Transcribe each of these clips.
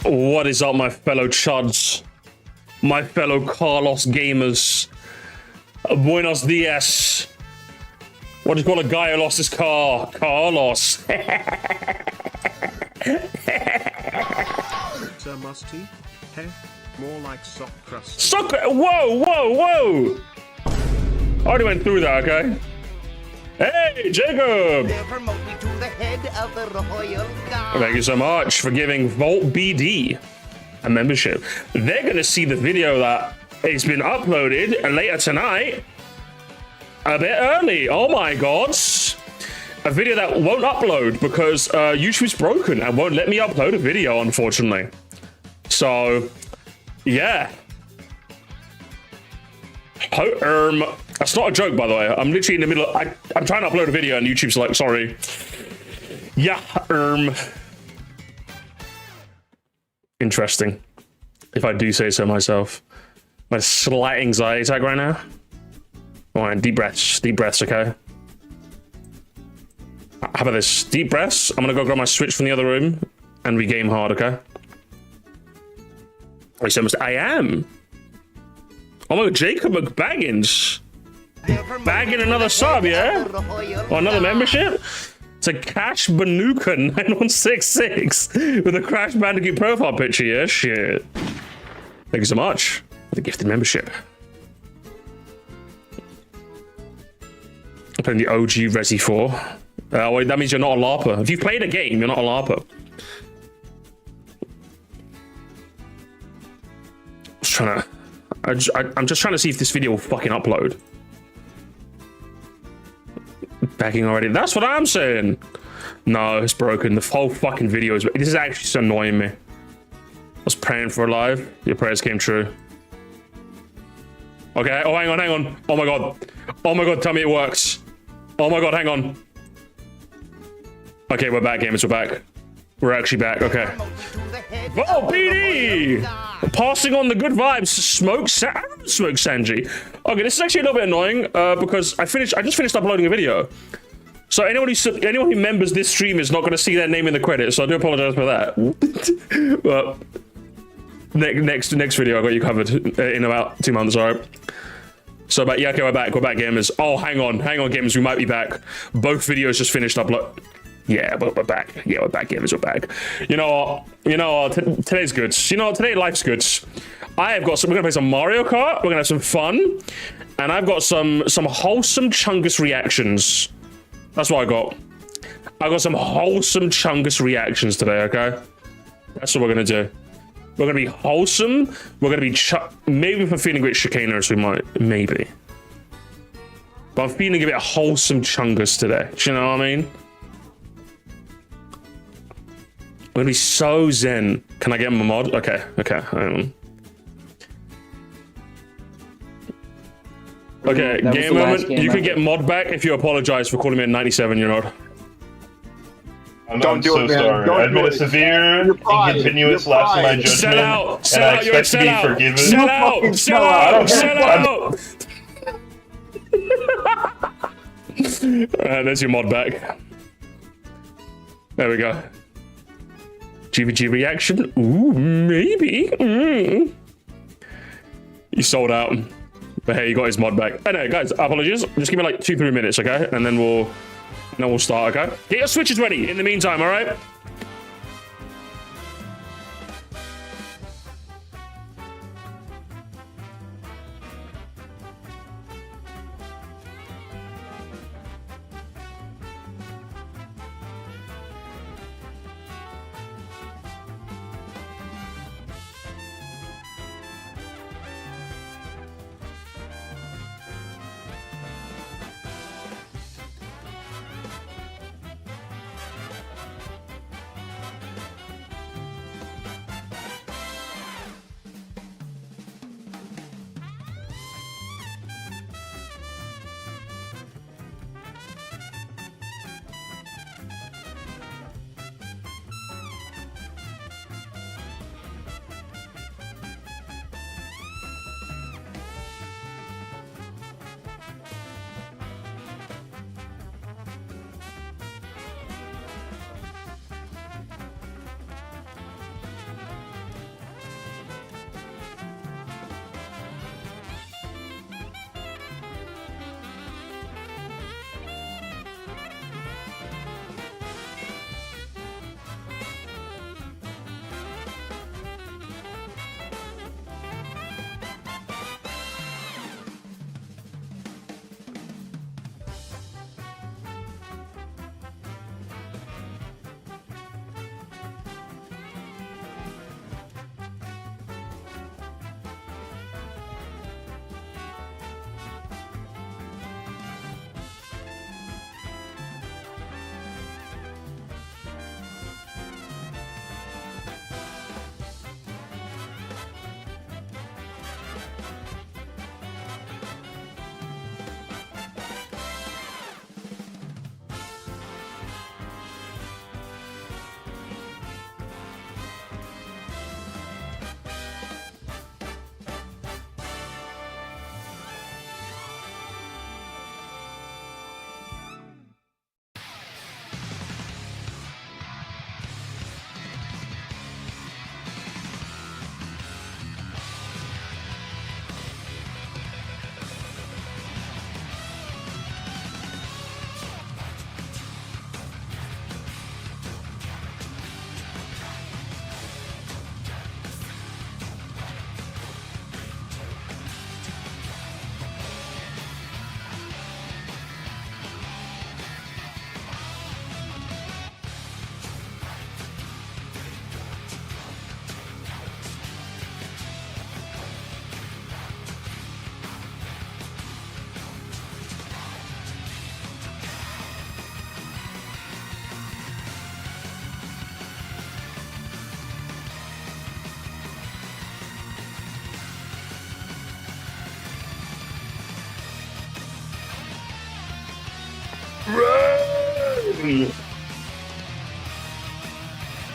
What is up, my fellow chuds? My fellow Carlos gamers. Buenos dias. What do you call a guy who lost his car? Carlos. Sir Musty? Heh, more like sock crust. Whoa! I already went through that, okay? Hey, Jacob! Thank you so much for giving Vault BD a membership. They're gonna see the video that it's been uploaded later tonight, a bit early. Oh my god! A video that won't upload because YouTube's broken and won't let me upload a video, unfortunately. So, yeah. That's not a joke, by the way. I'm literally in the middle of, I'm trying to upload a video and YouTube's like, sorry. Yeah, Interesting. If I do say so myself. My slight anxiety attack right now. All right, deep breaths, okay? How about this? Deep breaths. I'm gonna go grab my Switch from the other room and we game hard, okay? I am. Oh my god, Jacob McBaggins. Bagging another sub, yeah? Or another membership? It's a Cash Banuka 9166 with a Crash Bandicoot profile picture, yeah? Shit. Thank you so much for the gifted membership. I'm playing the OG Resi 4. Well, that means you're not a LARPer. If you've played a game, you're not a LARPer. I'm just trying to see if this video will fucking upload. Backing already. That's what I'm saying. No, it's broken. The whole fucking video is... This is actually so annoying me. I was praying for a live. Your prayers came true. Okay. Oh, hang on. Oh my god. Oh my god, tell me it works. Oh my god, hang on. Okay, we're back, gamers. We're back. We're actually back. Okay. Oh, PD! Passing on the good vibes. Smoke Sanji. Okay, this is actually a little bit annoying because I just finished uploading a video. So anyone who members this stream is not going to see their name in the credits. So I do apologize for that. But next video I got you covered in about 2 months. All right. So, but yeah, okay, we're back, gamers. Oh, hang on, gamers. We might be back. Both videos just finished upload. Yeah, but we're back. Yeah, we're back, gamers. We're back. You know what? Today's good. You know what? Today life's good. We're gonna play some Mario Kart. We're gonna have some fun, and I've got some wholesome Chungus reactions. That's what I got. I got some wholesome Chungus reactions today. Okay, that's what we're gonna do. We're gonna be wholesome. We're gonna be maybe if I'm feeling a bit chicanerous, we might maybe. But I'm feeling a bit wholesome Chungus today. Do you know what I mean? I'm gonna be so zen. Can I get him a mod? Okay. Okay, game moment. You can get mod back if you apologize for calling me a 97-year-old. I'm so sorry. I've been a severe and continuous lapse in my judgment, and I expect to be forgiven. Sell out! Alright, there's your mod back. There we go. GVG reaction? Ooh, maybe. He sold out. But hey, you got his mod back. Anyway, guys, apologies. Just give me like 2-3 minutes, okay? And then we'll start, okay? Get your switches ready in the meantime, all right?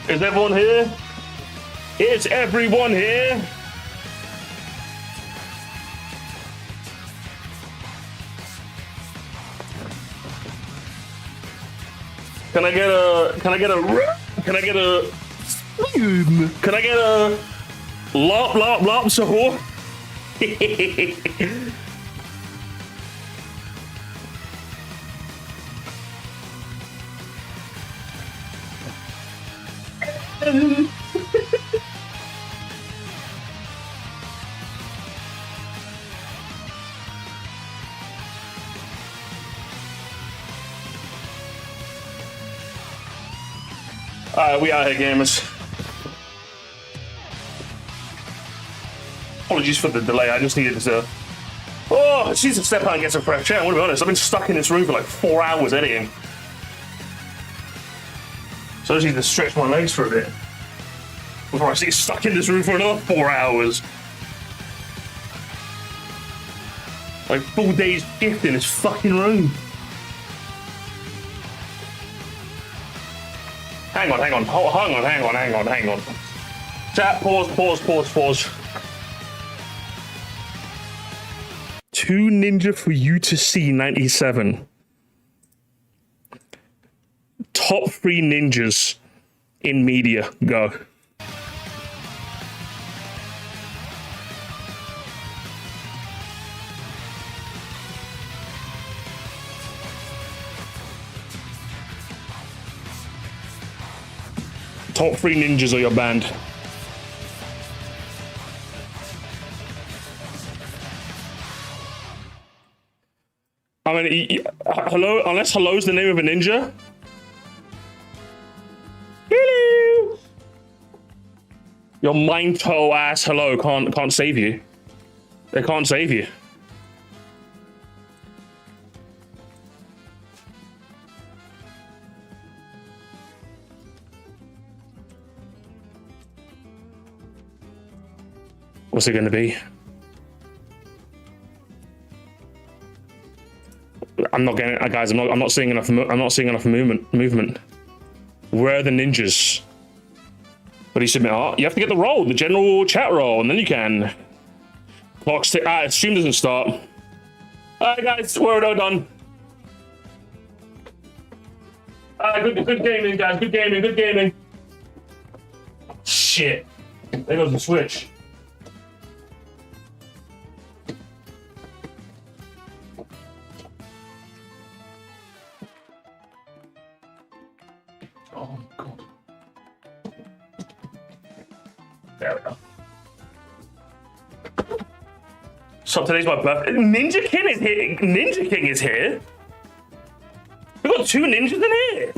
Is everyone here? Is everyone here? Can I get a lop lop lop sahur? Alright, we out here, gamers. Apologies for the delay, I just needed to... Oh, I just need to step out and get some fresh air. I'm gonna be honest, I've been stuck in this room for like 4 hours editing. So I just need to stretch my legs for a bit before I get stuck in this room for another 4 hours. Like full day's shift in this fucking room. Hang on. Hang on. Chat, pause. Two ninja for you to see 97. Top 3 ninjas in media. Go. Top 3 ninjas of your band. I mean, hello, unless hello's the name of a ninja. Hello. Your mind toe ass hello can't save you. They can't save you. What's it going to be? I'm not getting it, guys. I'm not seeing enough. I'm not seeing enough movement. Where are the ninjas? What do you submit? Oh, you have to get the role, the general chat role, and then you can. Clock's tick. Stream doesn't start. All right, guys, we're all done. Good gaming, guys. Good gaming. Shit. There goes the switch. Oh god. There we go. So today's my birthday. Ninja King is here. Ninja King is here. We've got 2 ninjas in here.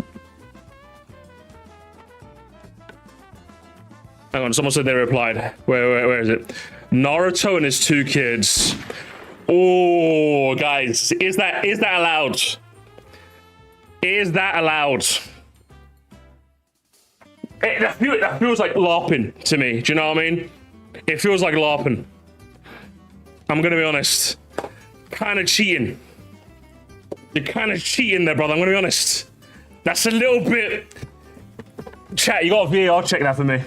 Hang on, someone said they replied. Where is it? Naruto and his 2 kids. Oh, guys, is that allowed? Is that allowed? That feels like LARPing to me. Do you know what I mean? It feels like LARPing. I'm gonna be honest. Kind of cheating. You're kind of cheating there, brother. I'm gonna be honest. That's a little bit. Chat, you got a VAR check that for me.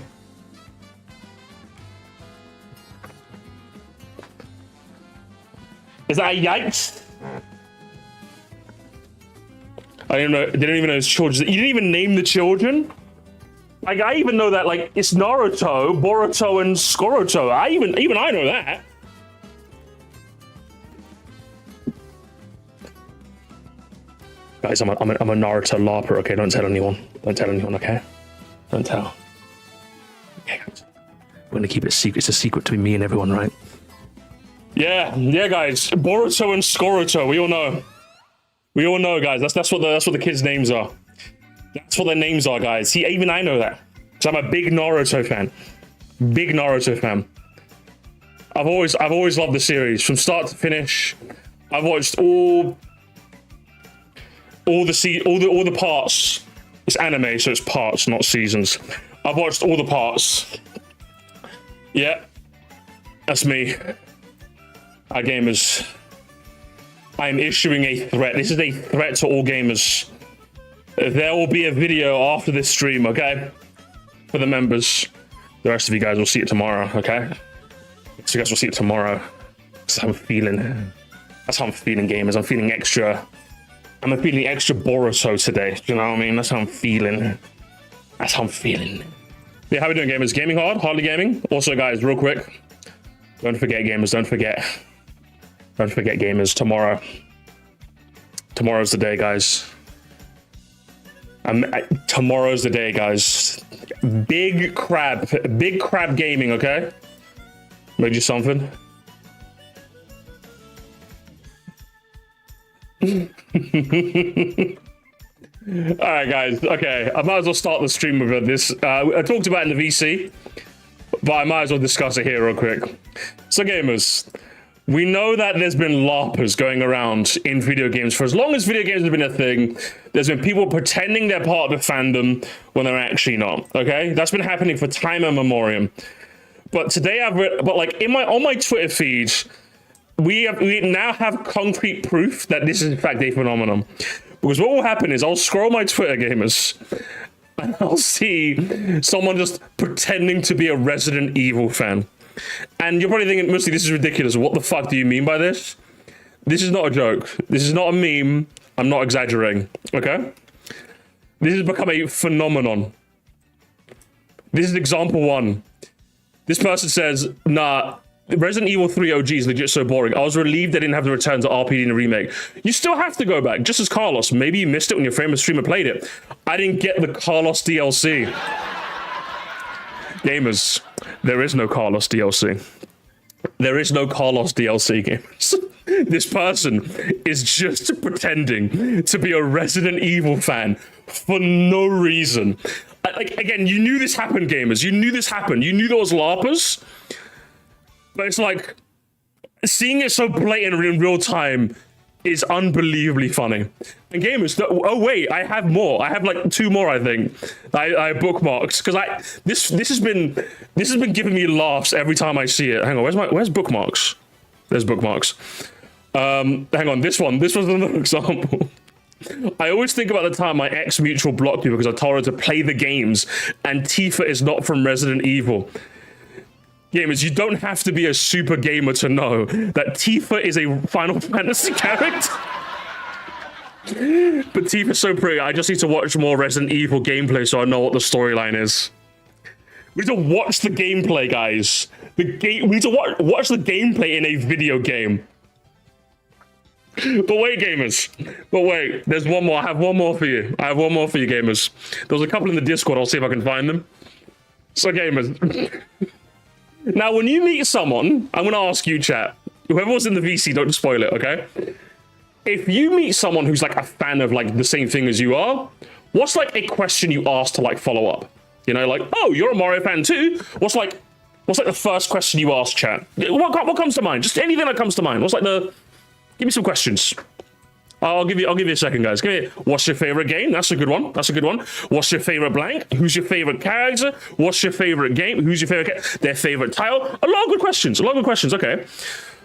Is that a yikes? I don't know. They didn't even know his children. You didn't even name the children. Like, I even know that, like, it's Naruto, Boruto, and Skoroto. Even I know that. Guys, I'm a Naruto LARPer, okay? Don't tell anyone. Don't tell anyone, okay? Don't tell. Okay, guys. We're gonna keep it a secret. It's a secret between me and everyone, right? Yeah, guys. Boruto and Skoroto. We all know. We all know, guys. That's what the kids' names are. That's what their names are, guys. See, even I know that. Because I'm a big Naruto fan. Big Naruto fan. I've always loved the series from start to finish. I've watched all the parts. It's anime, so it's parts, not seasons. I've watched all the parts. Yeah, that's me. Our gamers. I am issuing a threat. This is a threat to all gamers. There will be a video after this stream, okay? For the members. The rest of you guys will see it tomorrow, okay? So you guys will see it tomorrow. That's how I'm feeling. That's how I'm feeling, gamers. I'm feeling extra Boruto today. You know what I mean? That's how I'm feeling. That's how I'm feeling. Yeah, how we doing, gamers? Gaming hard? Hardly gaming? Also, guys, real quick. Don't forget, gamers. Don't forget, gamers. Tomorrow's the day, guys. Tomorrow's the day, guys. Big crab gaming, okay? Made you something. All right, guys. Okay, I might as well start the stream with this. I talked about it in the VC, but I might as well discuss it here real quick. So, gamers, we know that there's been LARPers going around in video games for as long as video games have been a thing. There's been people pretending they're part of the fandom when they're actually not. Okay, that's been happening for time immemorial. But today on my Twitter feed, we now have concrete proof that this is in fact a phenomenon. Because what will happen is I'll scroll my Twitter, gamers, and I'll see someone just pretending to be a Resident Evil fan. And you're probably thinking, Musty, this is ridiculous. What the fuck do you mean by this? This is not a joke. This is not a meme. I'm not exaggerating, okay? This has become a phenomenon. This is example one. This person says, nah, Resident Evil 3 OG is legit so boring. I was relieved they didn't have the return to RPD in the remake. You still have to go back, just as Carlos. Maybe you missed it when your famous streamer played it. I didn't get the Carlos DLC. Gamers, there is no Carlos DLC. There is no Carlos DLC, gamers. This person is just pretending to be a Resident Evil fan for no reason. Like, again, you knew this happened, gamers. You knew this happened. You knew there was LARPers. But it's like, seeing it so blatant in real time is unbelievably funny. And gamers, oh wait, I have more. I have like 2 more, I think. I bookmarked because this has been giving me laughs every time I see it. Hang on, where's bookmarks? There's bookmarks. Hang on, this was another example. I always think about the time my ex mutual blocked me because I told her to play the games, and Tifa is not from Resident Evil. Gamers, you don't have to be a super gamer to know that Tifa is a Final Fantasy character. But Tifa's so pretty, I just need to watch more Resident Evil gameplay so I know what the storyline is. We need to watch the gameplay, guys. We need to watch the gameplay in a video game. But wait, gamers. But wait, there's one more. I have one more for you. Gamers. There was a couple in the Discord. I'll see if I can find them. So, gamers. Now, when you meet someone, I'm going to ask you, chat. Whoever was in the VC, don't spoil it, okay? If you meet someone who's like a fan of like the same thing as you are, what's like a question you ask to like follow up? You know, like, oh, you're a Mario fan too? What's like the first question you ask, chat? What comes to mind? Just anything that comes to mind. Give me some questions. I'll give you a second, guys. What's your favorite game? That's a good one. What's your favorite blank? Who's your favorite character? What's your favorite game? Who's your favorite their favorite title? A lot of good questions. Okay.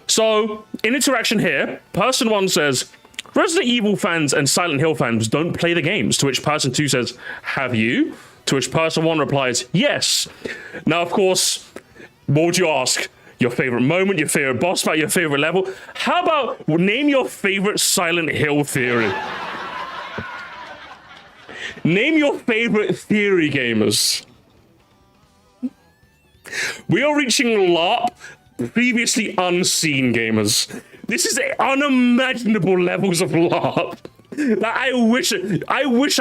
So, in interaction here, person 1 says, Resident Evil fans and Silent Hill fans don't play the games. To which person 2 says, have you? To which person 1 replies, yes. Now, of course, what would you ask? Your favorite moment, your favorite boss fight, your favorite level. How about name your favorite Silent Hill theory? Name your favorite theory, gamers. We are reaching LARP previously unseen, gamers. This is unimaginable levels of LARP. That I wish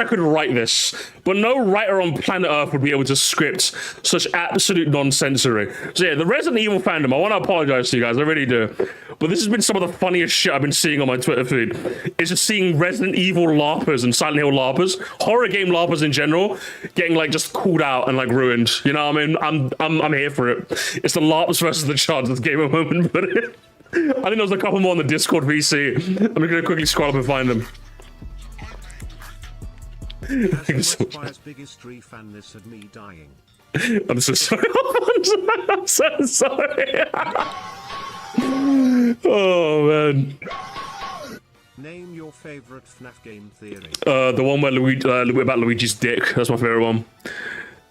I could write this, but no writer on planet Earth would be able to script such absolute nonsensory. So yeah, the Resident Evil fandom, I want to apologize to you guys, I really do. But this has been some of the funniest shit I've been seeing on my Twitter feed. It's just seeing Resident Evil LARPers and Silent Hill LARPers, horror game LARPers in general, getting like just called out and like ruined. You know what I mean? I'm here for it. It's the LARPers versus the Chuds. This game of moment, but I think there was a couple more on the Discord VC. I'm gonna quickly scroll up and find them. Westfire's biggest tree fan this had me dying. I'm so sorry. I'm so sorry. Oh man. Name your favorite FNAF game theory. The one where about Luigi's dick. That's my favorite one.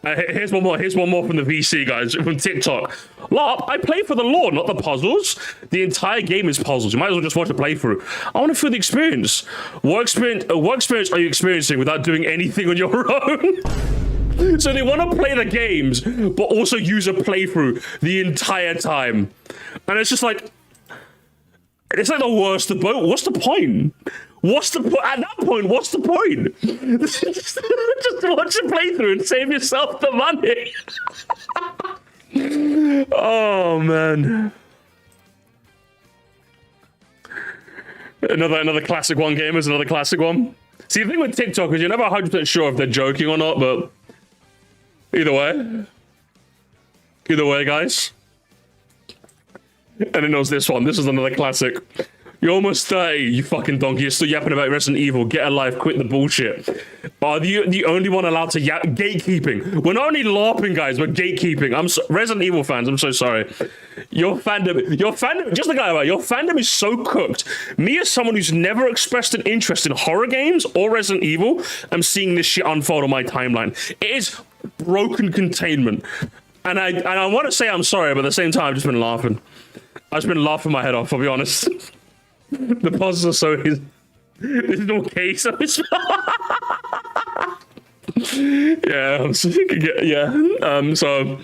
Here's one more. Here's one more from the VC guys from TikTok. LARP, I play for the lore, not the puzzles. The entire game is puzzles. You might as well just watch a playthrough. I want to feel the experience. What experience are you experiencing without doing anything on your own? So they want to play the games, but also use a playthrough the entire time. And it's just like, it's like the worst of both. What's the point? At that point, what's the point? Just watch a playthrough and save yourself the money. Oh man. Another classic one, gamers, another classic one. See, the thing with TikTok is you're never 100% sure if they're joking or not, but either way, guys. And then there was this one. This is another classic. You're almost 30, you fucking donkey. You're still yapping about Resident Evil. Get a life, quit the bullshit. Are you the only one allowed to yap? Gatekeeping. We're not only LARPing, guys, we're gatekeeping. Resident Evil fans, I'm so sorry. Your fandom, just the guy about your fandom is so cooked. Me, as someone who's never expressed an interest in horror games or Resident Evil, I'm seeing this shit unfold on my timeline. It is broken containment. And I want to say I'm sorry, but at the same time, I've just been laughing. I've just been laughing my head off, I'll be honest. The puzzles are so... This is no case. Yeah, so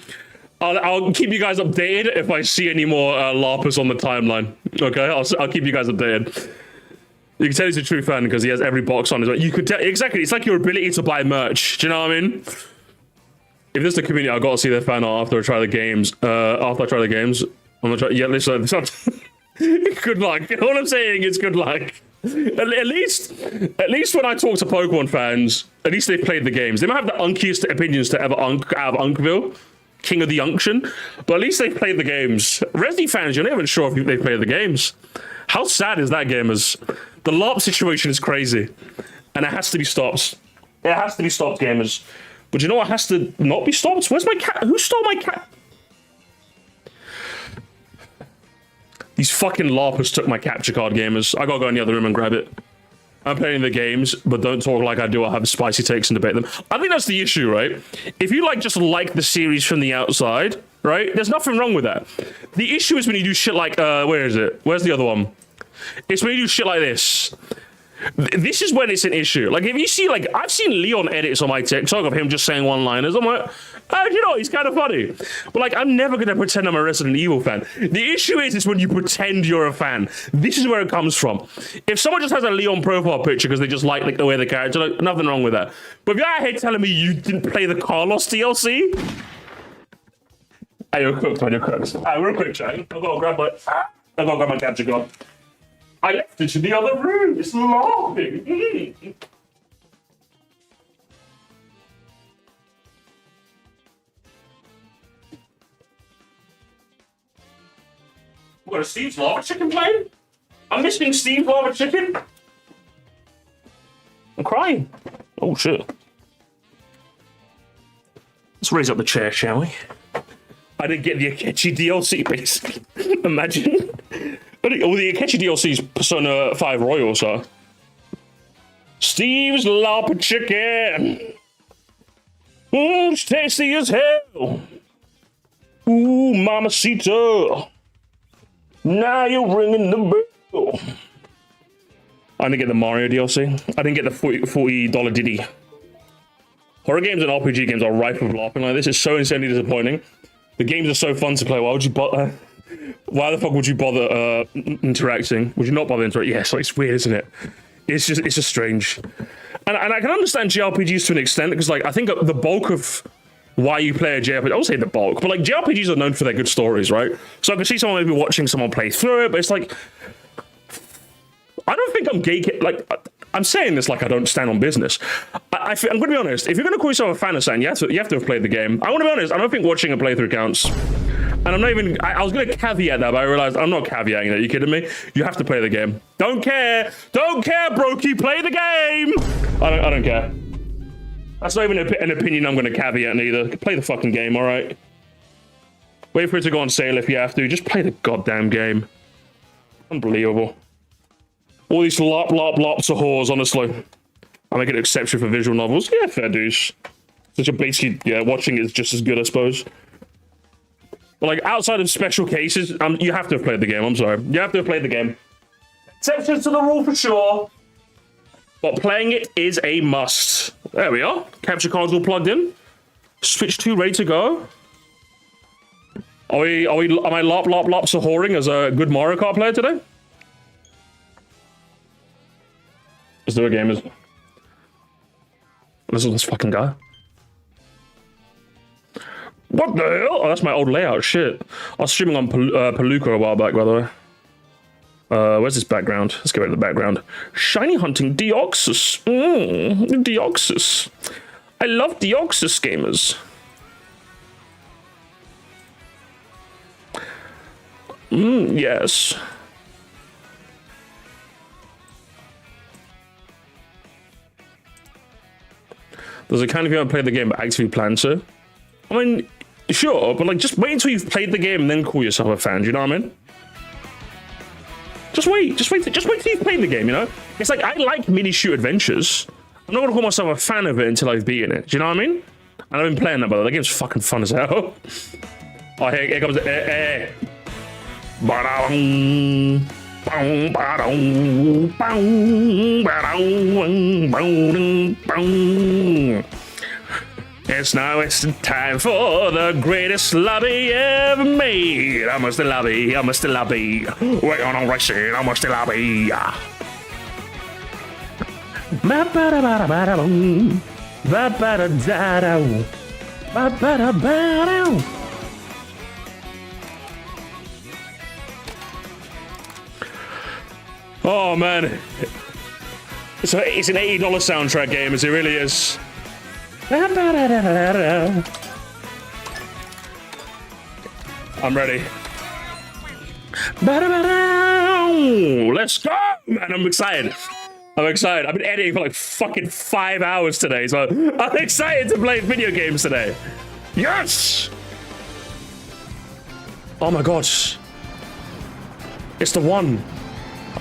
I'll keep you guys updated if I see any more LARPers on the timeline. Okay, I'll keep you guys updated. You can tell he's a true fan because he has every box on his way. You could tell exactly. It's like your ability to buy merch. Do you know what I mean? If this is the community, I gotta see their fan art after I try the games. I'm gonna try. Yeah, listen. Good luck. All I'm saying is good luck. At least when I talk to Pokemon fans, at least they've played the games. They might have the unkiest opinions to ever out of Unkville, King of the Unction, but at least they've played the games. Resi fans, you're not even sure if they've played the games. How sad is that, gamers? The LARP situation is crazy, and it has to be stopped. It has to be stopped, gamers. But you know what has to not be stopped? Where's my cat? Who stole my cat? These fucking LARPers took my capture card, gamers. I gotta go in the other room and grab it. I'm playing the games, but don't talk like I do. I'll have spicy takes and debate them. I think that's the issue, right? If you just like the series from the outside, right? There's nothing wrong with that. The issue is when you do shit like, where is it? Where's the other one? It's when you do shit like this. This is when it's an issue. Like, if you see, I've seen Leon edits on my TikTok of him just saying one-liners. I'm like, oh, you know, he's kind of funny. But, I'm never going to pretend I'm a Resident Evil fan. The issue is when you pretend you're a fan. This is where it comes from. If someone just has a Leon profile picture because they just like the way the character, nothing wrong with that. But if you're out here telling me you didn't play the Carlos DLC, hey, you're cooked, man, you're cooked. Hey, real quick, Jay. I've got to grab my capture card. I left it in the other room. It's laughing. What, is Steve's lava chicken playing? I'm missing Steve's lava chicken. I'm crying. Oh shit. Let's raise up the chair, shall we? I didn't get the Akechi DLC, basically. Imagine. All the Akechi DLC's Persona 5 Royal, so. Steve's lava chicken. It's tasty as hell. Ooh, mamacita. Now you're ringing the bell. I didn't get the Mario DLC. I didn't get the $40 Diddy. Horror games and RPG games are rife with laughing like this. It's so insanely disappointing. The games are so fun to play. Why would you bother? Why the fuck would you bother interacting? Would you not bother interacting? Yeah, so it's weird, isn't it? It's just strange. And I can understand JRPGs to an extent because I think the bulk of why you play a JRPG, I won't say the bulk, but JRPGs are known for their good stories, right? So I can see someone maybe watching someone play through it, but it's I don't think I'm I'm saying this like I don't stand on business. I'm going to be honest. If you're going to call yourself a fan of something, you have to have played the game. I want to be honest. I don't think watching a playthrough counts. And I'm not even... I was going to caveat that, but I realized I'm not caveating that. Are you kidding me? You have to play the game. Don't care. Don't care, Brokey. Play the game. I don't care. That's not even an opinion I'm going to caveat neither. Play the fucking game, all right? Wait for it to go on sale if you have to. Just play the goddamn game. Unbelievable. All these lots of whores, honestly. I make an exception for visual novels. Yeah, fair dues. Such a basically, yeah, watching is just as good, I suppose. But like, outside of special cases, you have to have played the game, I'm sorry. You have to have played the game. Exceptions to the rule for sure. But playing it is a must. There we are. Capture cards all plugged in. Switch 2 ready to go. Am I lots of whoring as a good Mario Kart player today? Is there a game? This fucking guy. What the hell? Oh, that's my old layout. Shit. I was streaming on Palooka a while back, by the way. Where's this background? Let's get rid of the background. Shiny hunting Deoxys. Deoxys. I love Deoxys gamers. Yes. There's a kind of you haven't played the game but actively plan to. I mean, sure, but like just wait until you've played the game and then call yourself a fan, do you know what I mean? Just wait till you've played the game, you know? It's like, I like mini shoot adventures. I'm not gonna call myself a fan of it until I've beaten it, do you know what I mean? And I've been playing that, by the way. That game's fucking fun as hell. Oh, here comes the it's time for the greatest lobby ever made. I'm Musty lobby. We're gonna race it. I'm Musty lobby. Oh man, it's an $80 soundtrack game, as it really is. I'm ready. Let's go, man! I'm excited. I've been editing for like fucking 5 hours today, so I'm excited to play video games today. Yes! Oh my gosh. It's the one.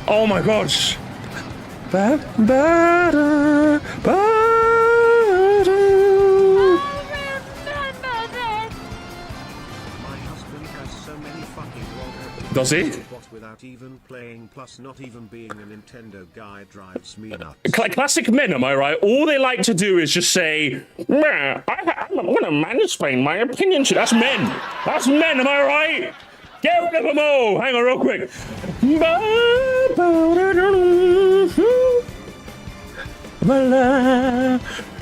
Oh my gosh. Does he? Without even playing, plus not even being a Nintendo guy drives me nuts. Classic men, am I right? All they like to do is just say, I'm gonna mansplain my opinion to. That's men. That's men, am I right? Get rid of them all. Hang on real quick.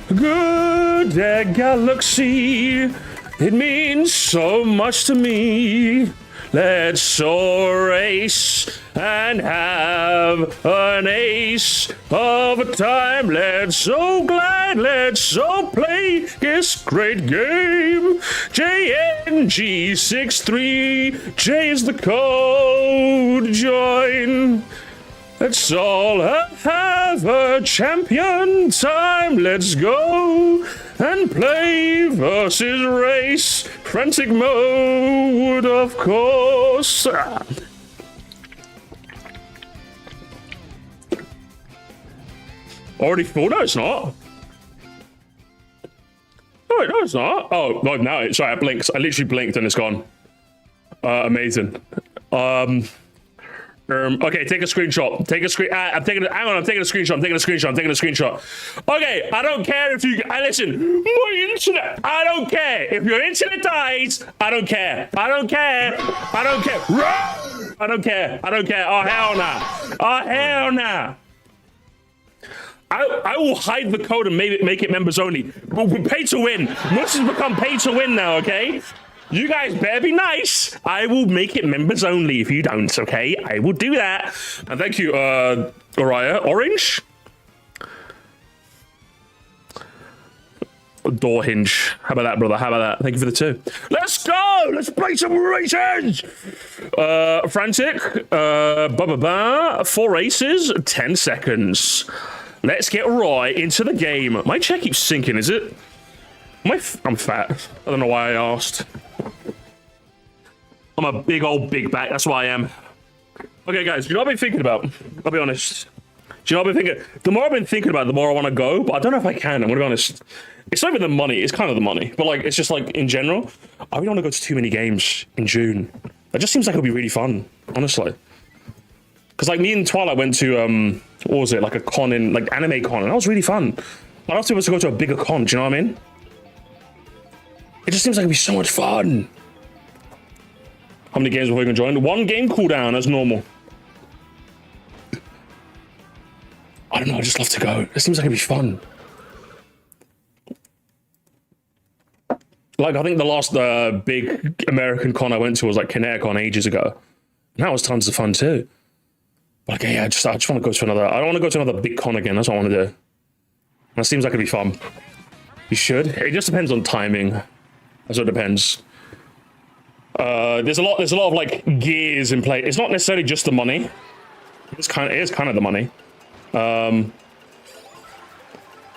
Good galaxy. It means so much to me. Let's all race and have an ace of a time. Let's all glide, let's all play this great game. JNG63, J is the code, join. Let's all have a champion time. Let's go and play versus race. Frantic mode, of course. Already full? No, it's not. Oh, no, it's not. Oh, no, now sorry, I blinked. I literally blinked and it's gone. Amazing. Okay, take a screenshot. Take a screen. I'm taking a screenshot. Okay, I don't care if you. Listen, my internet. I don't care if your internet dies. I don't care. I don't care. Oh hell nah. I will hide the code and make it members only. We'll pay to win. This has become pay to win now. Okay. You guys better be nice. I will make it members only if you don't, okay? I will do that. And thank you, Oriah. Orange? Door hinge. How about that, brother? How about that? Thank you for the 2. Let's go! Let's play some races! Frantic. 4 aces, 10 seconds. Let's get right into the game. My chair keeps sinking, is it? I'm fat. I don't know why I asked. I'm a big old big back. That's why I am. Okay, guys, you know what I've been thinking about? I'll be honest. Do you know what I've been thinking? The more I've been thinking about it, the more I want to go, but I don't know if I can. I'm gonna be honest. It's not even the money. It's kind of the money, but like it's just like in general, I really want to go to too many games in June. That just seems like it'll be really fun, honestly. Because like me and Twilight went to what was it, like a con in like anime con, and that was really fun. I'd love to be able to go to a bigger con. Do you know what I mean? It just seems like it'd be so much fun. How many games we're going to join? One game cooldown as normal. I don't know. I just love to go. It seems like it'd be fun. Like I think the last big American con I went to was like Kineticon ages ago. And that was tons of fun too. But like, yeah, I just want to go to another. I don't want to go to another big con again. That's what I want to do. That seems like it'd be fun. You should. It just depends on timing. That's what it depends. There's a lot of like gears in play. It's not necessarily just the money. It is kind of the money. But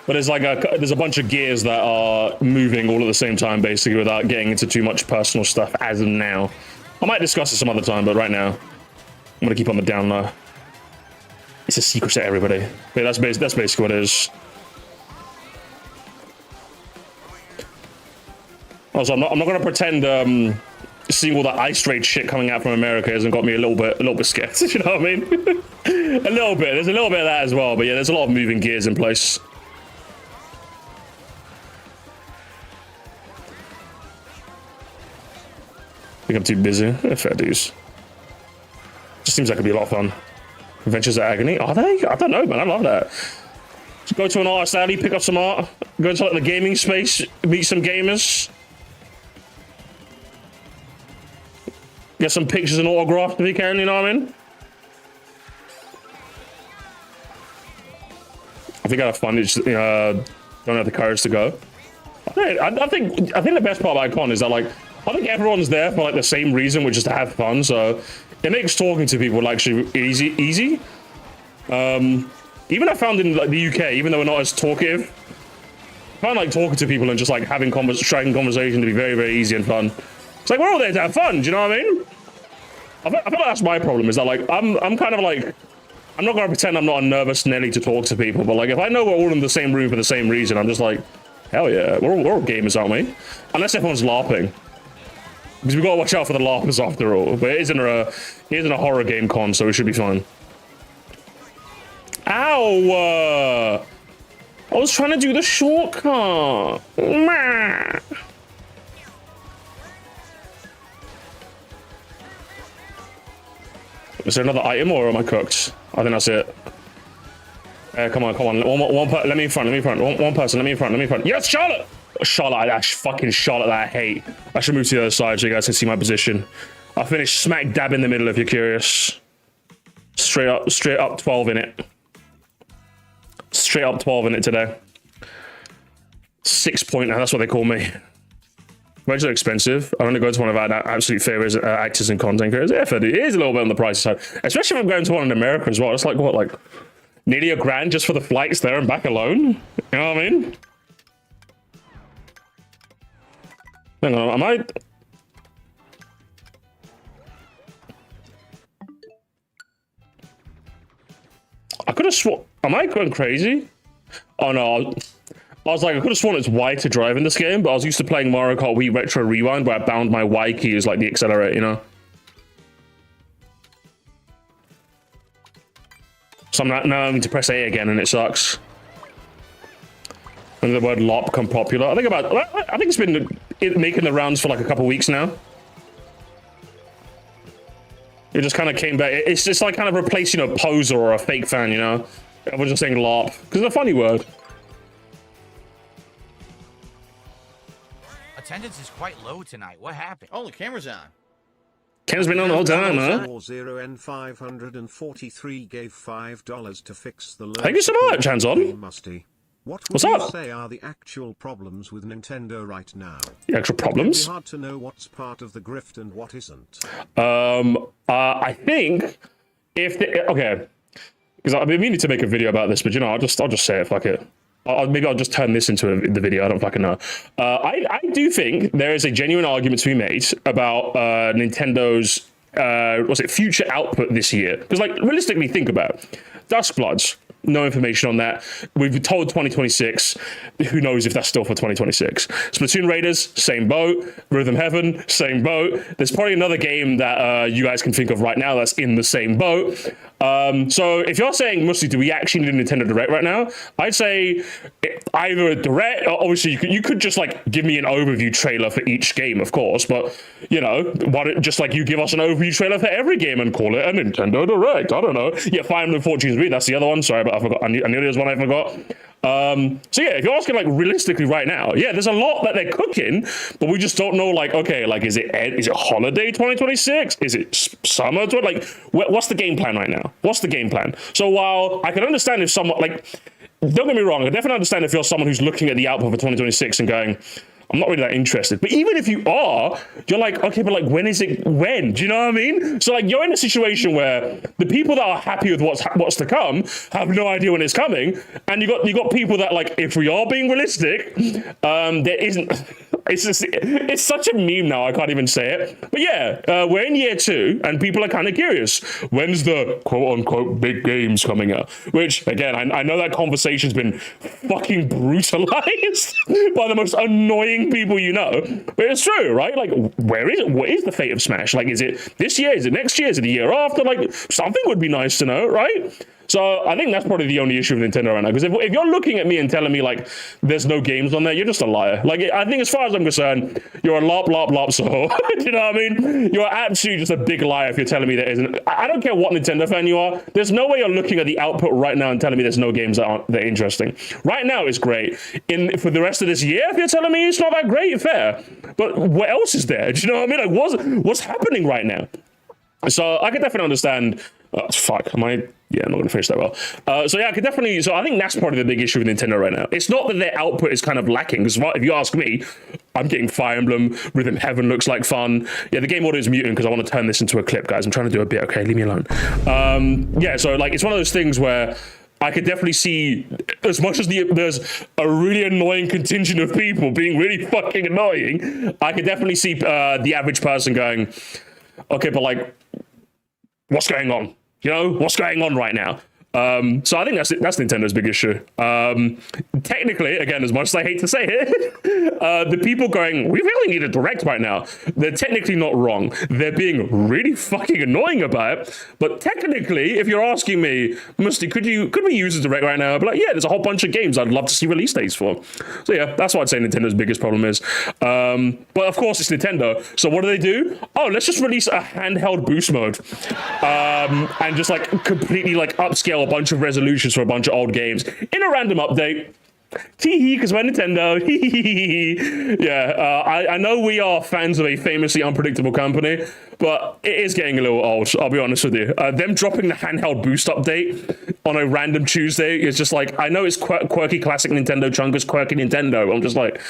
there's like there's a bunch of gears that are moving all at the same time, basically, without getting into too much personal stuff as of now. I might discuss it some other time, but right now, I'm gonna keep on the down low. It's a secret to everybody. But that's basically what it is. Also, I'm not gonna pretend seeing all that ice raid shit coming out from America hasn't got me a little bit scared. You know what I mean? A little bit. There's a little bit of that as well. But yeah, there's a lot of moving gears in place. I think I'm too busy. Fair dues. Just seems like it'd be a lot of fun. Adventures of Agony. Are they? I don't know, man. I love that. Just go to an artist alley, pick up some art, go into like the gaming space, meet some gamers. Get some pictures and autographs if you can, you know what I mean? I think I have fun, just don't have the courage to go. I think the best part about Icon is that like I think everyone's there for like the same reason, which is to have fun. So it makes talking to people like actually easy. Even I found in like the UK, even though we're not as talkative, I find like talking to people and just like having striking conversation to be very, very easy and fun. It's like we're all there to have fun. Do you know what I mean? I feel like that's my problem. Is that like I'm kind of like I'm not gonna pretend I'm not a nervous Nelly to talk to people, but like if I know we're all in the same room for the same reason, I'm just like, hell yeah, we're all gamers, aren't we? Unless everyone's laughing, because we gotta watch out for the laughers after all. But it isn't a horror game con, so it should be fine. Ow! I was trying to do the shortcut. Meh. Is there another item or am I cooked? I think that's it. Come on. Let me in front. One person, let me in front. Yes, Charlotte! Fucking Charlotte that I hate. I should move to the other side so you guys can see my position. I finished smack dab in the middle if you're curious. Straight up 12 in it. Straight up 12 in it today. 6 point, that's what they call me. Wages are expensive. I only go to one of our absolute favorites actors and content creators. Yeah, it is a little bit on the pricey side, especially if I'm going to one in America as well. It's like what, like nearly $1,000 just for the flights there and back alone. You know what I mean? Hang on, am I could have sworn. Am I going crazy? Oh no. I was like, I could have sworn it's Y to drive in this game, but I was used to playing Mario Kart Wii Retro Rewind where I bound my Y key as like the accelerator, you know? So I'm now having to press A again and it sucks. And the word LOP become popular. I think it's been making the rounds for like a couple weeks now. It just kind of came back. It's just like kind of replacing a poser or a fake fan, you know? Everyone's just saying LOP because it's a funny word. Attendance is quite low tonight. What happened? Oh, the camera's on. Ken's been on the whole time, huh? 40N543 gave $5 to fix the Thank you so much, hands-on. Musty. What What's would you up? say are the actual problems with Nintendo right now? The actual problems? It's hard to know what's part of the grift and what isn't. I think if okay, because I've been meaning to make a video about this, but you know, I'll just say it. Fuck it. Maybe I'll just turn this into the video. I don't fucking know. I do think there is a genuine argument to be made about Nintendo's future output this year. Because like realistically, think about it. Duskbloods. No information on that. We've been told 2026. Who knows if that's still for 2026? Splatoon Raiders, same boat. Rhythm Heaven, same boat. There's probably another game that you guys can think of right now that's in the same boat. So if you're saying, Musty, do we actually need a Nintendo Direct right now? I'd say either a Direct, obviously you could just like give me an overview trailer for each game, of course, but you know, just like you give us an overview trailer for every game and call it a Nintendo Direct. I don't know. Yeah, Fire Emblem Fortunes Re, that's the other one. Sorry, but I forgot. I knew there was one I forgot. So yeah, if you're asking like realistically right now, yeah, there's a lot that they're cooking, but we just don't know like, okay, like is it holiday 2026? Is it summer? Like, what's the game plan right now? What's the game plan? So while I can understand if someone like, don't get me wrong, I definitely understand if you're someone who's looking at the output for 2026 and going, I'm not really that interested. But even if you are, you're like, okay, but like, when is it? When? Do you know what I mean? So like, you're in a situation where the people that are happy with what's to come have no idea when it's coming, and you got people that like, if we are being realistic, there isn't. It's such a meme now. I can't even say it. But yeah, we're in year 2, and people are kind of curious. When's the quote unquote big games coming out? Which again, I know that conversation's been fucking brutalized by the most annoying people you know. But it's true, right? Like, where is it? What is the fate of Smash? Like, is it this year? Is it next year? Is it the year after? Like, something would be nice to know, right? So I think that's probably the only issue with Nintendo right now. Because if you're looking at me and telling me like there's no games on there, you're just a liar. Like, I think as far as I'm concerned, you're a lop so. You know what I mean? You're absolutely just a big liar if you're telling me there isn't. I don't care what Nintendo fan you are. There's no way you're looking at the output right now and telling me there's no games that aren't that interesting. Right now it's great. For the rest of this year, if you're telling me it's not that great, fair. But what else is there? Do you know what I mean? Like, what's happening right now? So I can definitely understand. Fuck, am I? Yeah, I'm not going to finish that well. So yeah, I could definitely. So I think that's probably the big issue with Nintendo right now. It's not that their output is kind of lacking. Because if you ask me, I'm getting Fire Emblem, Rhythm Heaven looks like fun. Yeah, the game audio is muting because I want to turn this into a clip, guys. I'm trying to do a bit. Okay, leave me alone. Yeah, so like it's one of those things where I could definitely see, as much as there's a really annoying contingent of people being really fucking annoying, I could definitely see the average person going, okay, but like, what's going on? You know, what's going on right now? So I think that's Nintendo's big issue. Technically, again, as much as I hate to say it, the people going, we really need a Direct right now, they're technically not wrong. They're being really fucking annoying about it. But technically, if you're asking me, Musty, could we use a Direct right now? I'd be like, yeah, there's a whole bunch of games I'd love to see release dates for. So yeah, that's what I'd say Nintendo's biggest problem is. But of course, it's Nintendo. So what do? Oh, let's just release a handheld boost mode. And just like completely like upscale a bunch of resolutions for a bunch of old games in a random update. Tee-hee, because we're Nintendo. Yeah, I know we are fans of a famously unpredictable company, but it is getting a little old, I'll be honest with you. Them dropping the handheld boost update on a random Tuesday is just like, I know it's quirky classic Nintendo Chungus, quirky Nintendo. I'm just like,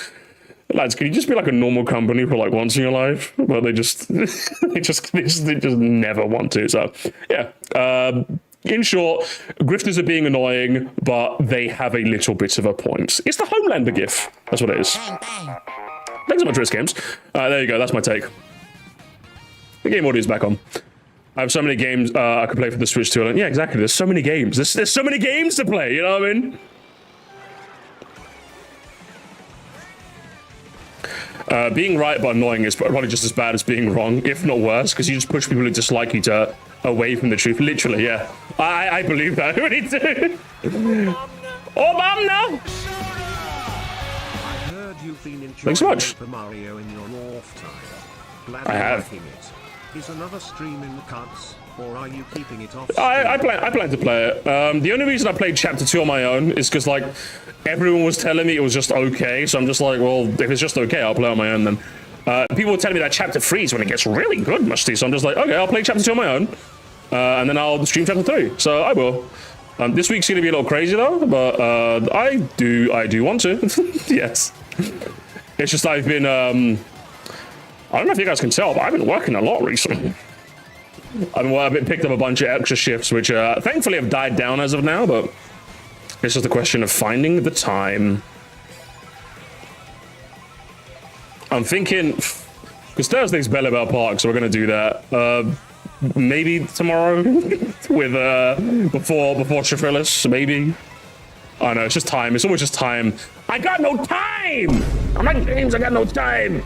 lads, can you just be like a normal company for like once in your life? But they just never want to. So yeah. In short, grifters are being annoying, but they have a little bit of a point. It's the Homelander gif. That's what it is. Thanks so much, Risk Games. There you go. That's my take. The game audio is back on. I have so many games I could play for the Switch too. Yeah, exactly. There's so many games. There's so many games to play. You know what I mean? Being right but annoying is probably just as bad as being wrong, if not worse, because you just push people who dislike you away from the truth. Literally, yeah. I believe that. What do you do? Oh, mom, no! I heard you've been enjoying Thanks so much. Super Mario in your off time. Glad I you're have. liking it. Is another stream in the cuts, or are you keeping it off? I plan to play it. The only reason I played Chapter 2 on my own is because, like, everyone was telling me it was just okay, so I'm just like, well, if it's just okay, I'll play on my own then. People were telling me that Chapter 3 is when it gets really good, Musty, so I'm just like, okay, I'll play Chapter 2 on my own. And then I'll stream Chapter 3, so I will. This week's gonna be a little crazy though, but I do want to. Yes. It's just I've been I don't know if you guys can tell, but I've been working a lot recently. I've been picked up a bunch of extra shifts, which thankfully have died down as of now, but it's just a question of finding the time. I'm thinking, because Thursday's Belleville Park, so we're gonna do that. maybe tomorrow with before Trifilis, maybe. I know, it's just time. It's always just time. I got no time! I'm like James, I got no time!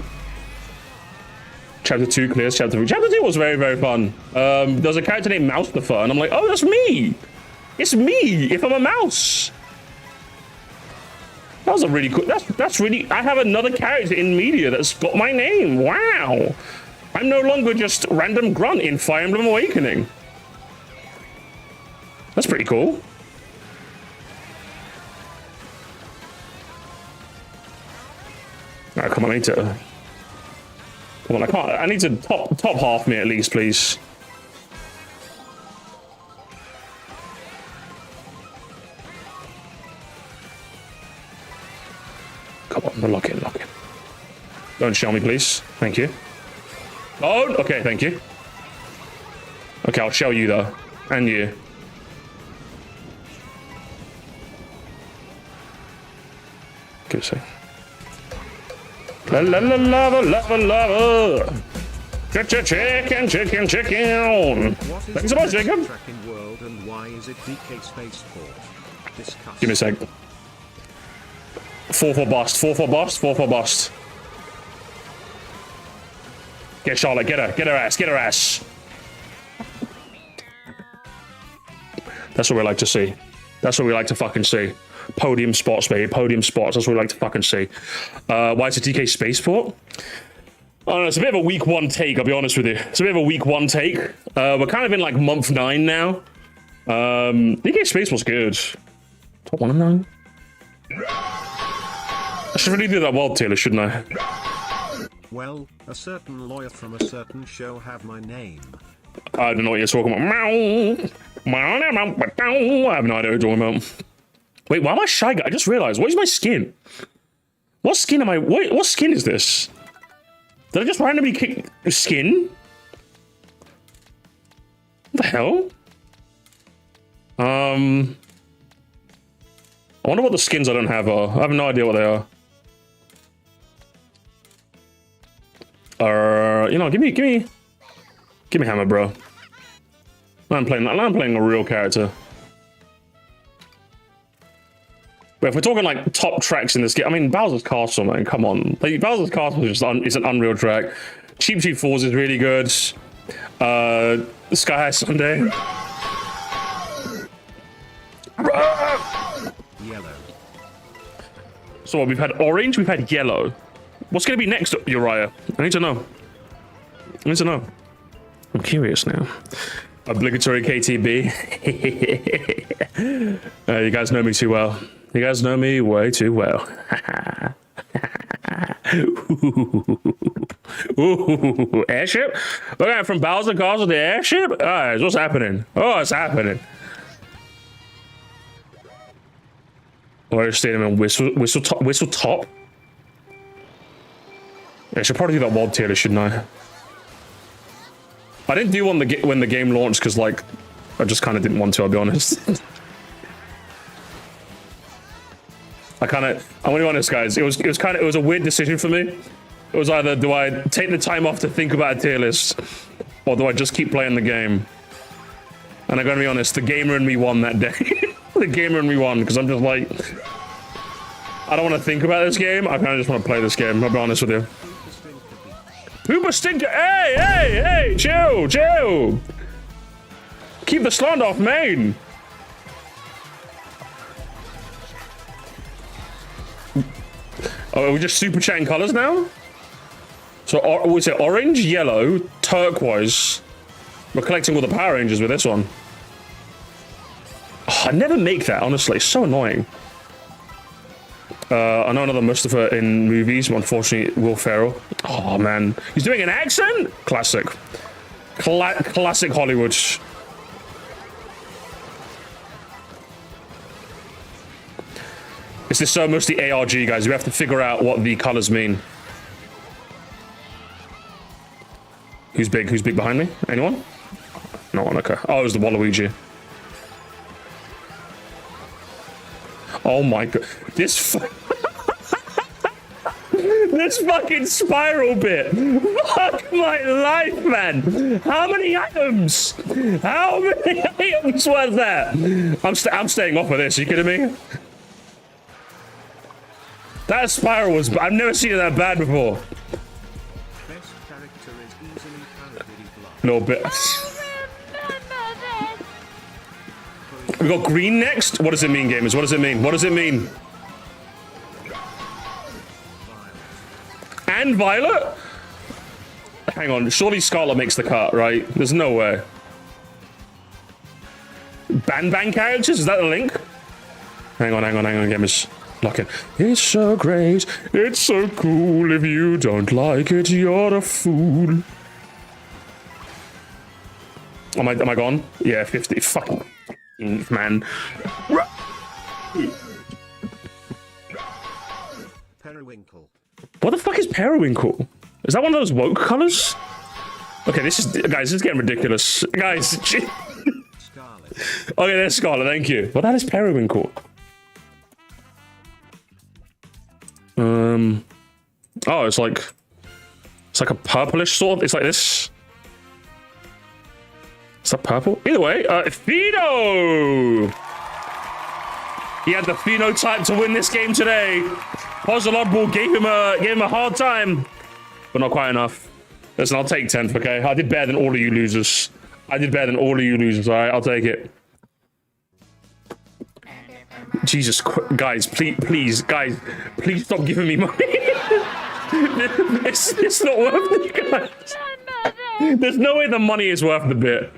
Chapter 2 clears chapter 3. Chapter 2 was very, very fun. There's a character named Mustafa, and I'm like, oh, that's me! It's me, if I'm a mouse! That was a really cool... That's really... I have another character in media that's got my name. Wow! I'm no longer just random grunt in Fire Emblem Awakening. That's pretty cool. Alright, come on, I need to... Come on, I can't... I need to top half me at least, please. Come on, lock in. Don't show me, please. Thank you. Oh, okay, thank you. Okay, I'll show you, though. And you. Give a sec. Lava. Chicken. Thanks so much, Jacob. World and why is it DK Spaceport? Discuss. Give me a sec. 4-4 bust. Get Charlotte, get her ass. That's what we like to see. That's what we like to fucking see. Podium spots, baby. Podium spots. That's what we like to fucking see. Why is it DK Spaceport? I don't know. It's a bit of a week 1 take, I'll be honest with you. It's a bit of a week 1 take. We're kind of in like month 9 now. DK Spaceport's good. Top 1 of 9? I should really do that world tier, shouldn't I? Well, a certain lawyer from a certain show have my name. I don't know what you're talking about. I have no idea what you're talking about. Wait, why am I shy guy? I just realized. What is my skin? What skin am I? What skin is this? Did I just randomly kick skin? What the hell? I wonder what the skins I don't have are. I have no idea what they are. You know, give me hammer, bro. I'm playing a real character. But if we're talking like top tracks in this game, I mean Bowser's Castle, man, come on. Like, Bowser's Castle is just it's an unreal track. Cheap Falls is really good. Sky High Sunday. Yellow. So what, we've had orange, we've had yellow. What's going to be next, Uriah? I need to know. I'm curious now. Obligatory KTB. You guys know me too well. You guys know me way too well. Ooh, airship? Look at it, from Bowser Castle to airship? Guys, what's happening? Oh, it's happening. Warrior Stadium and Whistle Top? Yeah, I should probably do that world tier, shouldn't I? I didn't do one when the game launched because, like, I just kind of didn't want to, I'll be honest. I'm gonna be honest, guys. It was a weird decision for me. It was either do I take the time off to think about a tier list, or do I just keep playing the game? And I'm gonna be honest, the gamer in me won that day. The gamer in me won because I'm just like, I don't want to think about this game. I kind of just want to play this game. I'll be honest with you. Pooper Stinker! Hey! Chill! Keep the slander off main! Oh, are we just super chatting colors now? So, we say orange, yellow, turquoise. We're collecting all the Power Rangers with this one. Oh, I never make that, honestly. It's so annoying. I know another Mustafa in movies, but unfortunately, Will Ferrell. Oh, man. He's doing an accent? Classic. Classic Hollywood. It's this so mostly ARG, guys. We have to figure out what the colors mean. Who's big? Who's big behind me? Anyone? No one, okay. Oh, it was the Waluigi. Oh my god. This This fucking spiral bit. Fuck my life, man. How many items? How many items was that? I'm staying off of this. Are you kidding me? That spiral was... I've never seen it that bad before. Best character is easily parodied blood. No bit. We got green next? What does it mean, gamers? What does it mean? What does it mean? And Violet? Hang on, surely Scarlet makes the cut, right? There's no way. Bang characters? Is that the link? Hang on, gamers. Lock in. It's so great, it's so cool. If you don't like it, you're a fool. Am I gone? Yeah, 50. Fucking man. Periwinkle. What the fuck is periwinkle? Is that one of those woke colors? Okay, this is getting ridiculous. Guys, Scarlet. okay, there's Scarlet, thank you. What the hell is periwinkle? Oh, it's like a purplish sort. It's like this. Is that purple? Either way, Fido! He had the phenotype to win this game today. Puzzle Oddball gave him a hard time, but not quite enough. Listen, I'll take 10th, okay? I did better than all of you losers. All right? I'll take it. Jesus, guys, please stop giving me money. it's not worth it, guys. There's no way the money is worth the bit.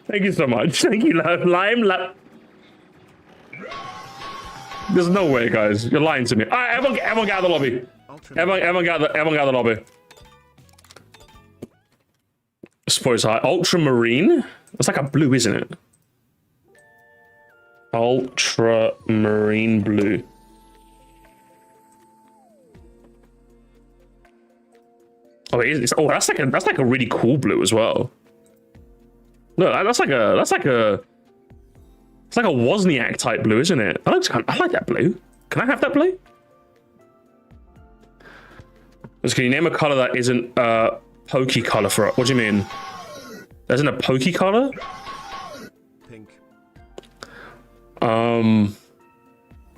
Thank you so much. Thank you, Lime. There's no way, guys. You're lying to me. All right, everyone get out of the lobby. Everyone get out of the lobby. Suppose high. Ultramarine? That's like a blue, isn't it? Ultramarine blue. Oh, that's like a really cool blue as well. No, that's like a Wozniak type blue, isn't it? I like that blue. Can I have that blue? Can you name a color that isn't a pokey color for it? What do you mean? There isn't a pokey color? Pink.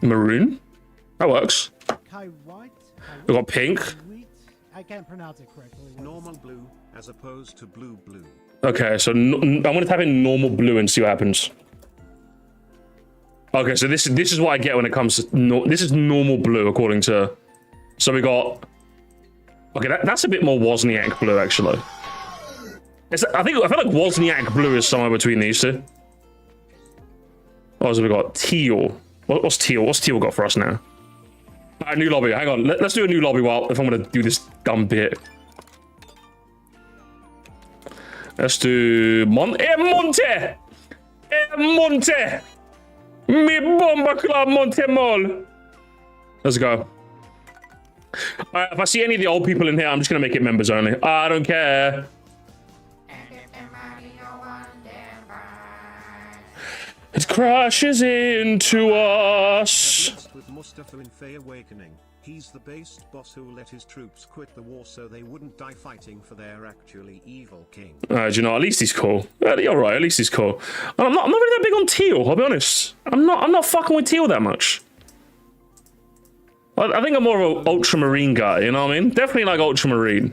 Maroon? That works. White. We got pink. I can't pronounce it correctly. Normal blue, as opposed to blue. Okay, so I'm gonna type in normal blue and see what happens. Okay, so this is what I get when it comes to this is normal blue according to. So we got. Okay, that's a bit more Wozniak blue actually. I feel like Wozniak blue is somewhere between these two. Oh, so we got teal. What's teal? What's teal got for us now? All right, new lobby. Hang on. Let's do a new lobby if I'm gonna do this dumb bit. Let's do Monte. Mi bomba club Monte Mall. Let's go. Alright, if I see any of the old people in here, I'm just gonna make it members only. I don't care. It crashes into us. With Mustafa in Fey Awakening. He's the based boss who let his troops quit the war so they wouldn't die fighting for their actually evil king. Do you know, at least he's cool. You're right, at least he's cool. And I'm not really that big on teal, I'll be honest. I'm not fucking with teal that much. I think I'm more of an ultramarine guy, you know what I mean? Definitely like ultramarine.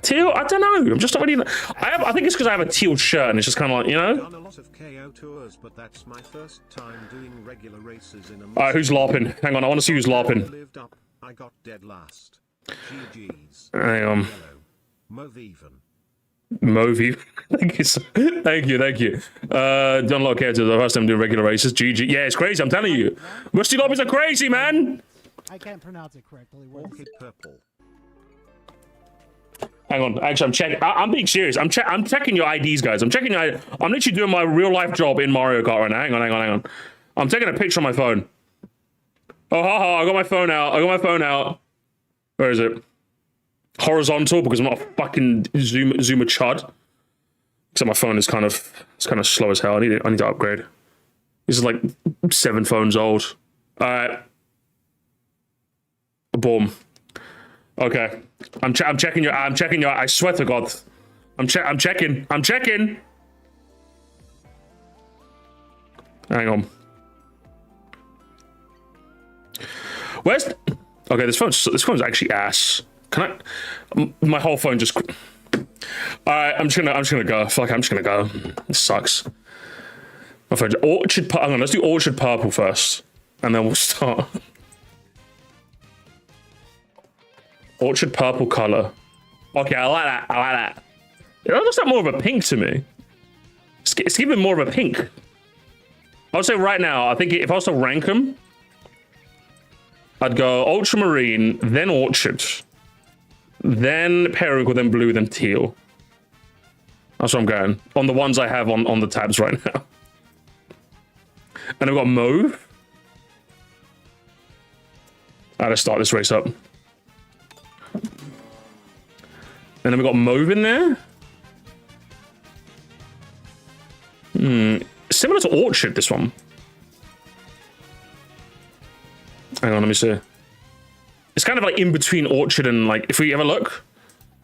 Teal? I don't know. I'm just not really. I think it's because I have a teal shirt and it's just kind of like, you know? I've done a lot of KO tours, but that's my first time doing regular races in a Alright, who's LARPing? Hang on, I want to see who's LARPing. Lived up. I got dead last. GG's. Hang on. Move even. Movi. Thank you. Don't look here to the first time doing regular races. GG. Yeah, it's crazy, I'm telling you. Musty lobbies are crazy, man. I can't pronounce it correctly. Orchid purple. Hang on, actually, I'm checking. I'm being serious. I'm checking your IDs, guys. I'm literally doing my real life job in Mario Kart right now. Hang on. I'm taking a picture on my phone. Oh, haha! I got my phone out. Where is it? Horizontal, because I'm not a fucking zoomer chud. Except my phone is kind of slow as hell. I need to upgrade. This is like 7 phones old. All right. Boom. Okay. I'm checking your. I swear to God. I'm checking. Hang on. Where's? Okay, this phone's actually ass. Can I? My whole phone just. All right, I'm just gonna go. I feel like I'm just gonna go. This sucks. My phone. Orchid. Hang on. Let's do orchid purple first, and then we'll start. Orchid purple color. Okay, I like that. It looks like more of a pink to me. It's giving more of a pink. I would say right now, I think if I was to rank them, I'd go ultramarine, then orchid, then periwinkle, then blue, then teal. That's what I'm going. On the ones I have on the tabs right now. And I've got mauve. Let's start this race up. And then we've got mauve in there. Similar to orchid, this one. Hang on, let me see. It's kind of like in between orchid and like, if we have a look,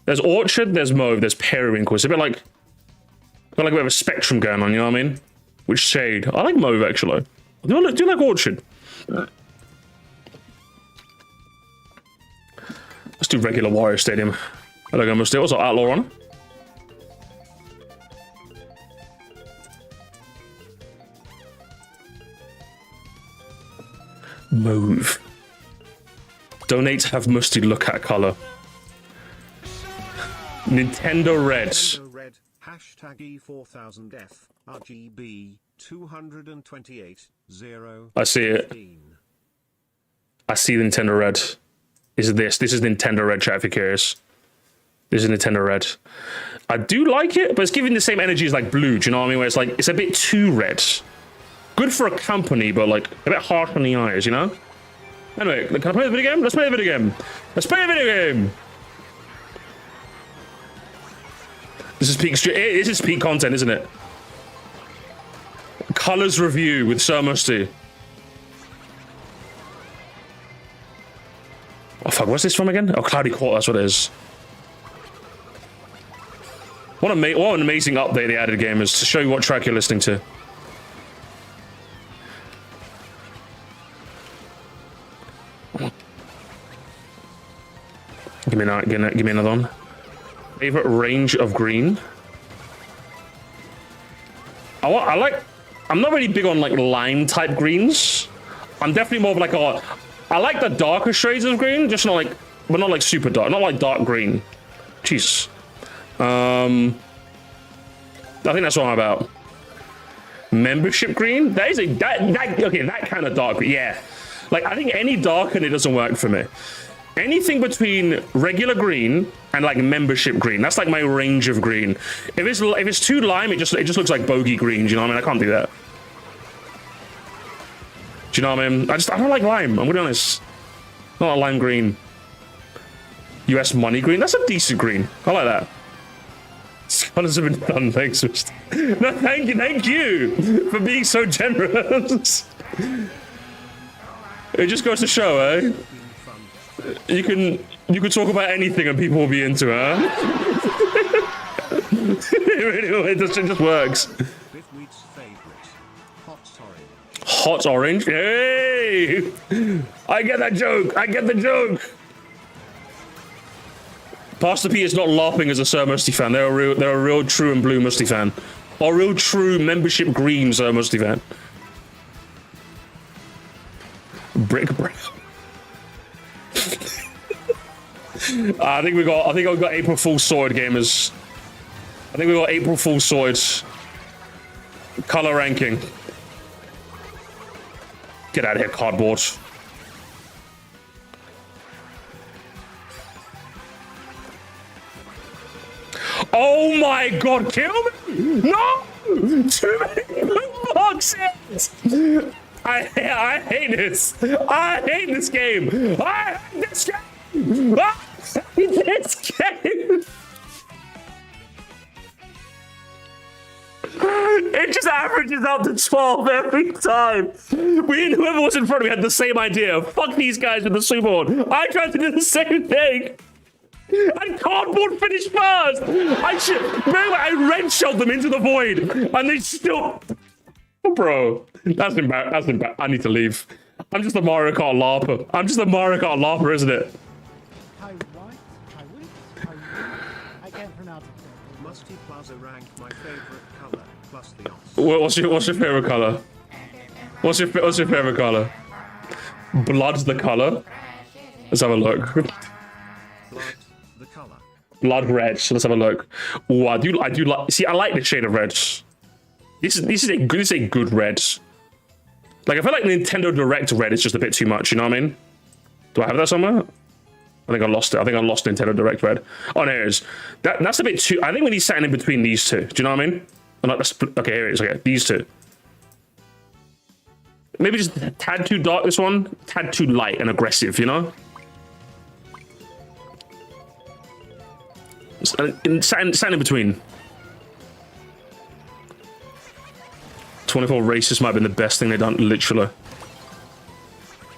there's orchid, there's mauve, there's periwinkle. It's a bit like, got like a bit of a spectrum going on, you know what I mean? Which shade? I like mauve, actually. Do you like orchid? Let's do regular Warrior Stadium. I don't go Musty. Also, Outlaw on. Mauve. Donate to have Musty look at color. Nintendo Red. Nintendo Red. Hashtag E4000F. RGB 228 0. I see it. I see the Nintendo Red. This is Nintendo Red, chat, if you're curious. This is Nintendo Red. I do like it, but it's giving the same energy as like blue, do you know what I mean? Where it's like, it's a bit too red. Good for a company, but like a bit harsh on the eyes, you know? Anyway, can I play the video game? Let's play the video game. Let's play the video game. This is peak content, isn't it? Colors review with Sir Musty. Oh fuck, what's this from again? Oh, Cloudy Court, that's what it is. What an amazing update they added, gamers, to show you what track you're listening to. Give me another one. Favorite range of green. I'm not really big on like lime type greens. I'm definitely more of like I like the darker shades of green, just not like, but not like super dark, not like dark green. Jesus. I think that's what I'm about. Membership green? That is that kind of dark. Yeah. Like, I think any darker, it doesn't work for me. Anything between regular green and like membership green. That's like my range of green. If it's too lime, it just looks like bogey green. Do you know what I mean? I can't do that. Do you know what I mean? I don't like lime. I'm gonna be honest. Not like lime green. US money green. That's a decent green. I like that. Colors have been done. Thanks, Mr. No, thank you for being so generous. It just goes to show, eh? You can talk about anything and people will be into it. Huh? it just works. Hot orange. Hey! I get that joke. I get the joke. Pastor P is not laughing as a Sir Musty fan. They're a real true and blue Musty fan. Or real true membership green Sir Musty fan. Brick brown. I think we got April Fool's sorted, gamers. I think we got April Fool's sorted. Color ranking. Get out of here, cardboard. Oh my god, kill me! No! Too many boxes! I hate this. I hate this game. I hate this game. I hate this game. It just averages out to 12 every time. We and whoever was in front of me had the same idea. Fuck these guys with the superboard. I tried to do the same thing. And cardboard finished first. I red shelled them into the void, and they still. Oh, bro, that's embarrassing. I need to leave. I'm just a Mario Kart LARPer. Isn't it? I can't pronounce it correctly. Musty Plaza ranked my favorite color, plus the os. What's your favorite color? What's your favorite color? Blood's the color. Let's have a look. Blood, the color. Blood red. So let's have a look. Oh, I do like. See, I like the shade of red. This is a good red. Like, I feel like Nintendo Direct red is just a bit too much. You know what I mean? Do I have that somewhere? I think I lost it. I think I lost Nintendo Direct red. Oh, no, here it is. That's a bit too. I think we need something in between these two. Do you know what I mean? Oh, no, okay, here it is. Okay, these two. Maybe just a tad too dark. This one, tad too light and aggressive. You know? Something in between. 24 races might have been the best thing they've done, literally.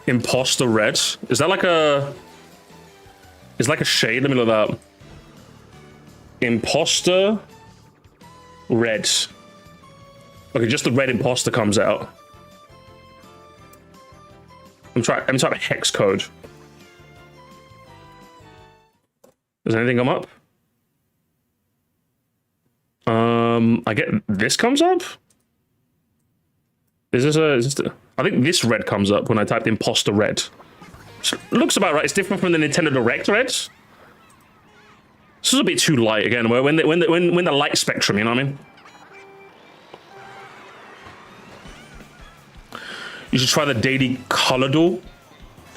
Imposter red. Is that like a... It's like a shade. Let me look that up. Imposter red. Okay, just the red imposter comes out. Let me type a hex code. Does anything come up? I get this comes up? I think this red comes up when I typed imposter red. So looks about right. It's different from the Nintendo Direct red. This is a bit too light again. When the light spectrum, you know what I mean? You should try the daily color duel.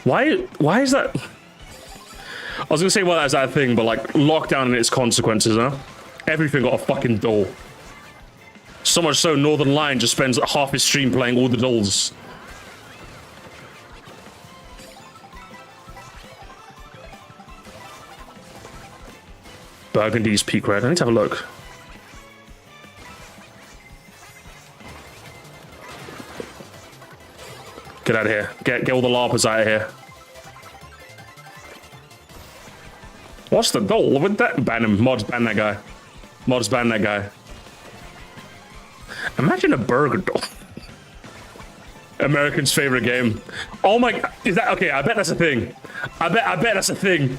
Why is that? I was gonna say, well, that's that thing, but like lockdown and its consequences, huh? Everything got a fucking doll. So much so, Northern Lion just spends half his stream playing all the dolls. Burgundy's peak red. I need to have a look. Get out of here. Get all the LARPers out of here. What's the doll with that? Ban him. Mods ban that guy. Mods ban that guy. Imagine a burger doll. American's favorite game. Oh my god. Is that okay? I bet that's a thing. I bet that's a thing.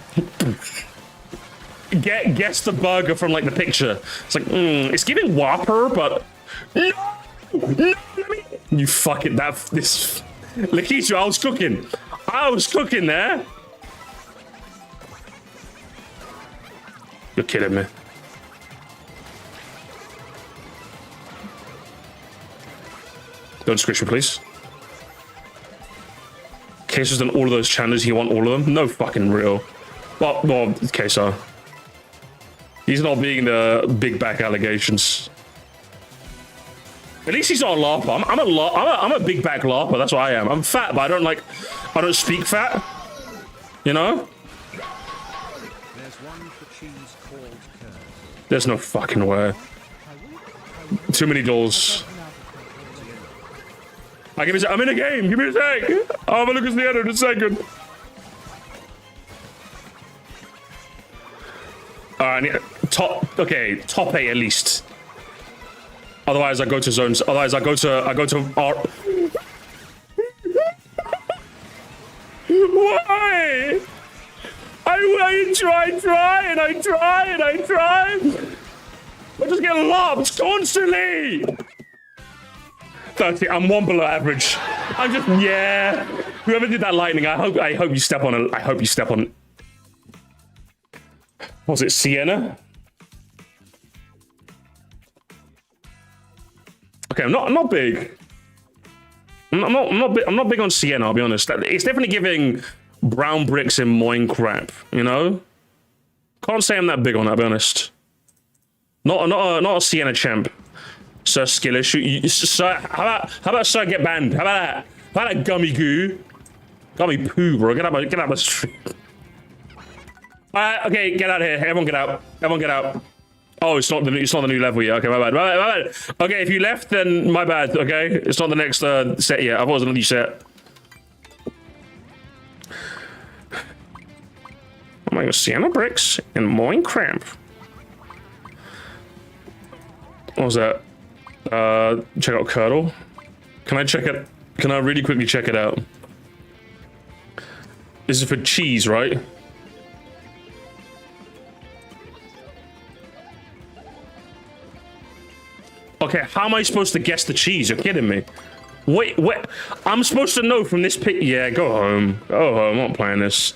Guess the burger from like the picture. It's like, it's giving Whopper, but no, let me. You fucking this. Lakeisha, I was cooking there. You're kidding me. Don't squish me, please. Queso's done all of those challenges. He won all of them. No fucking real. Well, Queso. He's not being the big back allegations. At least he's not a LARPer. I'm a big back LARPer. That's what I am. I'm fat, but I don't speak fat. You know? There's one for cheese called curd. There's no fucking way. Too many dolls. I'm in a game. Give me a sec. I'll have a look at the end in a second. Alright, top 8 at least. Otherwise, I go to zones. Otherwise, I go to art. Why? I try. I just get lobbed constantly. 30. I'm one below average. I'm just yeah. Whoever did that lightning, I hope you step on it. I hope you step on. Was it Sienna? Okay, I'm not big. I'm not big on Sienna. I'll be honest. It's definitely giving brown bricks and moin crap. You know. Can't say I'm that big on that. I'll be honest. Not a Sienna champ. Sir Skillish, Sir, how about Sir get banned? How about that? How about that gummy goo? Gummy poo, bro. Get out my street. Alright, okay, get out of here. Everyone get out. Oh, it's not the new level yet. Okay, my bad. My bad. Okay, if you left, then my bad. Okay, it's not the next set yet. I thought it was a new set. Oh my god, sienna bricks and Minecraft. What was that? Check out Curdle. Can I check it? Can I really quickly check it out? This is for cheese, right? Okay, how am I supposed to guess the cheese? You're kidding me. Wait, I'm supposed to know from this pic. Yeah, go home. Go home. I'm not playing this.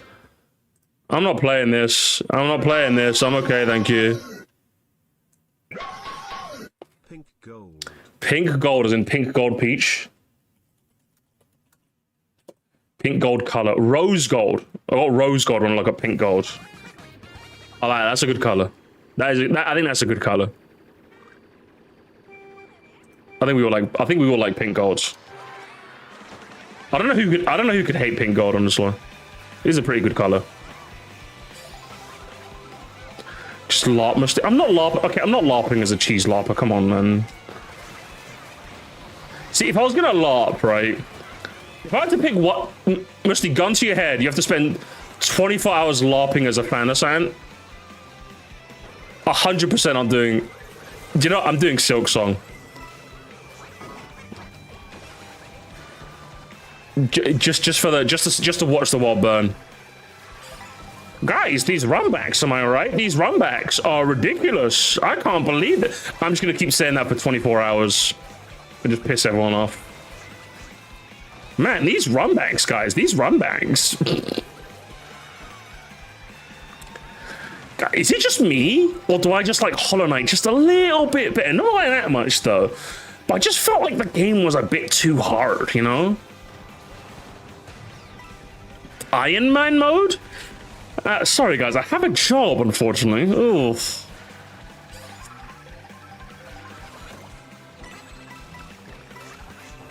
I'm not playing this. I'm not playing this. I'm okay, thank you. Pink gold. Pink gold as in pink gold peach. Pink gold color. Rose gold. I got rose gold when I look at pink gold. I like that. That's a good color. I think that's a good color. I think we all like pink golds. I don't know who could hate pink gold, honestly. It is a pretty good color. Just LARP Musty. I'm not LARP. Okay, I'm not LARPing as a cheese LARPer. Come on, man. See, if I was gonna LARP, right? If I had to pick what, Musty, gun to your head, you have to spend 24 hours LARPing as a fan of Sand. 100% I'm doing. Do you know? I'm doing Silk Song. Just to watch the world burn. Guys, these runbacks, am I right? These runbacks are ridiculous. I can't believe it. I'm just gonna keep saying that for 24 hours and just piss everyone off. Man, these runbacks, guys, these runbacks. Is it just me? Or do I just like Hollow Knight just a little bit better? Not like that much though. But I just felt like the game was a bit too hard, you know? Iron Man mode? Sorry guys, I have a job, unfortunately. Oof.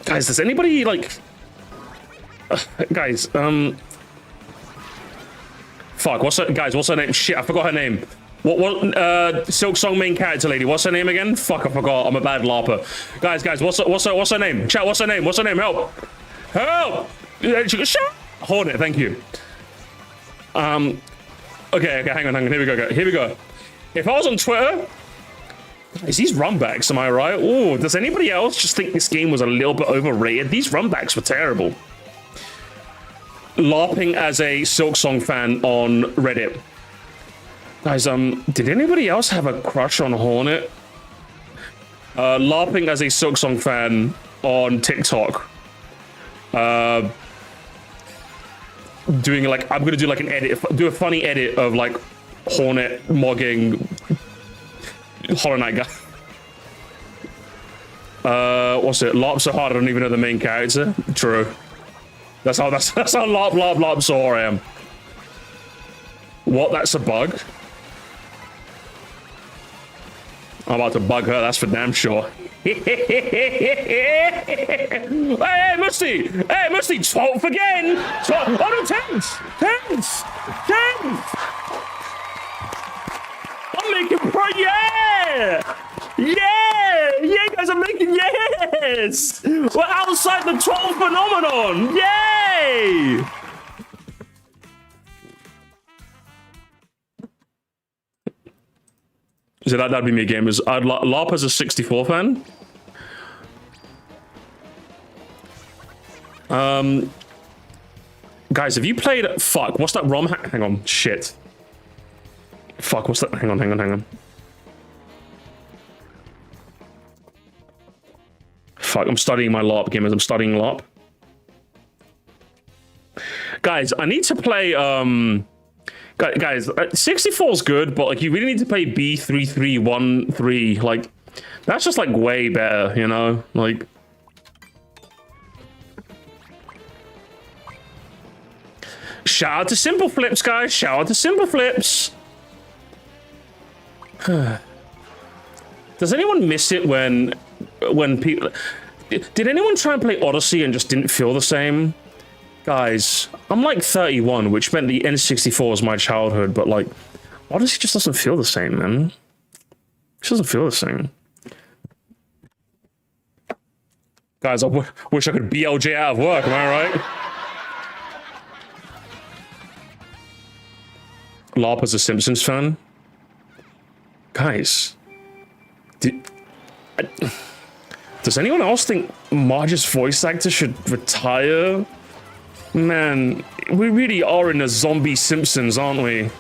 Guys, does anybody like... guys, fuck, what's her name? Shit, I forgot her name. What, Silk Song main character lady, what's her name again? Fuck, I forgot, I'm a bad LARPer. Guys, what's her name? Chat, what's her name? What's her name? Help! Help! Shut! Hornet, thank you. Okay, hang on, here we go. If I was on Twitter, is these runbacks, am I right? Oh, does anybody else just think this game was a little bit overrated? These runbacks were terrible. LARPing as a Silk Song fan on Reddit. Guys, did anybody else have a crush on Hornet? LARPing as a Silk Song fan on TikTok. Doing like, I'm gonna do like an edit, do a funny edit of like Hornet mogging Hollow Knight guy. What's it? LARP so hard I don't even know the main character. True. That's how LARP so I am. What? That's a bug? I'm about to bug her, that's for damn sure. Hey, Musty! Hey, Musty! 12th again! 12th! Oh, no, 10th! 10th! 10th! I'm making pro, yeah! Yeah! Yeah, guys, I'm making, yes! We're outside the 12th phenomenon! Yay! So that'd be me, gamers. I'd LARP as a 64 fan. Guys, have you played... Fuck, what's that ROM hack? Hang on, shit. Fuck, what's that? Hang on. Fuck, I'm studying my LARP, gamers. I'm studying LARP. Guys, I need to play, Guys, 64 is good, but like you really need to play B3313. Like, that's just like way better, you know? Like, shout out to Simple Flips, guys. Shout out to Simple Flips. Does anyone miss it when people? Did anyone try and play Odyssey and just didn't feel the same? Guys, I'm like 31, which meant the N64 was my childhood, but like, Odyssey just doesn't feel the same, man. She doesn't feel the same. Guys, I wish I could BLJ out of work, am I right? Larpa's a Simpsons fan. Guys, does anyone else think Marge's voice actor should retire? Man, we really are in a zombie Simpsons, aren't we?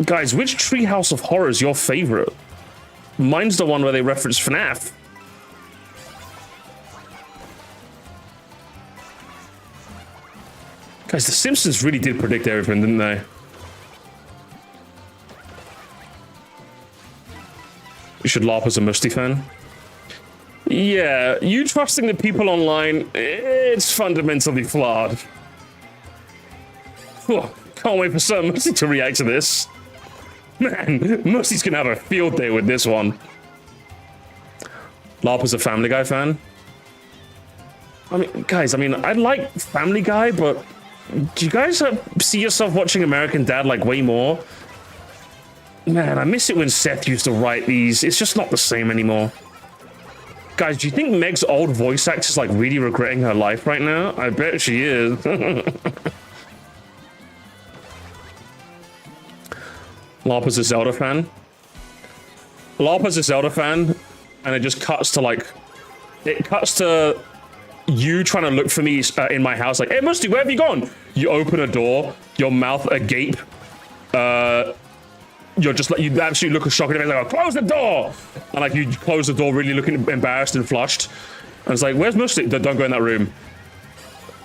Guys, which Treehouse of Horror is your favorite? Mine's the one where they reference FNAF. Guys, the Simpsons really did predict everything, didn't they? You should LARP as a Musty fan. Yeah, you trusting the people online, it's fundamentally flawed. Oh, can't wait for Sir Musty to react to this. Man, Musty's gonna have a field day with this one. LARP as a Family Guy fan. I mean, guys, I like Family Guy, but do you guys see yourself watching American Dad like way more? Man, I miss it when Seth used to write these. It's just not the same anymore. Guys, do you think Meg's old voice actor's like really regretting her life right now? I bet she is. LARP's a Zelda fan. LARP's a Zelda fan, and it just cuts to like... It cuts to you trying to look for me in my house, like, hey, Musty, where have you gone? You open a door, your mouth agape. You're just like, you absolutely look shocked and like, close the door! And like, you close the door really looking embarrassed and flushed. And it's like, where's Musty? Don't go in that room.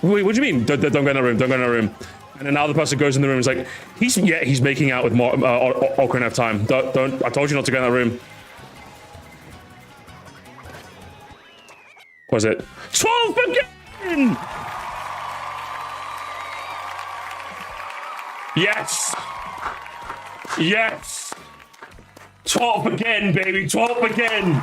Wait, what do you mean? Don't go in that room, don't go in that room. And then the other person goes in the room and is like, he's making out with Ocarina of Time. Don't, I told you not to go in that room. What was it? 12 again! Yes! Yes! 12 again, baby, 12 again!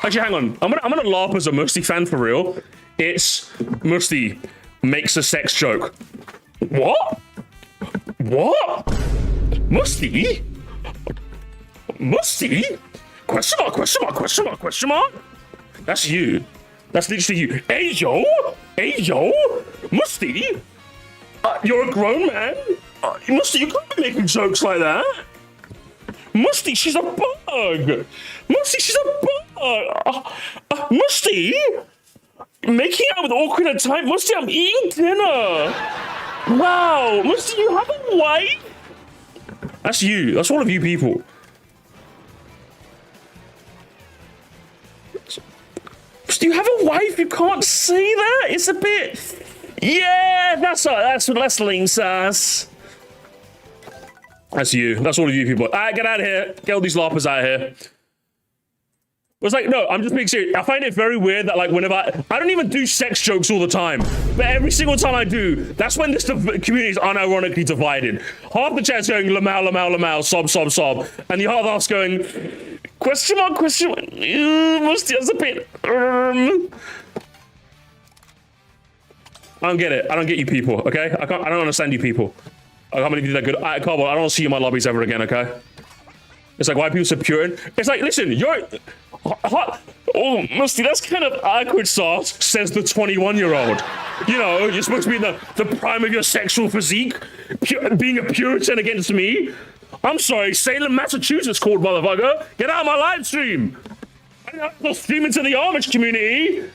Actually, hang on. I'm gonna LARP as a Musty fan for real. It's Musty makes a sex joke. What? What? Musty? Musty? Question mark, question mark, question mark, question mark? That's you. That's literally you. Hey, yo! Hey, yo! Musty? You're a grown man. Musty, you can't be making jokes like that. Musty, she's a bug. Musty, she's a bug. Musty? Making out with Ocarina of Time? Musty, I'm eating dinner. Wow. Musty, you have a wife? That's you. That's all of you people. Musty, you have a wife? You can't say that? It's a bit... Yeah, that's lean sass. That's you. That's all of you people. All right, get out of here. Get all these LARPers out of here. It's like, no, I'm just being serious. I find it very weird that, like, whenever I don't even do sex jokes all the time, but every single time I do, that's when this community is unironically divided. Half the chat's going, lamau, lamau, lamau, sob, sob, sob. And the other half's going, question mark, question mark. Musty, that's a bit... I don't get it. I don't get you people, okay? I don't understand you people. I can't believe you did that good. All right, Carbon, I don't see you in my lobbies ever again, okay? It's like, why people so Puritan? It's like, listen, you're... Oh, Musty, that's kind of awkward sauce, says the 21-year-old. You know, you're supposed to be in the prime of your sexual physique, being a Puritan against me. I'm sorry, Salem, Massachusetts called, motherfucker. Get out of my live stream. I'm not streaming to the Amish community.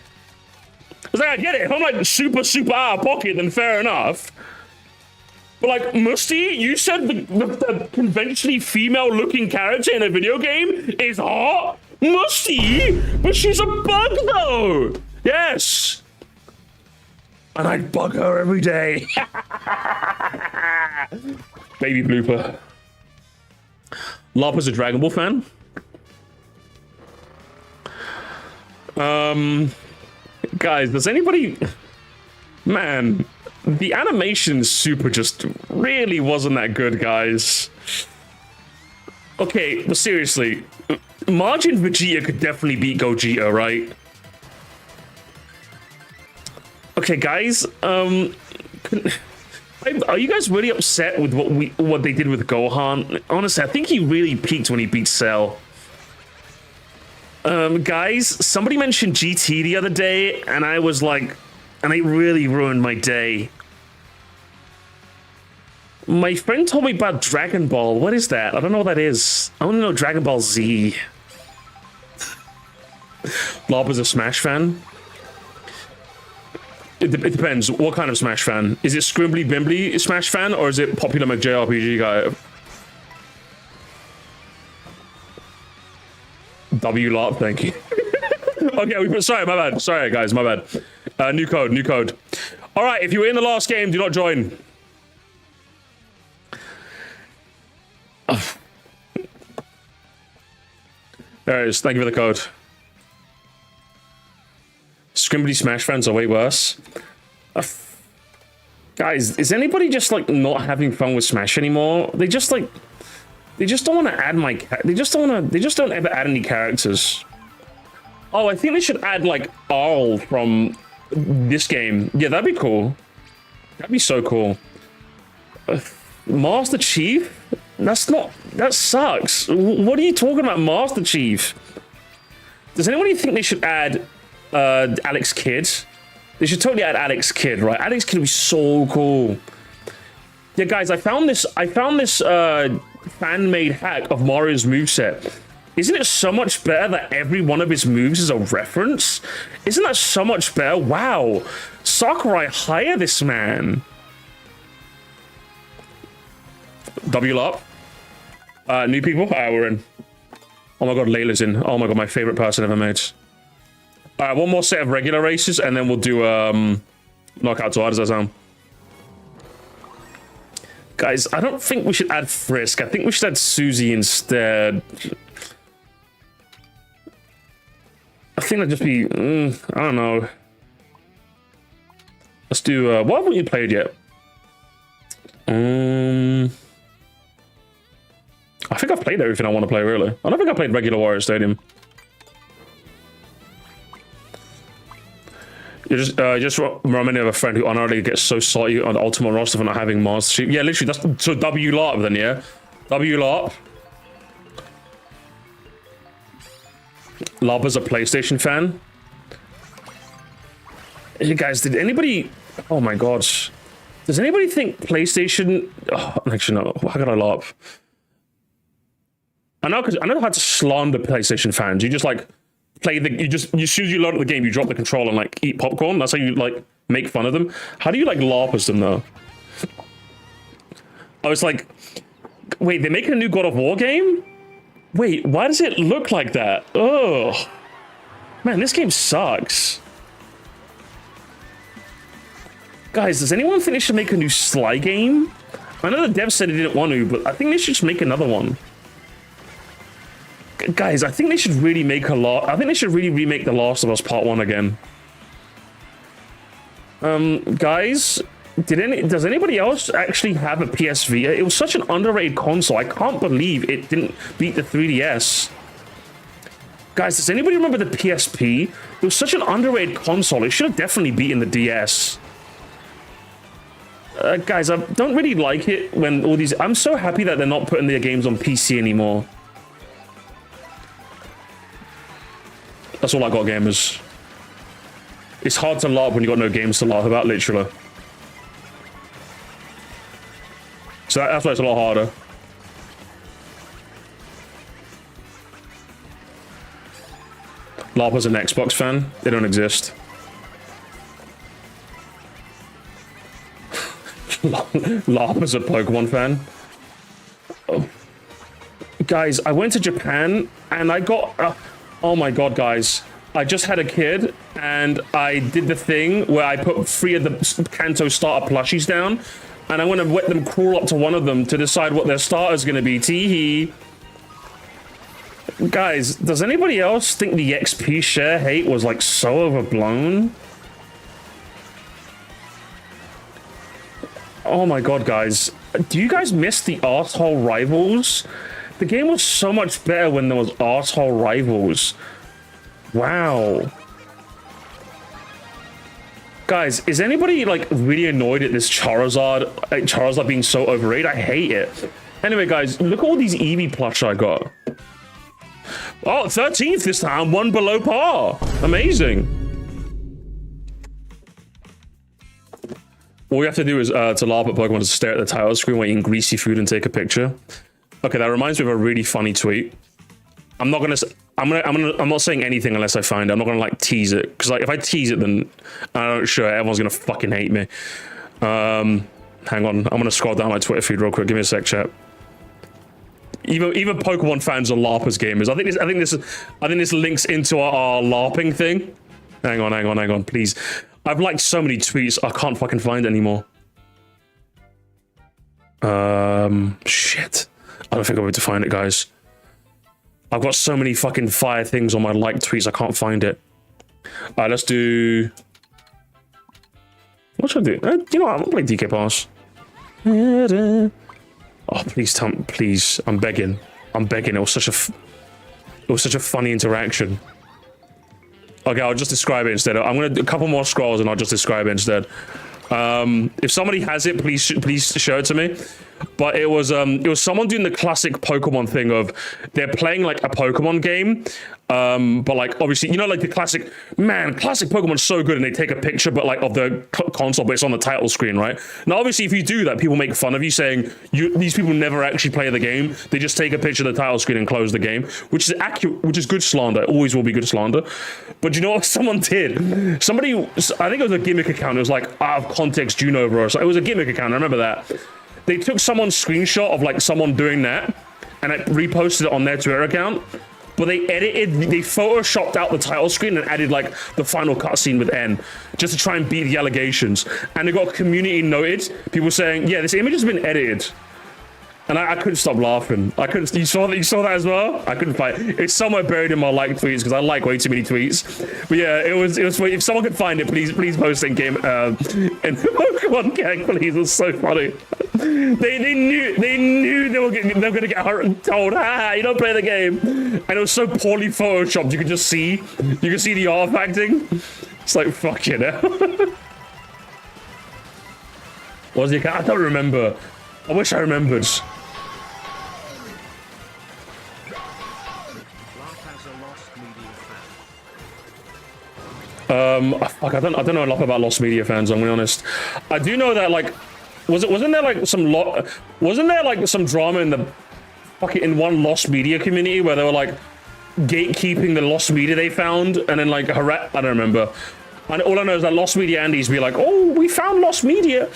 It's like, I get it. If I'm like super out of pocket, then fair enough. But like, Musty, you said the conventionally female-looking character in a video game is hot? Musty? But she's a bug, though! Yes! And I bug her every day. Baby blooper. LARP is a Dragon Ball fan? Guys, does anybody... Man... The animation super just really wasn't that good, guys. Okay, but seriously, Marge and Vegeta could definitely beat Gogeta, right? Okay, guys, Are you guys really upset with what they did with Gohan? Honestly, I think he really peaked when he beat Cell. Guys, somebody mentioned GT the other day, and I was like, and it really ruined my day. My friend told me about Dragon Ball. What is that? I don't know what that is. I only know Dragon Ball Z. Lob is a Smash fan. It depends. What kind of Smash fan? Is it Scribbly Bimbly Smash fan, or is it Popular McJRPG guy? W LARP, thank you. Okay, sorry, my bad. Sorry, guys, my bad. New code. All right, if you were in the last game, do not join. There it is. Thank you for the code. Scrimbly Smash fans are way worse. Guys, is anybody just like not having fun with Smash anymore? They just don't want to add they just don't ever add any characters. Oh, I think they should add like Arl from this game. Yeah, that'd be cool. That'd be so cool. Master Chief? That sucks. What are you talking about, Master Chief? Does anybody think they should add Alex Kidd? They should totally add Alex Kidd, right? Alex Kidd would be so cool. Yeah, guys, I found this fan-made hack of Mario's moveset. Isn't it so much better that every one of his moves is a reference? Isn't that so much better? Wow. Sakurai, hire this man. W up. New people? Alright, we're in. Oh my god, Layla's in. Oh my god, my favorite person ever made. Alright, one more set of regular races, and then we'll do knockout. So how does that sound? Guys, I don't think we should add Frisk. I think we should add Susie instead. I think that'd just be... I don't know. Let's do... what haven't you played yet? I think I've played everything I want to play, really. I don't think I played regular Warrior Stadium. You're just remind me of a friend who unarguably gets so salty on the Ultimate roster for not having Master Chief. Yeah, literally, that's so W LARP then, yeah? W LARP. LARP is a PlayStation fan. Hey guys, did anybody... Oh my god. Does anybody think PlayStation... Oh, actually, no. How could I LARP? I know how to slander PlayStation fans. You just like... play the as soon as you load up the game, you drop the controller and like eat popcorn. That's how you like make fun of them. How do you like LARP as them though? I was like, wait, they're making a new God of War game? Wait, why does it look like that? Oh man, this game sucks. Guys, does anyone think they should make a new Sly game? I know the dev said they didn't want to, but I think they should just make another one. Guys, I think they should really make I think they should really remake The Last of Us Part 1 again. Guys, does anybody else actually have a PS Vita? It was such an underrated console. I can't believe it didn't beat the 3DS. Guys, does anybody remember the PSP? It was such an underrated console. It should have definitely beaten the DS. Guys, I don't really like it when all these... I'm so happy that they're not putting their games on PC anymore. That's all I got, gamers. It's hard to LARP when you got no games to laugh about, literally. So that's why it's a lot harder. LARP as an Xbox fan? They don't exist. LARP as a Pokemon fan? Oh. Guys, I went to Japan and I got... oh my god, guys. I just had a kid, and I did the thing where I put 3 of the Kanto starter plushies down, and I want to let them crawl up to one of them to decide what their starter's going to be. Tee-hee. Guys, does anybody else think the XP share hate was, like, so overblown? Oh my god, guys. Do you guys miss the Arsehole Rivals? The game was so much better when there was Arsehole Rivals. Wow. Guys, is anybody like really annoyed at this Charizard being so overrated? I hate it. Anyway, guys, look at all these Eevee plush I got. Oh, 13th this time, one below par. Amazing. All you have to do is to LARP at Pokemon is stare at the title screen while eating greasy food and take a picture. Okay, that reminds me of a really funny tweet. I'm not saying anything unless I find it. I'm not gonna like tease it, because like if I tease it, then I don't sure everyone's gonna fucking hate me. Hang on, I'm gonna scroll down my Twitter feed real quick. Give me a sec, chat. Even Pokemon fans are LARPers gamers. I think this links into our LARPing thing. Hang on, please. I've liked so many tweets, I can't fucking find it anymore. Shit. I don't think I'll be able to find it, guys. I've got so many fucking fire things on my liked tweets, I can't find it. Alright, let's do... What should I do? You know what, I'll play DK Pass. Oh, please, I'm begging. It was such a funny interaction. Okay, I'll just describe it instead. I'm gonna do a couple more scrolls and I'll just describe it instead. If somebody has it, please show it to me. But it was someone doing the classic Pokemon thing of they're playing like a Pokemon game, but like obviously, you know, like the classic Pokemon's so good, and they take a picture but like of the console, but it's on the title screen, right? Now obviously if you do that, people make fun of you, saying these people never actually play the game, they just take a picture of the title screen and close the game, which is accurate, which is good slander. It always will be good slander. But you know what someone did? Somebody, I think it was a gimmick account, it was like out of context Junova or something. It was a gimmick account, I remember that. They took someone's screenshot of like someone doing that and it reposted it on their Twitter account, but they photoshopped out the title screen and added like the final cutscene with N just to try and beat the allegations. And they got community noted, people saying, yeah, this image has been edited. And I couldn't stop laughing. You saw that as well? I couldn't find it. It's somewhere buried in my liked tweets because I like way too many tweets. But yeah, it was. If someone could find it, please post in game in Pokemon gang, please. It was so funny. They knew they were gonna get told, you don't play the game, and it was so poorly photoshopped. You could see the artifacting. It's like fucking hell. What was the account? I don't remember. I wish I remembered. Fuck, I don't know enough about Lost Media fans, I'm gonna be honest. I do know that like wasn't there some drama in the fucking in one Lost Media community where they were like gatekeeping the Lost Media they found, and then like I don't remember. And all I know is that Lost Media Andy's be like, oh, we found Lost Media.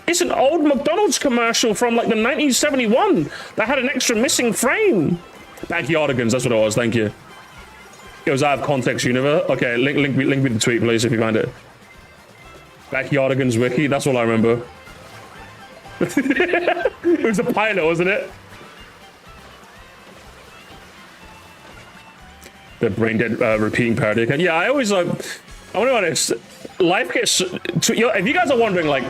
It's an old McDonald's commercial from like the 1971 that had an extra missing frame. Backyardigans, that's what it was, thank you. It was out of context, Universe. Okay, link me the tweet, please, if you find it. Backyardigans wiki, that's all I remember. It was a pilot, wasn't it? The brain dead repeating parody account. Yeah, I always like. I want to be honest. Life gets. If you guys are wondering, like,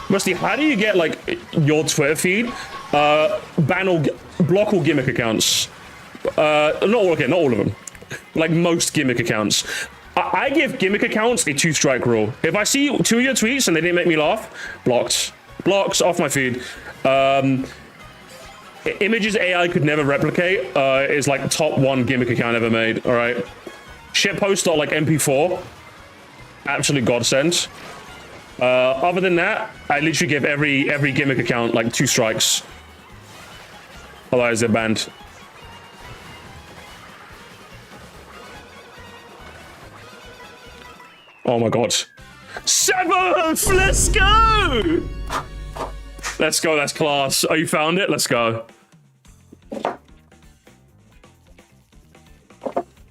Musty, how do you get like your Twitter feed ban or block all gimmick accounts? Not all of them. Like most gimmick accounts. I give gimmick accounts a 2-strike rule. If I see 2 of your tweets and they didn't make me laugh, blocked. Blocks off my feed. Images AI could never replicate is like top 1 gimmick account ever made. All right. Shitpost like MP4. Absolute godsend. Other than that, I literally give every gimmick account like 2 strikes. Otherwise they're banned. Oh my god. 7th! Let's go! Let's go, that's class. Oh, you found it? Let's go.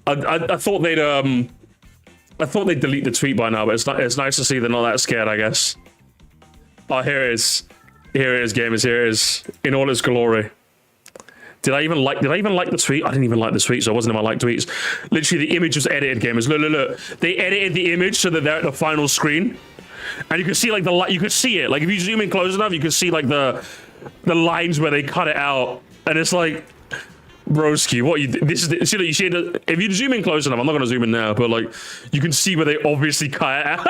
I thought they'd delete the tweet by now, but it's nice to see they're not that scared, I guess. Oh, here it is. Here it is, gamers. Here it is. In all its glory. Did I even like the tweet? I didn't even like the tweet, so it wasn't in my like tweets. Literally, the image was edited, gamers. Look. They edited the image so that they're at the final screen. And you can see like you could see it. Like if you zoom in close enough, you can see like the lines where they cut it out. And it's like, broski, what you see it, if you zoom in close enough, I'm not gonna zoom in now, but like you can see where they obviously cut it out.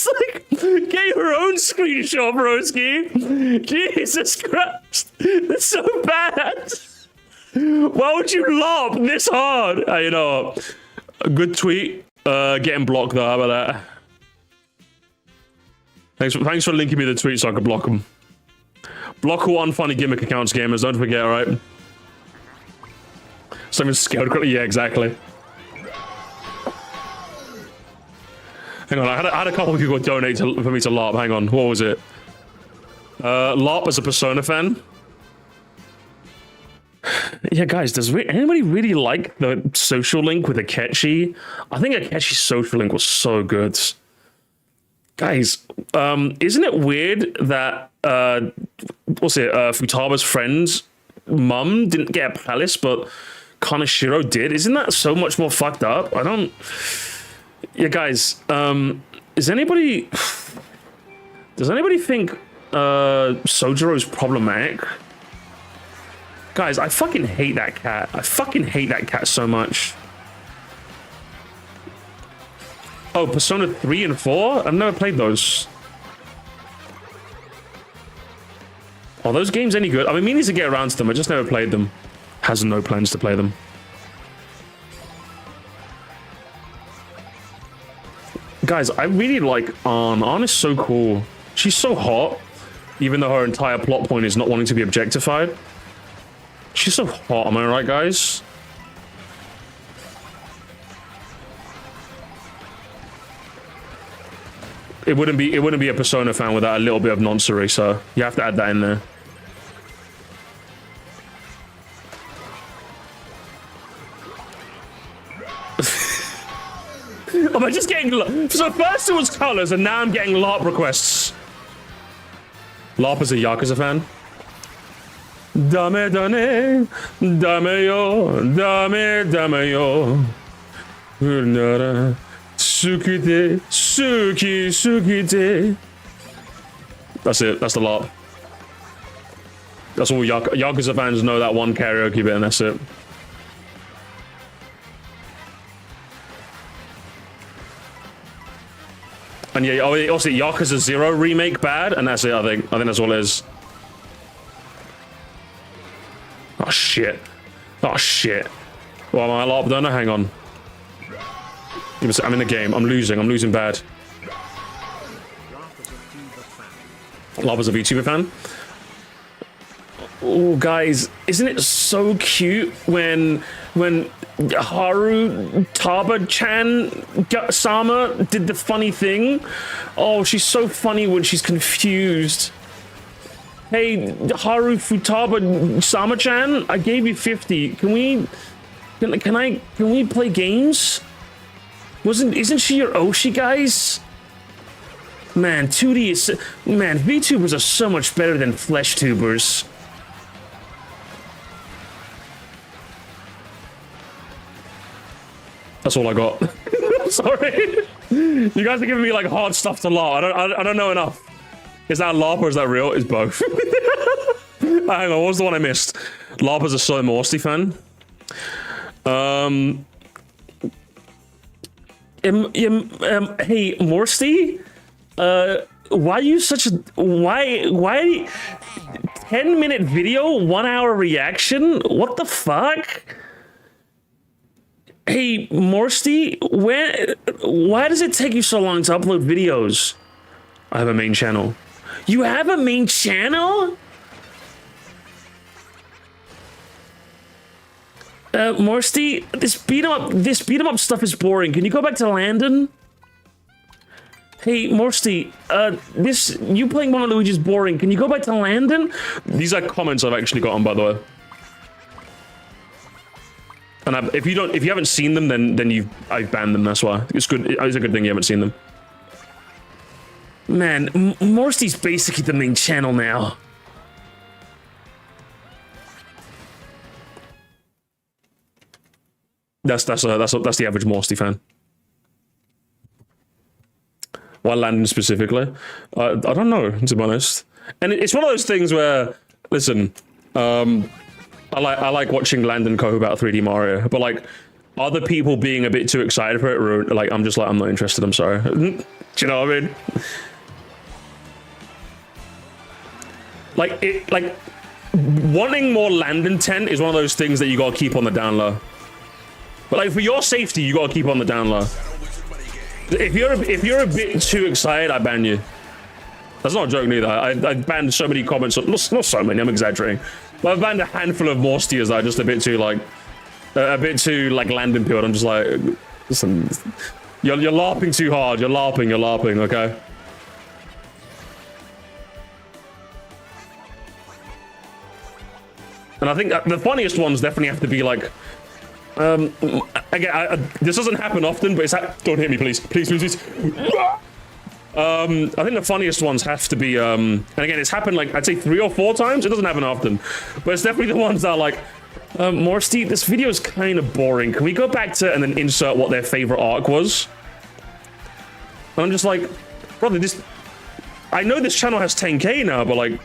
It's like, get your own screenshot, broski. Jesus Christ. That's so bad. Why would you laugh this hard? You know what? A good tweet. Getting blocked though, how about that? Thanks for linking me the tweet so I could block them. Block all unfunny gimmick accounts, gamers. Don't forget, alright? Something scaled. Yeah, exactly. Hang on, I had a couple of people donate for me to LARP. Hang on, what was it? LARP as a Persona fan. Yeah, guys, does anybody really like the social link with Akechi? I think Akechi's social link was so good. Guys, isn't it weird that Futaba's friend's mum didn't get a palace, but Kaneshiro did? Isn't that so much more fucked up? I don't. Yeah, guys, does anybody think Sojiro's problematic? Guys, I fucking hate that cat. I fucking hate that cat so much. Oh, Persona 3 and 4? I've never played those. Are those games any good? I've been meaning to get around to them. I just never played them. Has no plans to play them. Guys, I really like Arn. Arn is so cool. She's so hot, even though her entire plot point is not wanting to be objectified. She's so hot, am I right, guys? It wouldn't be a Persona fan without a little bit of nonsense, so you have to add that in there. Am I just getting... So first it was colors, and now I'm getting LARP requests. LARP is a Yakuza fan. Dame dame, dame yo, dame yo. Unara, sukite, sukite. That's it, that's the LARP. That's all Yakuza fans know, that one karaoke bit, and that's it. And yeah, also Yakuza 0 remake bad, and that's it, I think that's all it is. Oh shit. Oh shit. Well, am I LARP done? Hang on. I'm in the game. I'm losing bad. LARP is a VTuber fan. Oh, guys, isn't it so cute when Haru Taba-chan Sama did the funny thing? Oh, she's so funny when she's confused. Hey, Haru Futaba Sama-chan, I gave you 50. Can we play games? Isn't she your Oshi, guys? Man, 2D is... Man, VTubers are so much better than flesh tubers. That's all I got. Sorry. You guys are giving me like hard stuff to LARP. I don't know enough. Is that LARP or is that real? It's both. Hang on, what was the one I missed? LARP is a Soy Musty fan. Hey, Musty? Why are you such a... Why 10-minute video, 1 hour reaction? What the fuck? Hey, Musty, why does it take you so long to upload videos? I have a main channel. You have a main channel? Musty, this beat 'em up stuff is boring. Can you go back to Landon? Hey, Musty, you playing Mama Luigi is boring. Can you go back to Landon? These are comments I've actually gotten, by the way. And if you haven't seen them, then I've banned them. That's why it's good. It's a good thing you haven't seen them. Man, Musty's basically the main channel now. That's the average Musty fan. Why Landon specifically? I don't know, to be honest. And it's one of those things where, listen, I like watching Landon cope about 3D Mario, but like, other people being a bit too excited for it, like, I'm just like, I'm not interested, I'm sorry. Do you know what I mean? Like, wanting more land intent is one of those things that you gotta keep on the down low. But like, for your safety, you gotta keep on the down low. If you're a bit too excited, I ban you. That's not a joke neither. I banned so many comments, not so many, I'm exaggerating. But I've banned a handful of Mustyers that are just a bit too like landing peeled. I'm just like, listen, you're LARPing too hard. You're LARPing, okay? And I think the funniest ones definitely have to be like, again, this doesn't happen often, but don't hit me, please. Please. I think the funniest ones have to be, and again, it's happened like, I'd say 3 or 4 times. It doesn't happen often, but it's definitely the ones that are like, Musty, this video is kind of boring. Can we go back to and then insert what their favorite arc was? And I'm just like, brother, I know this channel has 10K now, but like,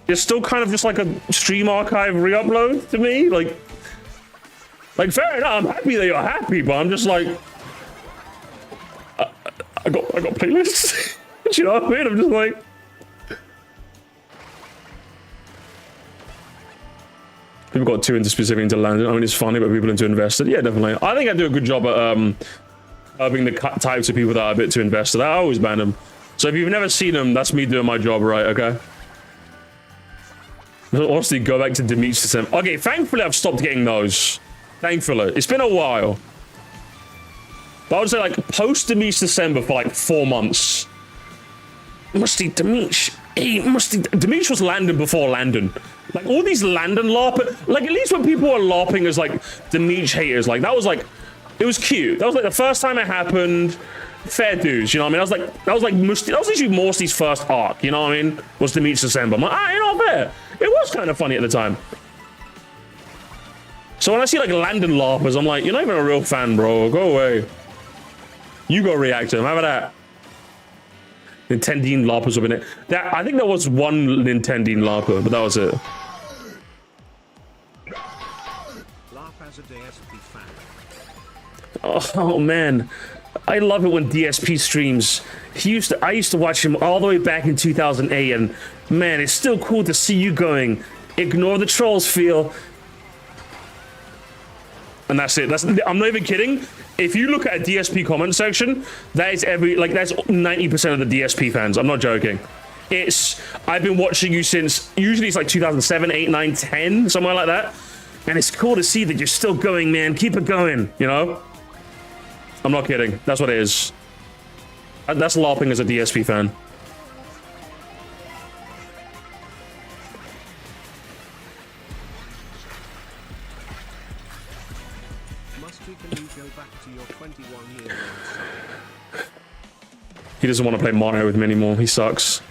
it's still kind of just like a stream archive re-upload to me. Like fair enough, I'm happy that you're happy, but I'm just like, I got playlists. Do you know what I mean? I'm just like, people got too into specific into land. I mean, it's funny, but people into invested. Yeah, definitely. I think I do a good job at being the types of people that are a bit too invested. I always ban them. So if you've never seen them, that's me doing my job right, okay? Honestly, go back to Demetrius December. Okay, thankfully I've stopped getting those. Thankfully. It's been a while. But I would say like post Demetrius December for like 4 months. Musty, Demetrius. Hey, Musty. Demetrius was landing before landing. Like all these landing LARPing. Like at least when people were LARPing as like Demetrius haters, like that was like, it was cute. That was like the first time it happened. Fair dues, you know what I mean? That was like Musty. That was literally Musty's first arc, you know what I mean? Was Demetrius December. I'm like, you know, fair. It was kind of funny at the time. So when I see like Landon LARPers, I'm like, you're not even a real fan, bro. Go away. You go react to him. How about that? Nintendine LARPers have been it. I think there was one Nintendine LARPer, but that was it. LARP as a DSP fan. Oh man. I love it when DSP streams. I used to watch him all the way back in 2008, and man, it's still cool to see you going. Ignore the trolls, feel. And that's it. I'm not even kidding. If you look at a DSP comment section, that is that's 90% of the DSP fans. I'm not joking. I've been watching you since, usually it's like 2007, 8, 9, 10, somewhere like that. And it's cool to see that you're still going, man. Keep it going, you know? I'm not kidding. That's what it is. That's LARPing as a DSP fan. Musty, can you go back to your 21-year-old son? He doesn't want to play Mario with me anymore. He sucks.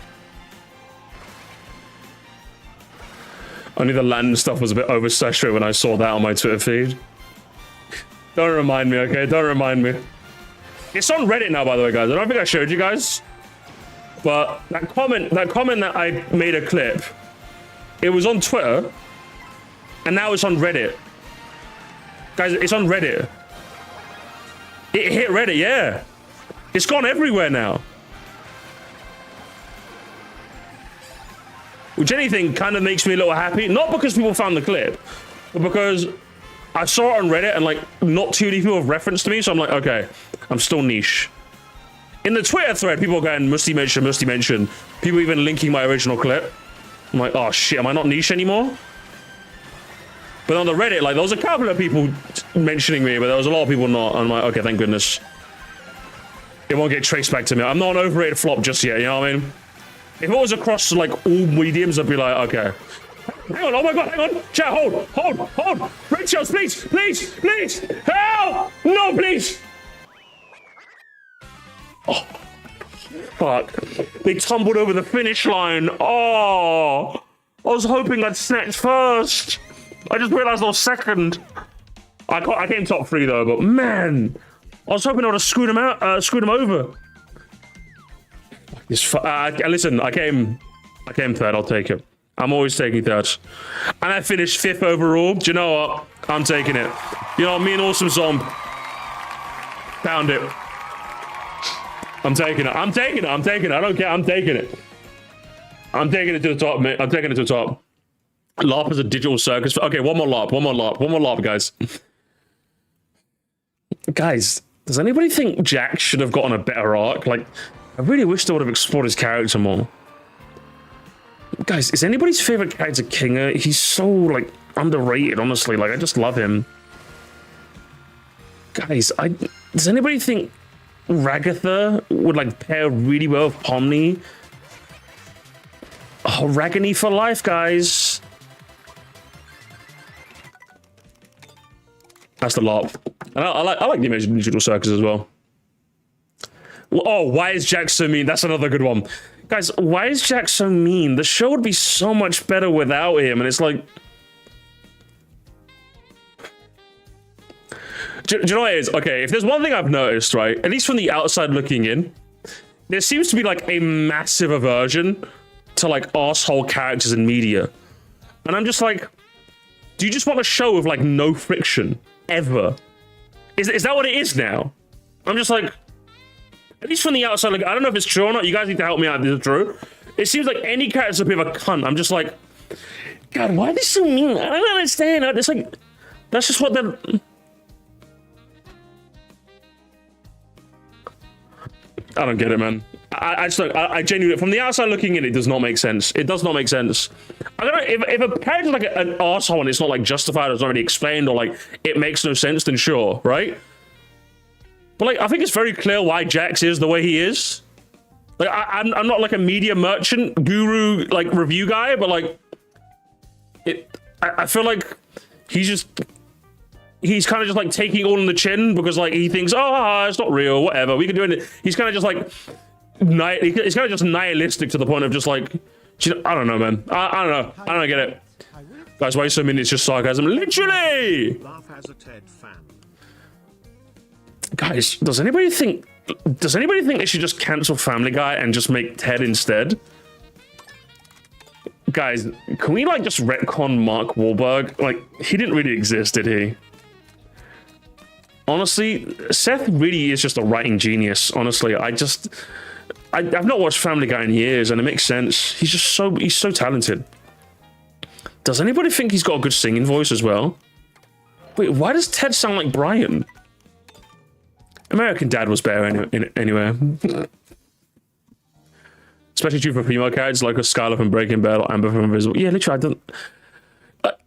Only the land stuff was a bit oversaturated when I saw that on my Twitter feed. Don't remind me, okay? Don't remind me. It's on Reddit now, by the way, guys. I don't think I showed you guys. But that comment that I made a clip, it was on Twitter. And now it's on Reddit. Guys, it's on Reddit. It hit Reddit, yeah. It's gone everywhere now. Which anything kind of makes me a little happy. Not because people found the clip, but because I saw it on Reddit and like not too many people have referenced to me, so I'm like, okay, I'm still niche. In the Twitter thread, people are going, Musty mention. People even linking my original clip. I'm like, oh shit, am I not niche anymore? But on the Reddit, like there was a couple of people mentioning me, but there was a lot of people not. I'm like, okay, thank goodness. It won't get traced back to me. I'm not an overrated flop just yet, you know what I mean? If it was across like all mediums, I'd be like, okay. Hang on, oh my god, hang on. Chat, hold. Red shells, please. Help! No, please. Oh, fuck. They tumbled over the finish line. Oh, I was hoping I'd snatch first. I just realized I was second. I came top 3 though, but man, I was hoping I would have screwed him over. Listen, I came third. I'll take it. I'm always taking third. And I finished 5th overall. Do you know what? I'm taking it. You know, me and Awesome Zomb found it. I'm taking it. I'm taking it. I'm taking it. I don't care. I'm taking it. I'm taking it to the top, mate. I'm taking it to the top. LARP is a digital circus. Okay, one more LARP. One more LARP. One more LARP, guys. Guys, does anybody think Jack should have gotten a better arc? Like, I really wish they would have explored his character more. Guys, is anybody's favorite character Kinger? He's so, like, underrated, honestly. Like, I just love him. Guys, does anybody think Ragatha would, like, pair really well with Pomni? Oh, Ragany for life, guys. That's the LARP. And I like the Amazing Digital Circus as well. Oh, why is Jack so mean? That's another good one. Guys, why is Jack so mean? The show would be so much better without him, and it's like... Do you know what it is? Okay, if there's one thing I've noticed, right, at least from the outside looking in, there seems to be, like, a massive aversion to, like, arsehole characters in media. And I'm just like, do you just want a show with, like, no friction? Ever? Is that what it is now? I'm just like... At least from the outside, like, I don't know if it's true or not. You guys need to help me out if it's true. It seems like any character's a bit of a cunt. I'm just like, God, why are they so mean? I don't understand. It's like, that's just what they're... I don't get it, man. I genuinely, from the outside looking in, it does not make sense. It does not make sense. I don't know, if a character's like an arsehole and it's not, like, justified or it's not really explained or, like, it makes no sense, then sure, right? But, like, I think it's very clear why Jax is the way he is. Like, I'm not, like, a media merchant, guru, like, review guy, but, like, I feel like he's kind of just, like, taking all on the chin because, like, he thinks, oh, it's not real, whatever, we can do it. He's kind of just, like, he's kind of just nihilistic to the point of just, like, I don't know, man. I don't know. I don't get it. Guys, why so many? It's just sarcasm. Literally! Laugh as a Ted fan. Guys, does anybody think they should just cancel Family Guy and just make Ted instead? Guys, can we, like, just retcon Mark Wahlberg? Like, he didn't really exist, did he? Honestly, Seth really is just a writing genius. Honestly, I've not watched Family Guy in years, and it makes sense. He's so talented. Does anybody think he's got a good singing voice as well? Wait, why does Ted sound like Brian? American Dad was better anyway. Especially true for female characters like a Skylar from Breaking Bad or Amber from Invisible. Yeah, literally, I don't...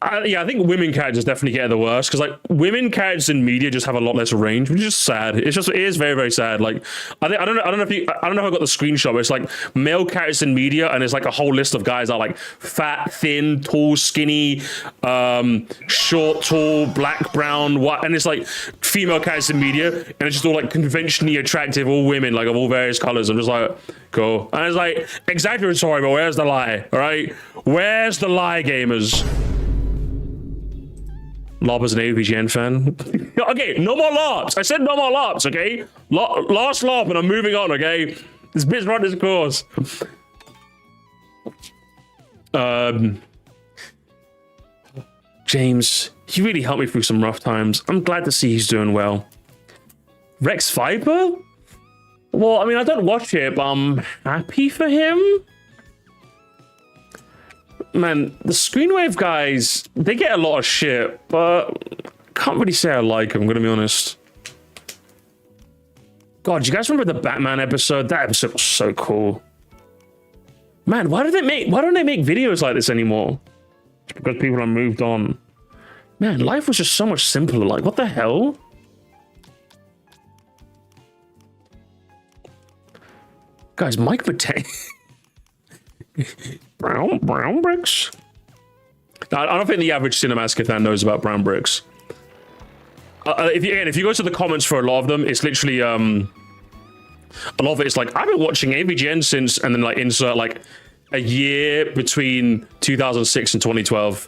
I think women characters definitely get the worst because, like, women characters in media just have a lot less range, which is just sad. It is very, very sad. Like, I don't know if I got the screenshot, but it's like male characters in media, and it's like a whole list of guys that are like fat, thin, tall, skinny, short, tall, black, brown, white, and it's like female characters in media, and it's just all like conventionally attractive, all women, like of all various colors. I'm just like, cool. And it's like, exactly, sorry, but where's the lie? All right, where's the lie, gamers? LARP is an AVGN fan. Okay, no more LARPs. I said no more LARPs, okay? Last LARP and I'm moving on, okay? This bitch run its course. James, he really helped me through some rough times. I'm glad to see he's doing well. Rex Viper? Well, I mean, I don't watch it, but I'm happy for him. Man, the Screenwave guys, they get a lot of shit, but can't really say I like them, I'm gonna be honest. God, do you guys remember the Batman episode? That episode was so cool. Man, why don't they make videos like this anymore? It's because people have moved on. Man, life was just so much simpler. Like, what the hell? Guys, Mike Matei. Brown bricks? I don't think the average Cinemaskathan knows about brown bricks. If you go to the comments for a lot of them, it's literally a lot of it is like, I've been watching AVGN since, and then like insert like a year between 2006 and 2012,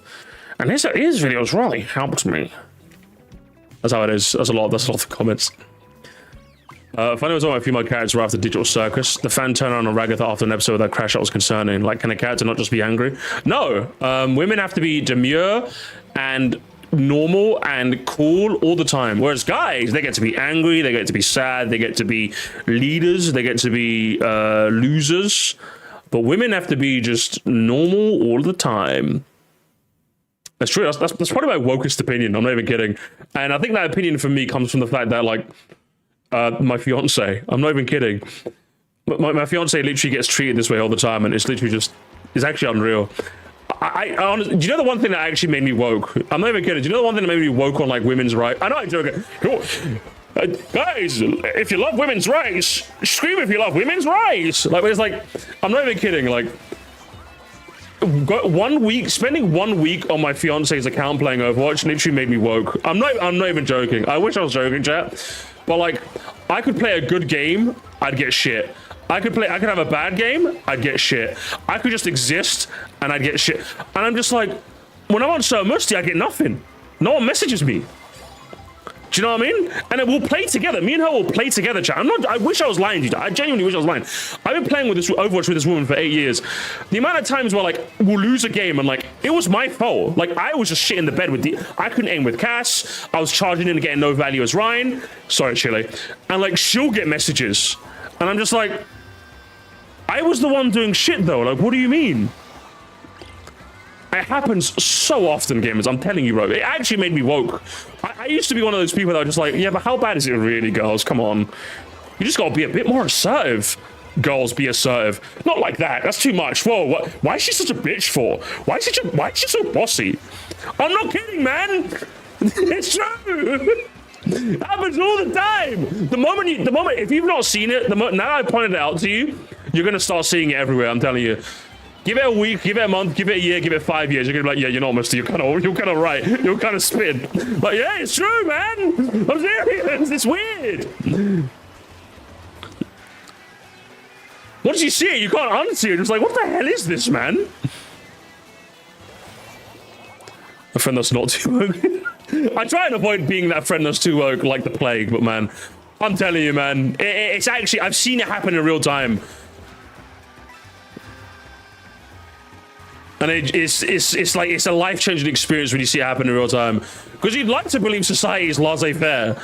and his videos really helped me. That's how it is. That's a lot of the comments. Finally, was on a few more characters were after Digital Circus. The fan turned on Ragatha after an episode with that crash that was concerning. Like, can a character not just be angry? No. Women have to be demure and normal and cool all the time. Whereas guys, they get to be angry, they get to be sad, they get to be leaders, they get to be losers. But women have to be just normal all the time. That's true. That's probably my wokest opinion. I'm not even kidding. And I think that opinion for me comes from the fact that, like, my fiance, I'm not even kidding. My fiance literally gets treated this way all the time, and it's literally just, it's actually unreal. I honestly, do you know the one thing that actually made me woke? I'm not even kidding. Do you know the one thing that made me woke on, like, women's rights? I know I'm joking. Guys, if you love women's rights, scream if you love women's rights. Like, it's like, I'm not even kidding. Like, spending 1 week on my fiance's account playing Overwatch literally made me woke. I'm not even joking. I wish I was joking, chat. But, like, I could play a good game, I'd get shit. I could have a bad game, I'd get shit. I could just exist and I'd get shit. And I'm just like, when I'm on So Musty, I get nothing. No one messages me. Do you know what I mean? And then we'll play together. Me and her will play together, chat. I wish I was lying to you. I genuinely wish I was lying. I've been playing with this Overwatch with this woman for 8 years. The amount of times where, like, we'll lose a game and, like, it was my fault. Like, I was just shit in the bed with I couldn't aim with Cass. I was charging in and getting no value as Ryan. Sorry, Chile. And, like, she'll get messages. And I'm just like, I was the one doing shit, though. Like, what do you mean? It happens so often, gamers. I'm telling you, bro. It actually made me woke. I used to be one of those people that were just like, yeah, but how bad is it really, girls? Come on. You just gotta be a bit more assertive. Girls, be assertive. Not like that. That's too much. Whoa, why is she such a bitch for? Why is she so bossy? I'm not kidding, man. It's true. It happens all the time. The moment, if you've not seen it, now I pointed it out to you, you're gonna start seeing it everywhere. I'm telling you. Give it a week, give it a month, give it a year, give it 5 years. You're gonna be like, yeah, you're not Musty. You're kind of right. You're kind of spin. Like, yeah, it's true, man. I'm serious. It's weird. Once you see it, you can't unsee it. It's like, what the hell is this, man? A friend that's not too woke. I try and avoid being that friend that's too woke like the plague, but man, I'm telling you, man, it's actually, I've seen it happen in real time. And it's like, it's a life-changing experience when you see it happen in real time. Because you'd like to believe society is laissez-faire.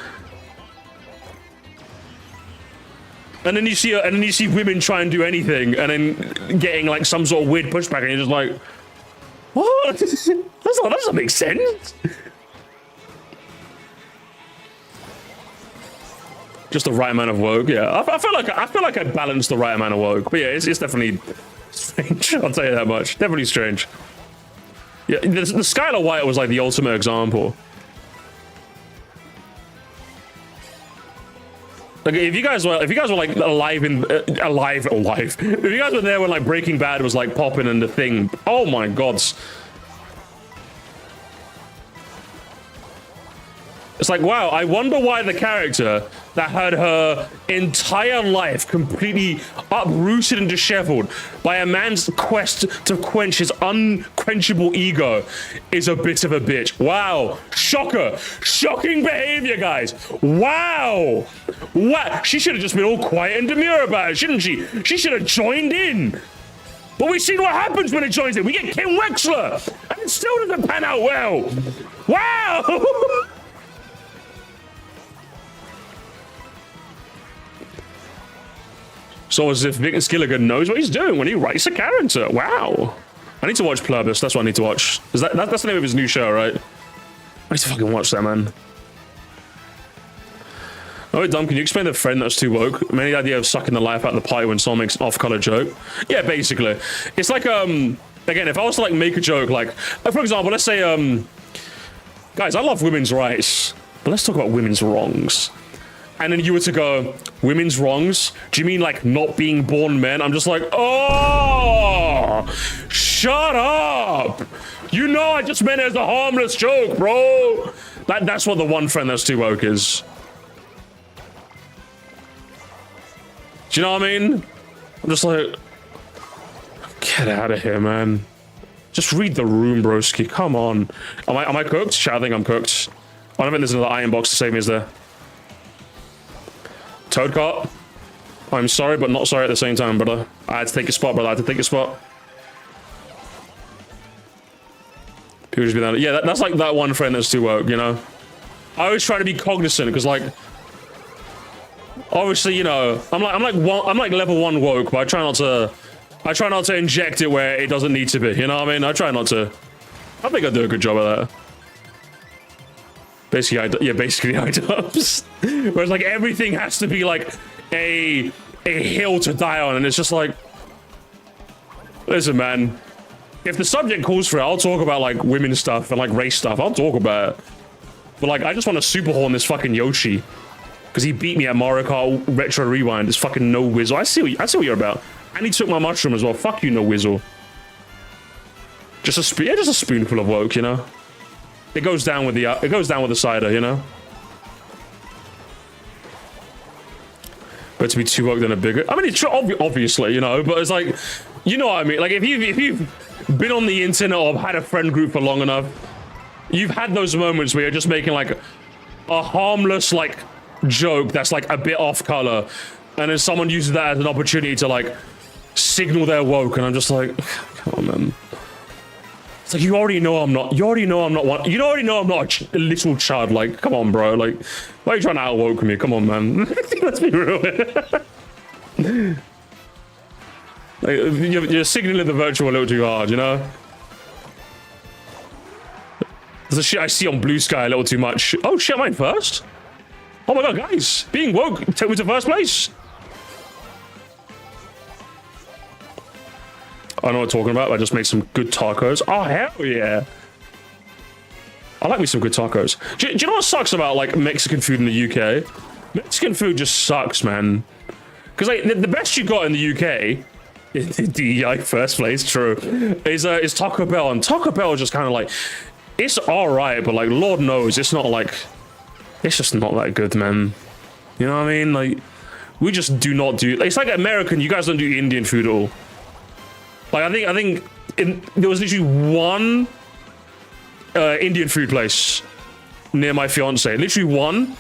And then you see women try and do anything, and then getting like some sort of weird pushback, and you're just like, what? That doesn't make sense. Just the right amount of woke, yeah. I feel like I balanced the right amount of woke, but yeah, it's definitely strange. I'll tell you that much. Definitely strange. Yeah, the Skylar White was like the ultimate example. Like, if you guys were like alive, if you guys were there when like Breaking Bad was like popping and the thing, oh my god. It's like, wow, I wonder why the character that had her entire life completely uprooted and disheveled by a man's quest to quench his unquenchable ego is a bit of a bitch. Wow. Shocker. Shocking behavior, guys. Wow. What? She should have just been all quiet and demure about it, shouldn't she? She should have joined in. But we've seen what happens when it joins in. We get Kim Wexler, and it still doesn't pan out well. Wow. So as if Vic Skilligan knows what he's doing when he writes a character. Wow. I need to watch Pluribus. That's what I need to watch. That's the name of his new show, right? I need to fucking watch that, man. Oh, Dom, can you explain the friend that's too woke? Maybe the idea of sucking the life out of the party when someone makes an off-color joke. Yeah, basically. It's like, again, if I was to like make a joke, like for example, let's say, guys, I love women's rights, but let's talk about women's wrongs. And then you were to go, women's wrongs? Do you mean like not being born men? I'm just like, oh, shut up. You know I just meant it as a harmless joke, bro. That's what the one friend that's too woke is. Do you know what I mean? I'm just like, get out of here, man. Just read the room, broski. Come on. Am I cooked? I think I'm cooked. I don't think there's another iron box to save me, is there? Toad cart. I'm sorry, but not sorry at the same time, brother. I had to take a spot, brother. I had to take a spot. People just be that. Yeah, that's like that one friend that's too woke, you know? I always try to be cognizant because, like, obviously, you know, I'm like level 1 woke, but I try not to inject it where it doesn't need to be. You know what I mean? I try not to. I think I do a good job of that. Basically, basically I-dubs. Whereas, like, everything has to be like a hill to die on, and it's just like, listen, man. If the subject calls for it, I'll talk about like women's stuff and like race stuff. I'll talk about it. But like, I just want to super horn this fucking Yoshi because he beat me at Mario Kart Retro Rewind. This fucking no whizzle. I see what you're about. And he took my mushroom as well. Fuck you, no whizzle. Just a spoonful of woke, you know. It goes down with the cider, you know. But to be too woke than a bigger. I mean, it's obviously, you know. But it's like, you know what I mean. Like if you've been on the internet or had a friend group for long enough, you've had those moments where you're just making like a harmless like joke that's like a bit off color, and then someone uses that as an opportunity to like signal they're woke, and I'm just like, come on, man. It's like, you already know I'm not a little chud. Like, come on, bro. Like, why are you trying to out-woke me? Come on, man. Let's be real. Like, you're signaling the virtual a little too hard, you know? There's the shit I see on Blue Sky a little too much. Oh shit, am I first? Oh my god, guys. Being woke took me to first place. I know what I'm talking about. I just made some good tacos. Oh, hell yeah. I like me some good tacos. Do you know what sucks about, like, Mexican food in the UK? Mexican food just sucks, man. Because, like, the best you got in the UK, DEI first place, true, is Taco Bell. And Taco Bell is just kind of like, it's alright, but, like, Lord knows, it's not, like, it's just not that good, man. You know what I mean? Like, we just do not do... It's like American, you guys don't do Indian food at all. Like, I think there was literally one Indian food place near my fiance. Literally one.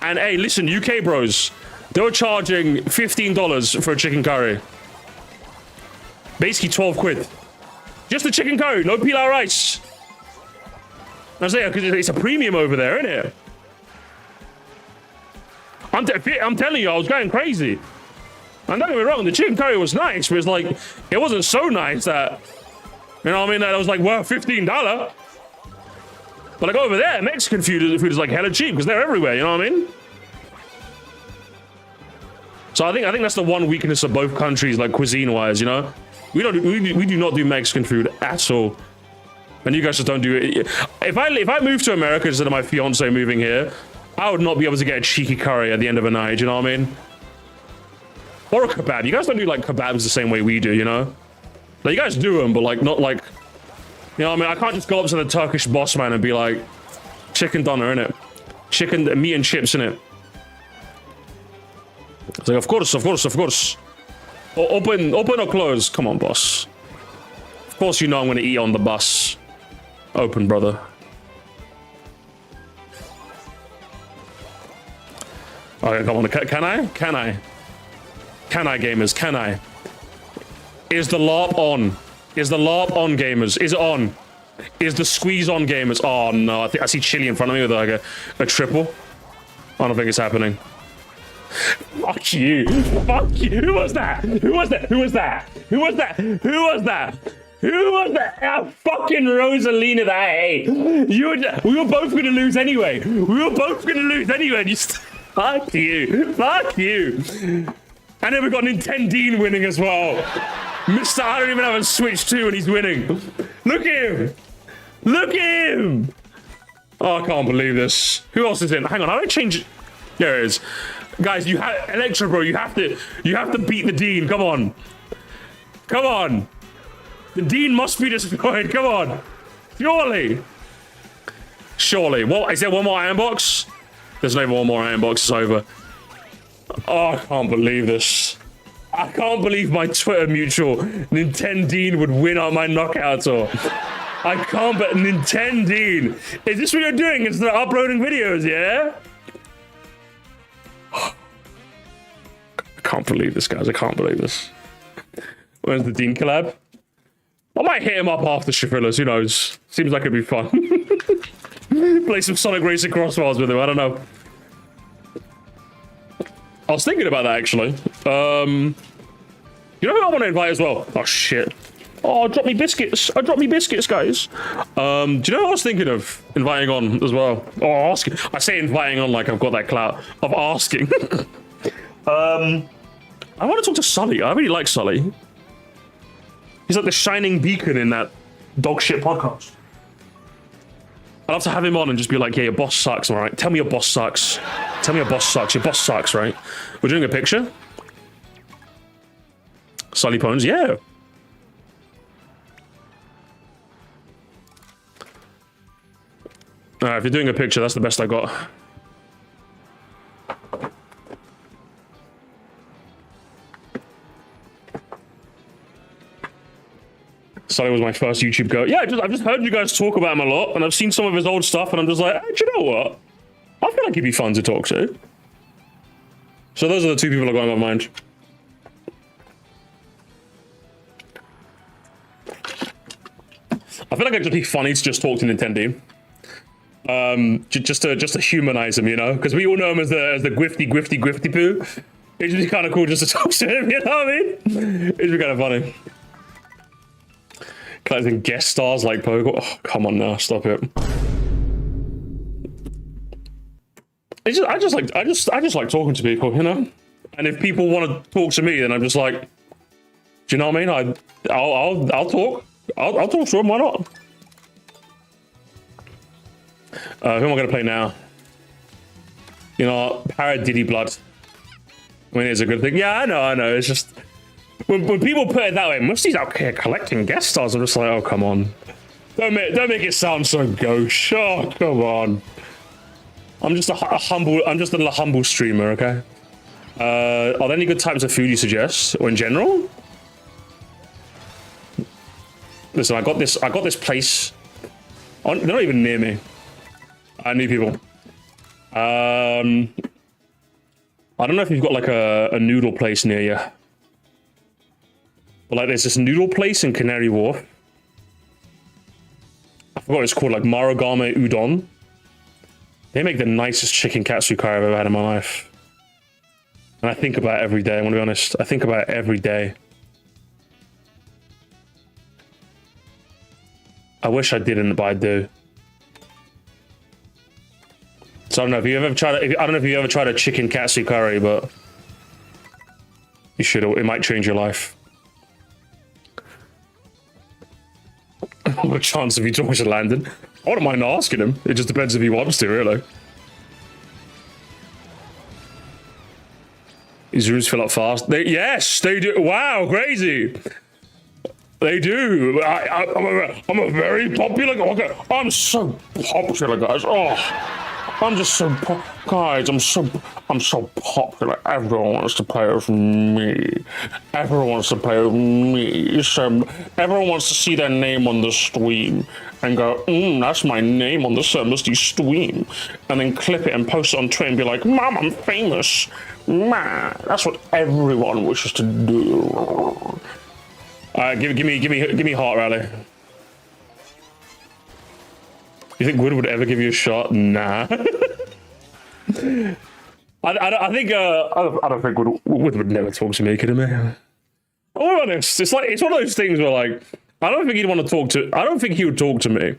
And hey, listen, UK bros, they were charging $15 for a chicken curry. Basically 12 quid. Just the chicken curry, no pilau rice. I was there because it's a premium over there, isn't it? I'm telling you, I was going crazy. And don't get me wrong, the chicken curry was nice, but it's like, it wasn't so nice that, you know what I mean, that it was like, well, $15. But like over there, Mexican food is like hella cheap because they're everywhere, you know what I mean? So I think that's the one weakness of both countries, like cuisine-wise, you know? We do not do Mexican food at all. And you guys just don't do it. If I move to America instead of my fiance moving here, I would not be able to get a cheeky curry at the end of a night, you know what I mean? Or a kebab. You guys don't do like kebabs the same way we do, you know? Like, you guys do them, but like not like, you know what I mean? I can't just go up to the Turkish boss man and be like, chicken doner, innit? Chicken, meat and chips, innit? It's like, of course. Open or close? Come on, boss. Of course you know I'm gonna eat on the bus. Open, brother. Okay, come on. Can I? Can I, gamers? Can I? Is the LARP on? Is the LARP on, gamers? Is it on? Is the squeeze on, gamers? Oh no, I think I see Chili in front of me with like a triple. I don't think it's happening. Fuck you. Fuck you. Who was that? Who was that? Who was that? Who was that? Who was that? Who was that? Oh, fucking Rosalina that I hate. We were both gonna lose anyway. Fuck you. Fuck you. And then we got Nintendine winning as well. Mr. I don't even have a Switch 2 and he's winning. Look at him. Look at him. Oh, I can't believe this. Who else is in? Hang on, how do I change it? There it is. Guys, you have Electro, bro. You have to beat the Dean. Come on. Come on. The Dean must be destroyed. Come on. Surely. What? Is there one more iron box? There's no one more iron box. It's over. Oh, I can't believe this. I can't believe my Twitter mutual Nintendine would win on my knockout tour. I can't, but Nintendine. Is this what you're doing instead of uploading videos, yeah? can't believe this, guys. I can't believe this. Where's the Dean collab? I might hit him up after Shafrillas, who knows? Seems like it'd be fun. Play some Sonic Racing Crossfires with him, I don't know. I was thinking about that, actually. You know who I want to invite as well? Oh, shit. Oh, drop me biscuits. Drop me biscuits, guys. Do you know what I was thinking of inviting on as well? Oh, asking. I say inviting on like I've got that clout of asking. I want to talk to Sully. I really like Sully. He's like the shining beacon in that dog shit podcast. I'd love to have him on and just be like, yeah, your boss sucks, all right? Tell me your boss sucks. Tell me your boss sucks. Your boss sucks, right? We're doing a picture? Sully Pones, yeah. Alright, if you're doing a picture, that's the best I got. Sully was my first YouTube go. Yeah, I've just heard you guys talk about him a lot, and I've seen some of his old stuff, and I'm just like, hey, do you know what? I feel like he'd be fun to talk to. So those are the two people that got in my mind. I feel like it'd just be funny to just talk to Nintendo. Just to humanize him, you know, because we all know him as the gwifty poo. It'd be kind of cool just to talk to him, you know what I mean? It'd be kind of funny. Collecting guest stars like Pogo. Oh, come on now, stop it. I just like talking to people, you know. And if people want to talk to me, then I'm just like, do you know what I mean? I'll talk. I'll talk to them. Why not? Who am I gonna play now? You know, Paradiddy Blood. I mean, it's a good thing. Yeah, I know. It's just when people put it that way, Musty's out here collecting guest stars. I'm just like, oh come on, don't make it sound so gauche. Oh come on. I'm just a little humble streamer, okay? Are there any good types of food you suggest, or in general? Listen, I got this place. Oh, they're not even near me. I need people. I don't know if you've got like a noodle place near you. But like there's this noodle place in Canary Wharf. I forgot what it's called, like Marugame Udon. They make the nicest chicken katsu curry I've ever had in my life. And I think about it every day, I want to be honest. I think about it every day. I wish I didn't, but I do. So I don't know if you ever tried a chicken katsu curry, but you should. It might change your life. What a chance if he talks to Landon. I wouldn't mind asking him. It just depends if he wants to, really. These rooms fill up fast. Yes, they do. Wow, crazy. They do. I'm a very popular guy. I'm so popular, guys. Oh. I'm just so guys. I'm so popular. Everyone wants to play with me. Everyone wants to play with me. So everyone wants to see their name on the stream and go, that's my name on the Musty stream, and then clip it and post it on Twitter and be like, Mom, I'm famous. Man, that's what everyone wishes to do. Give me heart rally. You think Wood would ever give you a shot? Nah. I don't think Wood would never talk to me, kidding me? I'll be honest, it's one of those things where like I don't think he'd want to talk to. I don't think he would talk to me.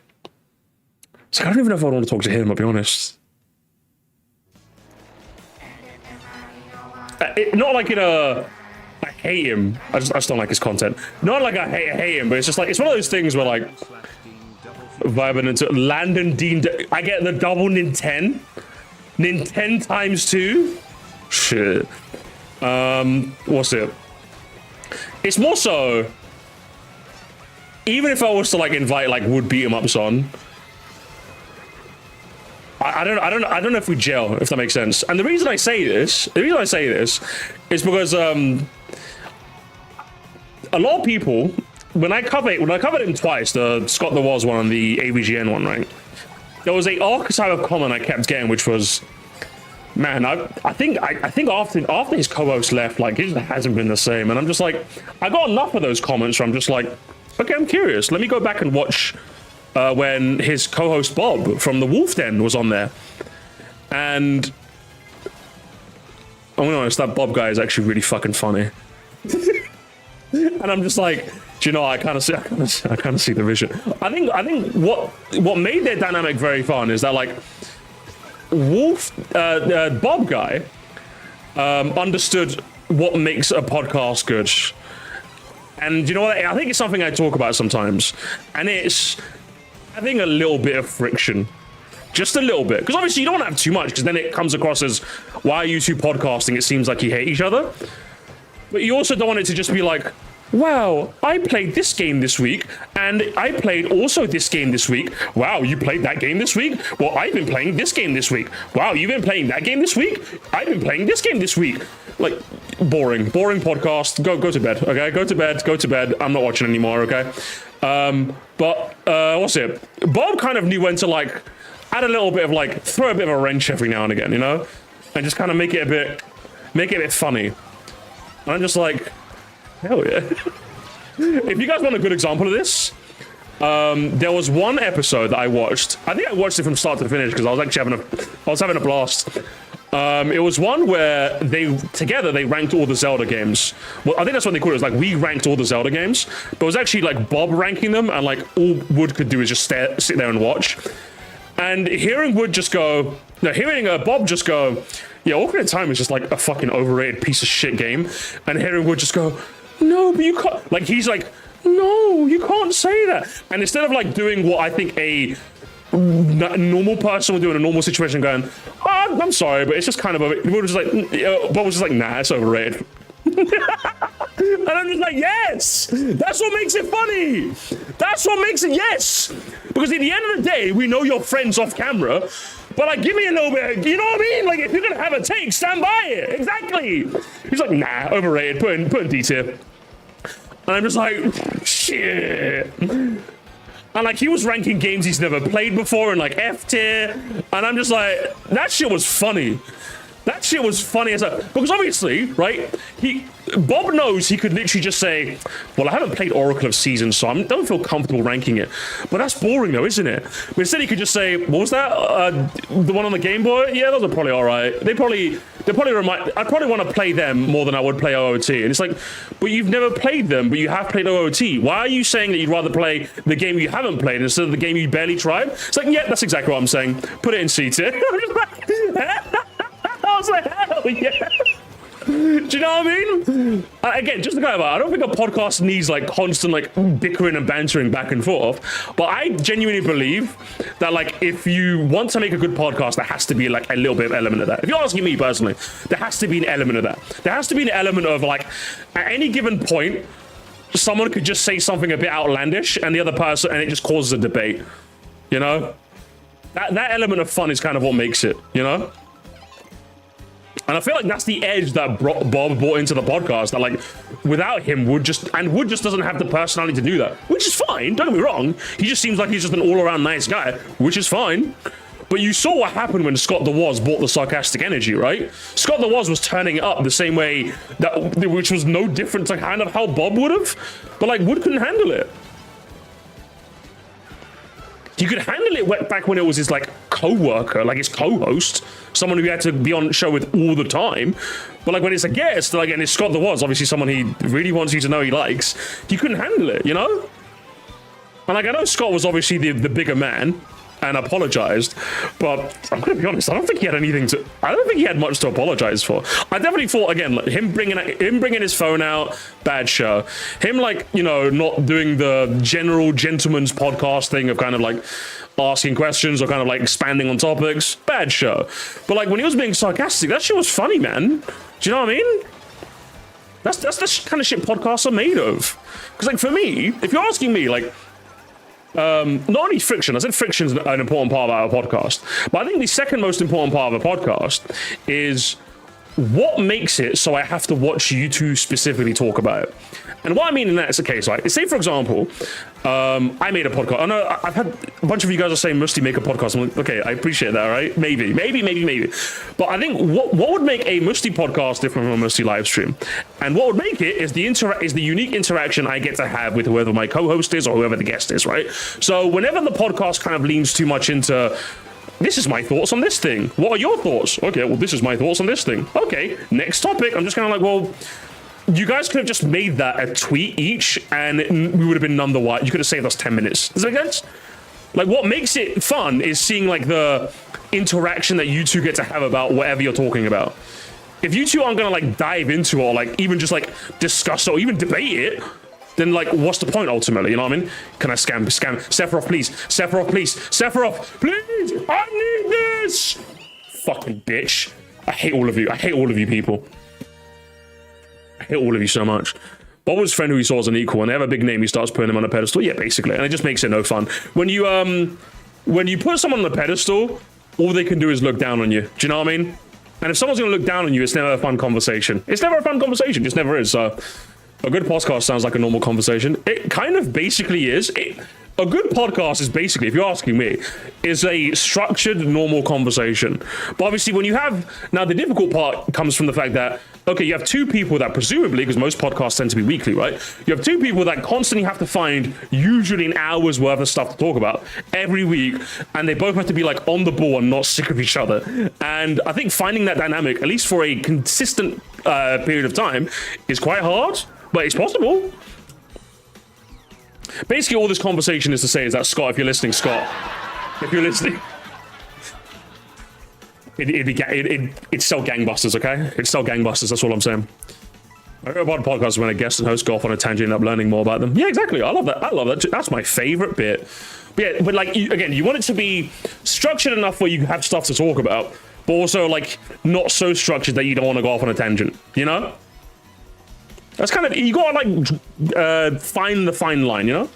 It's like I don't even know if I want to talk to him. I'll be honest. Not like in a. I hate him. I just don't like his content. Not like I hate him, but it's just like it's one of those things where like. Vibing into Landon Dean. I get the double Nintendo. Nintendo times 2. Shit. What's it? It's more so. Even if I was to like invite like Wood beat 'em ups on. I don't know if we gel, if that makes sense. And the reason I say this is because a lot of people. When I covered him twice, the Scott the Woz one and the AVGN one, right? There was an archetype of comment I kept getting, which was man, I think after his co-host left, like, it just hasn't been the same. And I'm just like, I got enough of those comments where I'm just like, okay, I'm curious. Let me go back and watch when his co-host Bob from the Wolf Den was on there. And I'm gonna be honest, that Bob guy is actually really fucking funny. And I'm just like, do you know, I kind of see the vision. I think what made their dynamic very fun is that, like, Wolf, Bob guy, understood what makes a podcast good. And you know what? I think it's something I talk about sometimes, and it's having a little bit of friction. Just a little bit. Because obviously you don't want to have too much, because then it comes across as, why are you two podcasting? It seems like you hate each other. But you also don't want it to just be like, wow, I played this game this week, and I played also this game this week. Wow, you played that game this week? Well, I've been playing this game this week. Wow, you've been playing that game this week? I've been playing this game this week. Like, boring podcast. Go to bed, okay? Go to bed. I'm not watching anymore, okay? What's it? Bob kind of knew when to, like, add a little bit of, like, throw a bit of a wrench every now and again, you know? And just kind of make it a bit funny. And I'm just like, hell yeah. If you guys want a good example of this, there was one episode that I watched. I think I watched it from start to finish because I was actually having a blast. It was one where they ranked all the Zelda games. Well, I think that's what they called it. It was like, we ranked all the Zelda games, but it was actually like Bob ranking them, and like all Wood could do is just sit there and watch. And hearing Bob just go, yeah, Ocarina of Time is just like a fucking overrated piece of shit game. And hearing Wood just go, no, but you can't. Like, he's like, no, you can't say that. And instead of like doing what I think a normal person would do in a normal situation, going, oh, I'm sorry, but it's just kind of Bob was just like, nah, it's overrated. And I'm just like, yes, that's what makes it funny. That's what makes it, yes. Because at the end of the day, we know you're friends off camera, but like, give me a little bit, you know what I mean? Like, if you're gonna have a take, stand by it. Exactly. He's like, nah, overrated, put in D tier. And I'm just like, shit. And like, he was ranking games he's never played before in like F tier. And I'm just like, that shit was funny. That shit was funny as a, because obviously, right, Bob knows he could literally just say, well, I haven't played Oracle of Seasons, so I don't feel comfortable ranking it. But that's boring though, isn't it? But instead he could just say, what was that? The one on the Game Boy? Yeah, those are probably all right. I'd probably want to play them more than I would play OOT. And it's like, but you've never played them, but you have played OOT. Why are you saying that you'd rather play the game you haven't played instead of the game you barely tried? It's like, yeah, that's exactly what I'm saying. Put it in C tier. I was like, hell yeah. Do you know what I mean? Again, just to go about, I don't think a podcast needs like constant like bickering and bantering back and forth. But I genuinely believe that like, if you want to make a good podcast, there has to be like a little bit of element of that. If you're asking me personally, there has to be an element of that. There has to be an element of like, at any given point, someone could just say something a bit outlandish and the other person, and it just causes a debate. You know? That element of fun is kind of what makes it, you know? And I feel like that's the edge that Bob brought into the podcast, that like, without him, Wood just doesn't have the personality to do that, which is fine, don't get me wrong. He just seems like he's just an all-around nice guy, which is fine. But you saw what happened when Scott the Woz brought the sarcastic energy, right? Scott the Woz was turning it up the same way, which was no different to kind of how Bob would have, but like, Wood couldn't handle it. He could handle it back when it was his like co-worker, like his co-host, someone who had to be on show with all the time. But like, when it's a guest, like, and it's Scott the Woz, obviously someone he really wants you to know he likes, he couldn't handle it, you know? And like, I know Scott was obviously the bigger man and apologized, but I'm gonna be honest, I don't think he had much to apologize for. I definitely thought, again, like, him bringing his phone out, bad show. Him, like, you know, not doing the general gentleman's podcast thing of kind of like asking questions or kind of like expanding on topics, bad show. But like, when he was being sarcastic, that shit was funny, man. Do you know what I mean? That's the kind of shit podcasts are made of. Because like, for me, if you're asking me, like, not only friction, I said friction's an important part of our podcast, but I think the second most important part of a podcast is what makes it so I have to watch you two specifically talk about it. And what I mean in that is the case, like, say for example, I made a podcast. I know I've had a bunch of you guys are saying Musty make a podcast. I'm like, okay, I appreciate that, right? Maybe. But I think what would make a Musty podcast different from a Musty live stream, and what would make it is the unique interaction I get to have with whoever my co-host is or whoever the guest is, right? So whenever the podcast kind of leans too much into, this is my thoughts on this thing. What are your thoughts? Okay, well, this is my thoughts on this thing. Okay, next topic. I'm just kind of like, well, you guys could have just made that a tweet each, and we would have been none the wiser. You could have saved us 10 minutes. Does that make sense? Like, what makes it fun is seeing, like, the interaction that you two get to have about whatever you're talking about. If you two aren't going to, like, dive into or, like, even just, like, discuss or even debate it, then, like, what's the point, ultimately? You know what I mean? Can I scam? Sephiroth, please. Sephiroth, please. Sephiroth, please. I need this. Fucking bitch. I hate all of you. I hate all of you people. I hate all of you so much. Bob's friend who he saw as an equal, and they have a big name, he starts putting him on a pedestal. Yeah, basically. And it just makes it no fun. When you put someone on a pedestal, all they can do is look down on you. Do you know what I mean? And if someone's going to look down on you, it's never a fun conversation. It's never a fun conversation. It just never is. So a good podcast sounds like a normal conversation. It kind of basically is. A good podcast is basically, if you're asking me, is a structured, normal conversation. But obviously, when you have, now the difficult part comes from the fact that, okay, you have two people that presumably, because most podcasts tend to be weekly, right? You have two people that constantly have to find usually an hour's worth of stuff to talk about every week, and they both have to be like on the ball and not sick of each other. And I think finding that dynamic, at least for a consistent period of time, is quite hard, but it's possible. Basically, all this conversation is to say is that, Scott, if you're listening, if you're listening, it's still gangbusters, okay? It's still gangbusters, that's all I'm saying. I heard about podcasts when a guest and host go off on a tangent and end up learning more about them. Yeah, exactly. I love that. That's my favorite bit. But yeah, but like, you want it to be structured enough where you have stuff to talk about, but also like not so structured that you don't want to go off on a tangent, you know? That's kind of, you gotta like find the fine line, you know?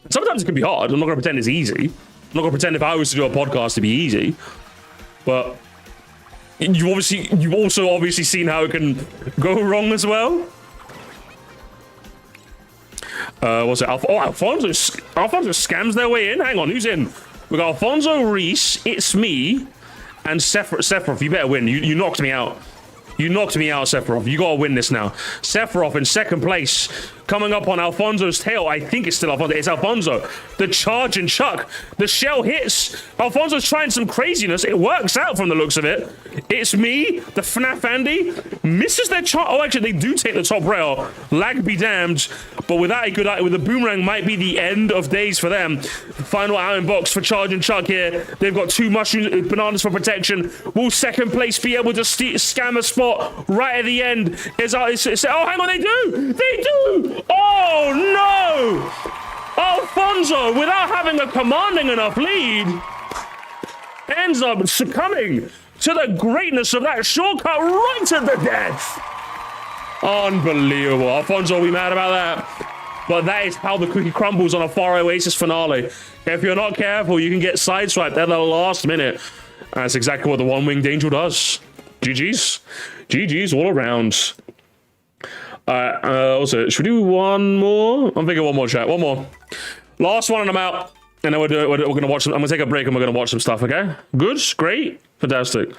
Sometimes it can be hard. I'm not gonna pretend it's easy. I'm not gonna pretend if I was to do a podcast it'd be easy. But you've also obviously seen how it can go wrong as well. What's it? Alfonso scams their way in. Hang on, who's in? We got Alfonso Reese, It's Me, and Sephiroth. You better win. You knocked me out. You knocked me out, Sephiroth. You gotta win this now. Sephiroth in second place. Coming up on Alfonso's tail. I think it's still Alfonso. It's Alfonso. The charge and chuck. The shell hits. Alfonso's trying some craziness. It works out from the looks of it. It's Me, the FNAF Andy, misses their charge. Oh, actually, they do take the top rail. Lag be damned. But with that, with the boomerang might be the end of days for them. Final iron box for charge and chuck here. They've got two mushrooms, bananas for protection. Will second place be able to scam a spot right at the end? Oh, hang on, they do! They do! Oh, no! Alfonso, without having a commanding enough lead, ends up succumbing to the greatness of that shortcut right to the death. Unbelievable. Alfonso will be mad about that. But that is how the cookie crumbles on a Far Oasis finale. If you're not careful, you can get sideswiped at the last minute. That's exactly what the one-winged angel does. GG's. GG's all around. Also, should we do one more? I'm thinking one more, chat. One more. Last one and I'm out. And then we're going to watch some. I'm going to take a break and we're going to watch some stuff, okay? Good? Great? Fantastic.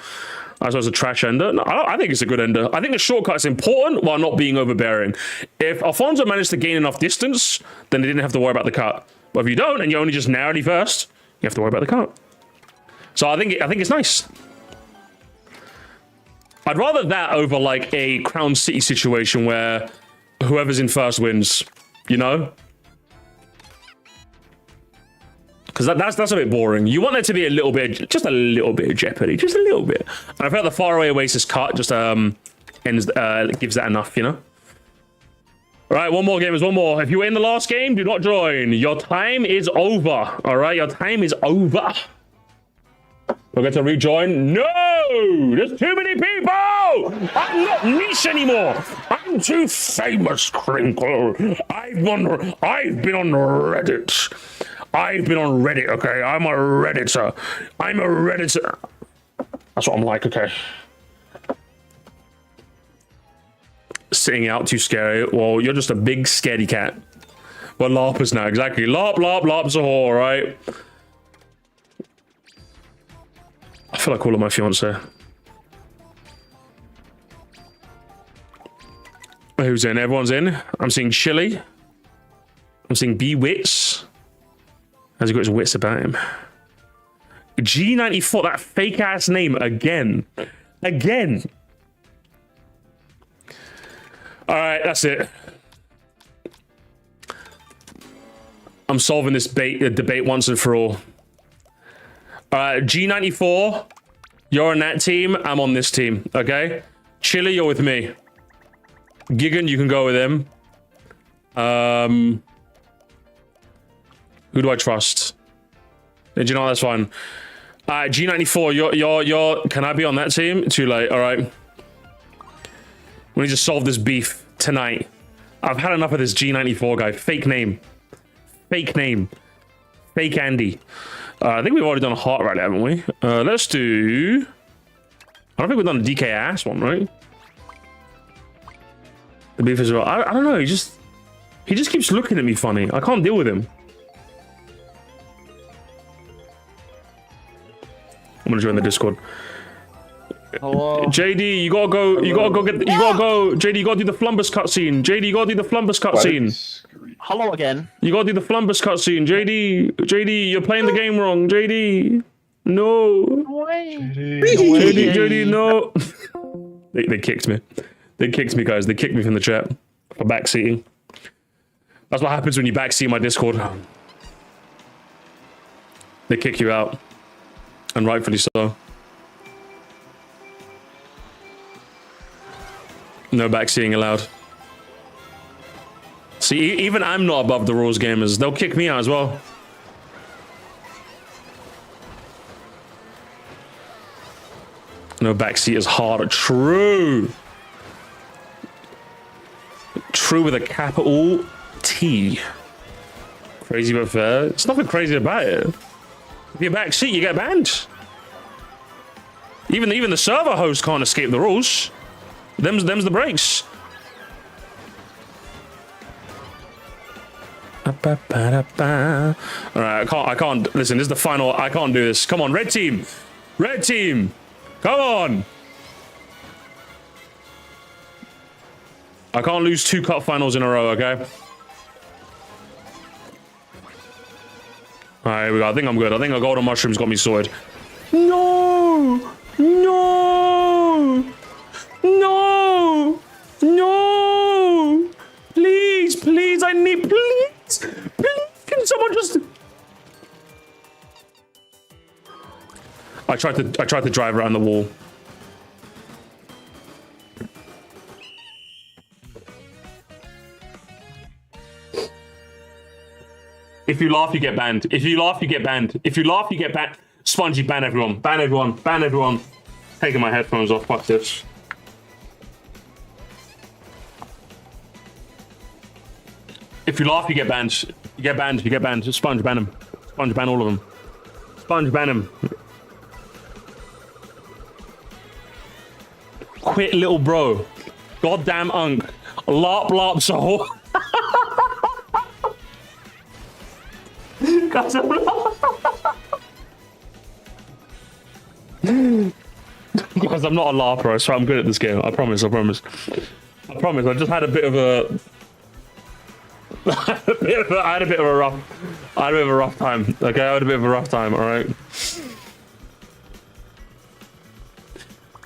I suppose a trash ender. No, I think it's a good ender. I think the shortcut is important while not being overbearing. If Alfonso managed to gain enough distance, then he didn't have to worry about the cut. But if you don't, and you only just narrowly first, you have to worry about the cut. So I think it's nice. I'd rather that over like a Crown City situation where whoever's in first wins, you know? Because that's a bit boring. You want there to be a little bit, just a little bit of jeopardy, just a little bit. And I felt the Faraway Oasis cut just gives that enough, you know? All right, one more, gamers, one more. If you were in the last game, do not join. Your time is over, all right? Your time is over. We'll get to rejoin. No! There's too many people! I'm not niche anymore! I'm too famous, Crinkle. I've been on Reddit. I've been on Reddit, okay? I'm a Redditor. I'm a Redditor. That's what I'm like, okay? sitting out, too scary. Well, you're just a big scaredy cat. We're LARPers now, exactly. LARP, LARP, LARP's a whore, right? I feel like calling my fiance. Who's in? Everyone's in. I'm seeing Chili. I'm seeing B-Wits. Has he got his wits about him? G94, that fake ass name again. Again. All right, that's it. I'm solving this debate once and for all. G94, you're on that team. I'm on this team, okay? Chili, you're with me. Gigan, you can go with him. Who do I trust? Did you know that's fine? G94, you're. Can I be on that team? Too late. All right. We need to solve this beef tonight. I've had enough of this G94 guy. Fake name. Fake name. Fake Andy. I think we've already done a heart rally, haven't we? Let's do. I don't think we've done a DK ass one, right? The beef as well. I don't know. He just keeps looking at me funny. I can't deal with him. I'm gonna join the Discord. Hello. JD, you gotta go. You gotta go get. You gotta go. JD, you gotta do the Flumbus cutscene. JD, you gotta do the Flumbus cutscene. Hello again. You gotta do the Flumbus cutscene. JD, you're playing the game wrong. JD, no. JD, no. They kicked me. They kicked me, guys. They kicked me from the chat for backseating. That's what happens when you backseat my Discord. They kick you out. And rightfully so. No backseating allowed. See, even I'm not above the rules, gamers. They'll kick me out as well. No backseat is hard. True. True with a capital T. Crazy but fair. It's nothing crazy about it. If you're backseat, you get banned. Even the server host can't escape the rules. Them's the breaks. Alright, I can't listen, this is the final. I can't do this. Come on, red team. Red team. Come on. I can't lose 2 cup finals in a row, okay? Alright, here we go. I think I'm good. I think a golden mushroom's got me sorted. No! No! No! No! Please, please, I need, please! Please, can someone just... I tried to drive around the wall. If you laugh, you get banned. If you laugh, you get banned. If you laugh, you get banned. Spongy, ban everyone. Ban everyone. Ban everyone. Taking my headphones off. Fuck this. If you laugh, you get banned. You get banned. You get banned. Sponge, ban him. Sponge, ban all of them. Sponge, ban him. Quit, little bro. Goddamn unk. LARP, LARP, so. Guys, I'm not a LARPer, so I'm good at this game. I promise, I promise. I promise, I just had a bit of a... I had a bit of a rough time. Okay, I had a bit of a rough time, alright?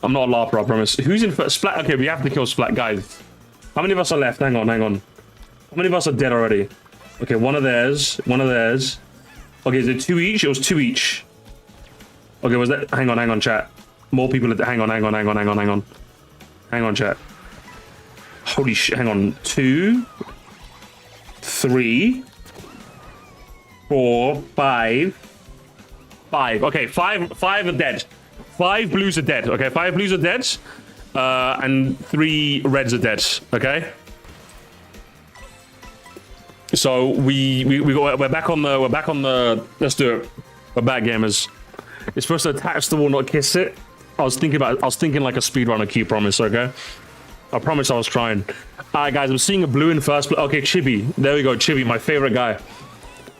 I'm not a LARPer, I promise. Who's in first? Splat? Okay, we have to kill Splat, guys. How many of us are left? Hang on, hang on. How many of us are dead already? Okay, one of theirs. One of theirs. Okay, is it 2 each? It was 2 each. Okay, was that... Hang on, chat. More people... Hang on. Hang on, chat. Holy shit, hang on. 2... 3... 4... 5... 5. Okay, 5 are dead. 5 blues are dead. Okay, 5 blues are dead. And 3 reds are dead. Okay? So we're back on the let's do it. We're back, gamers. It's supposed to attach the wall, not kiss it. I was thinking like a speedrunner queue promise, okay? I promise I was trying. All right, guys, I'm seeing a blue in first. Okay, Chibi. There we go, Chibi, my favorite guy.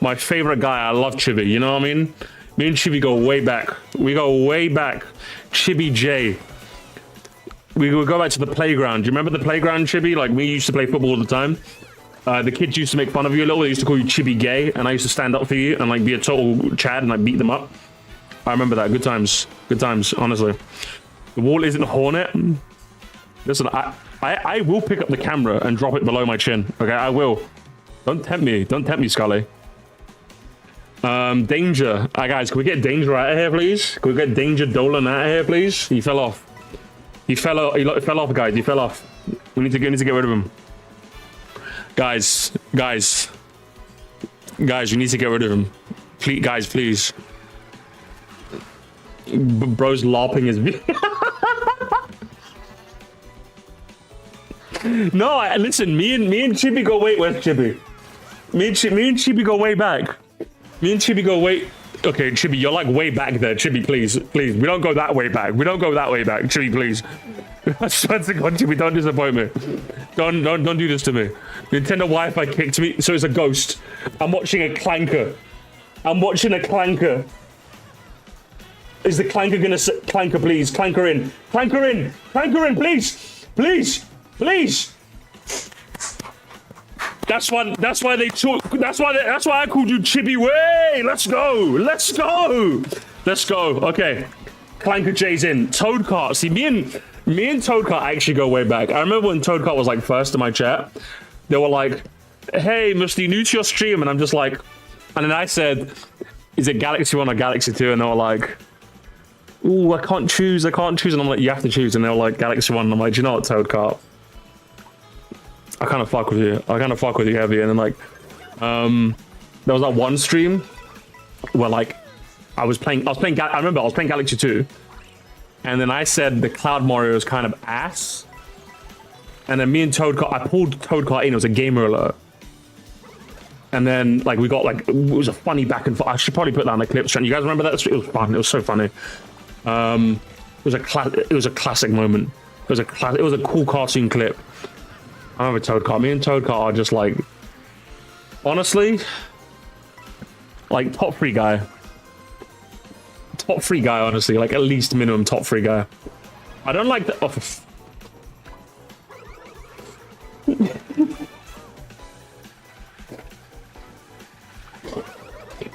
My favorite guy. I love Chibi. You know what I mean? Me and Chibi go way back. We go way back. Chibi J. We would go back to the playground. Do you remember the playground, Chibi? Like, we used to play football all the time. The kids used to make fun of you a little. They used to call you Chibi Gay, and I used to stand up for you and like be a total Chad and like beat them up. I remember that. Good times. Good times, honestly. The wall isn't Hornet. Listen, I will pick up the camera and drop it below my chin. Okay, I will. Don't tempt me. Don't tempt me, Scully. Danger. All right, guys, can we get Danger out of here, please? Can we get Danger Dolan out of here, please? He fell off. He fell off, guys. He fell off. We need to get rid of him. Guys, you need to get rid of him. Please, guys, please. Bro's LARPing his video. No, listen, me and Chibi go, wait, where's Chibi? Me and Chibi go way back. Me and Chibi go way... Okay, Chibi, you're like way back there. Chibi, please. We don't go that way back. Chibi, please. I swear to God, Chibi, don't disappoint me. Don't do this to me. Nintendo Wi-Fi kicked me, so it's a ghost. I'm watching a clanker. Is the clanker gonna say... Clanker, please. Clanker in, please. That's why I called you Chibi Way. Let's go. Okay. Clanker J's in. Toadcart. See, me and Toadcart actually go way back. I remember when Toadcart was like first in my chat. They were like, "Hey, Musty, new to your stream," and I'm just like, and then I said, "Is it Galaxy 1 or Galaxy 2?" And they were like, "Ooh, I can't choose." And I'm like, "You have to choose." And they were like, "Galaxy 1." And I'm like, "Do you know what, Toadcart? I kind of fuck with you. Heavy." And then like, there was that one stream where like I remember I was playing Galaxy 2, and then I said the Cloud Mario is kind of ass, and then me and Toadcart, I pulled Toadcart in. It was a gamer alert, and then like we got like, it was a funny back and forth. I should probably put that on the clip. You guys remember that? It was fun. It was so funny. It was a classic moment. It was a cool cartoon clip. I remember Toadcart. Me and Toadcart are just like, honestly, like top three guy, honestly, like at least minimum top 3 guy. I don't like the... Oh,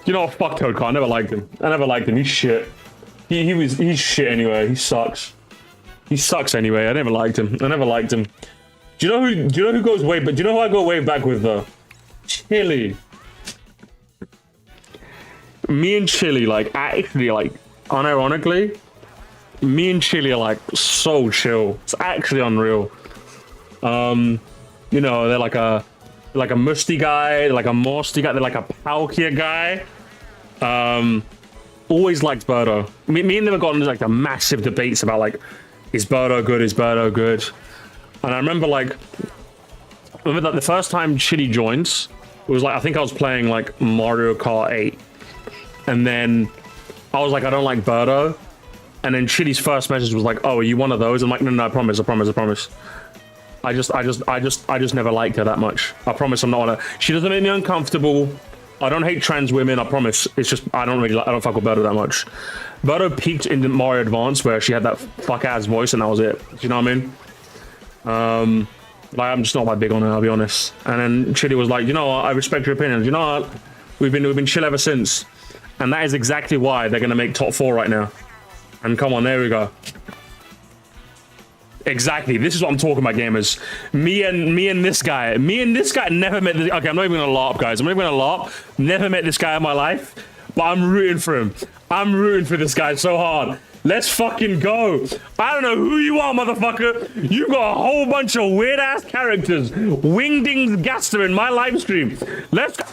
you know what? Fuck Toadcart. I never liked him. He's shit. He's shit anyway. He sucks. Anyway. I never liked him. Do you know who goes way back? Do you know who I go way back with though? Chili. Me and Chili, like, actually, like, unironically, me and Chili are like so chill. It's actually unreal. You know, they're like a Musty guy, like a Musty guy, they're like a Palkia guy. Always liked Birdo. Me and them have gotten into like the massive debates about like, is Birdo good? And I remember like the first time Chili joined, it was like, I think I was playing like Mario Kart 8. And then I was like, I don't like Birdo. And then Chili's first message was like, "Oh, are you one of those?" I'm like, no, I promise. I just never liked her that much. I promise I'm not on her. She doesn't make me uncomfortable. I don't hate trans women, I promise. It's just, I don't fuck with Birdo that much. Birdo peaked in Mario Advance where she had that fuck ass voice and that was it. Do you know what I mean? Like, I'm just not that big on her, I'll be honest. And then Chili was like, "You know what, I respect your opinion. You know what? We've been chill ever since." And that is exactly why they're gonna make top 4 right now. And come on, there we go. Exactly. This is what I'm talking about, gamers. Me and this guy never met this. Okay, I'm not even gonna LARP, guys. Never met this guy in my life, but I'm rooting for him. I'm rooting for this guy so hard. Let's fucking go. I don't know who you are, motherfucker. You got a whole bunch of weird ass characters. Wingdings Gaster in my live stream.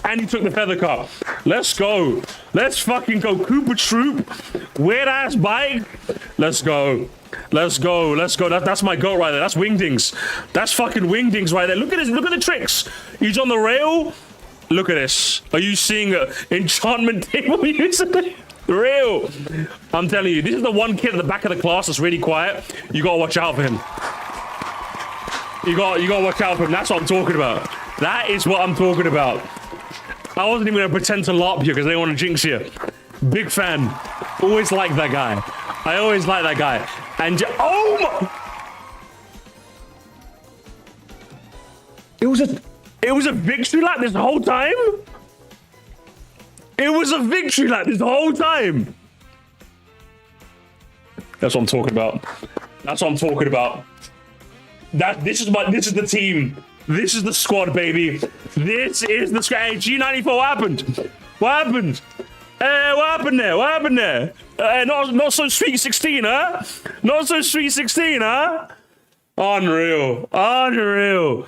And he took the feather cup. Let's go. Let's fucking go. Koopa Troop. Weird ass bike. Let's go. That's my goat right there. That's Wingdings. That's fucking Wingdings right there. Look at this. Look at the tricks. He's on the rail. Look at this. Are you seeing an enchantment table using real? I'm telling you, this is the one kid at the back of the class that's really quiet. You gotta watch out for him. You got to watch out for him. That's what I'm talking about. That is what I'm talking about. I wasn't even going to pretend to LARP you because they want to jinx you. Big fan. Always like that guy. I always like that guy. And oh my! It was a victory lap this whole time? It was a victory lap this whole time. That's what I'm talking about. That's what I'm talking about. This is the team. This is the squad, baby. This is the squad. Hey, G94, what happened? What happened? What happened there? What happened there? Not so sweet 16, huh? Not so sweet 16, huh? Unreal. Unreal.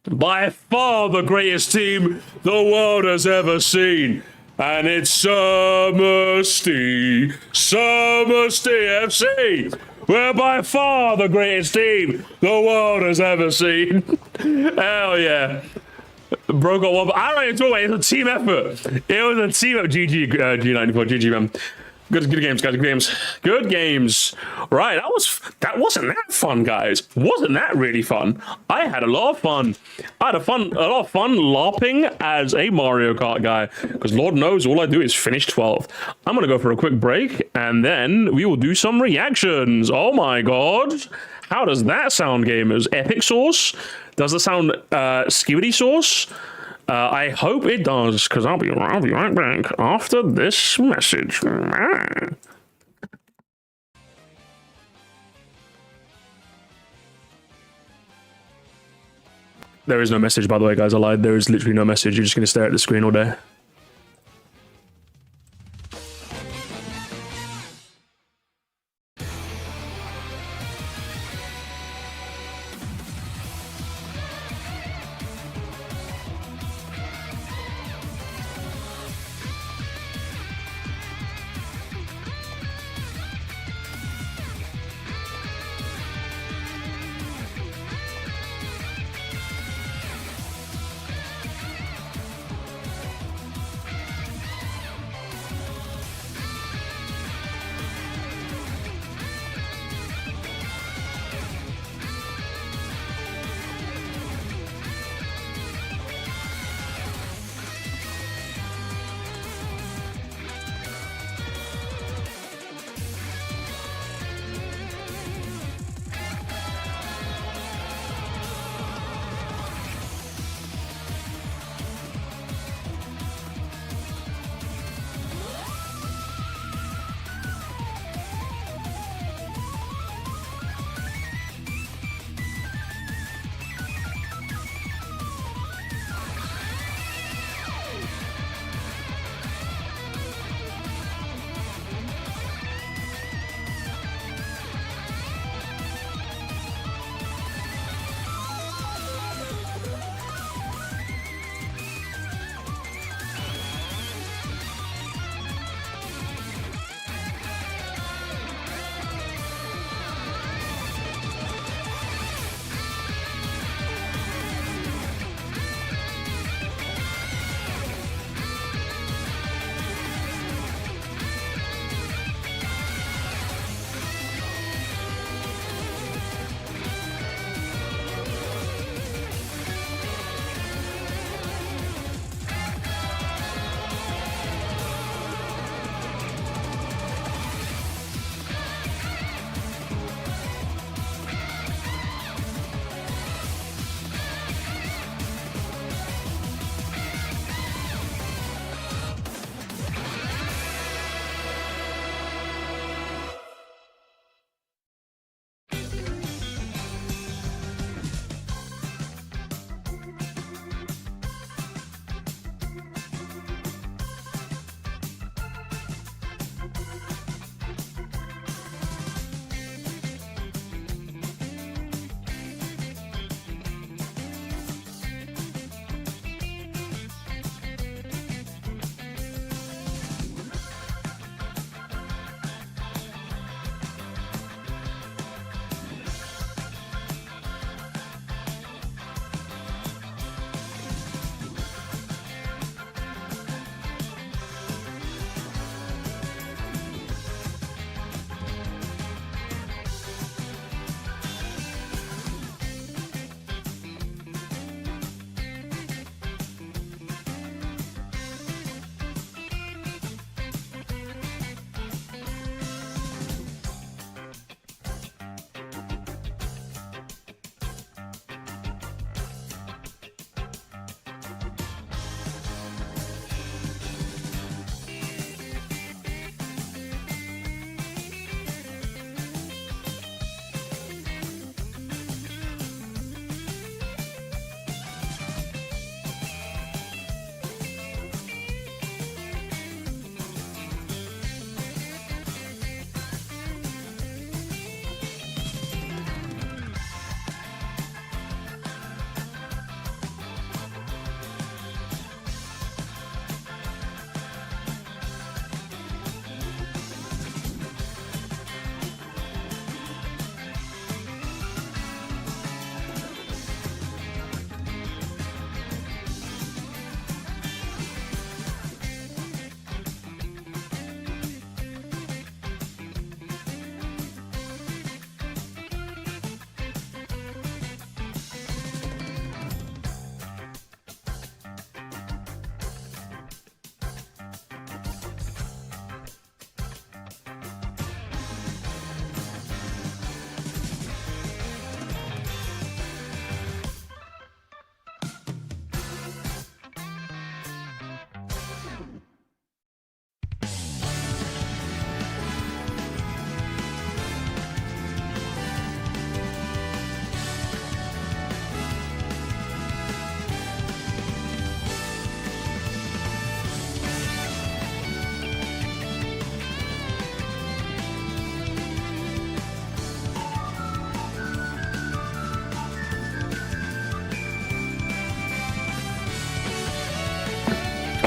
By far the greatest team the world has ever seen. And it's Sir Musty. Sir Musty FC. We're by far the greatest team the world has ever seen. Hell yeah. Bro got one. I don't even talk about it. It's a team effort. It was a team effort. GG, G94. GG, man. Good games, guys. Good games. Good games. Right, that wasn't that fun, guys. Wasn't that really fun? I had a lot of fun. I had a lot of fun LARPing as a Mario Kart guy. Because Lord knows all I do is finish 12th. I'm gonna go for a quick break and then we will do some reactions. Oh my god. How does that sound, gamers? Epic sauce? Does it sound skibidi sauce? I hope it does, because I'll be right back after this message. There is no message, by the way, guys. I lied. There is literally no message. You're just going to stare at the screen all day.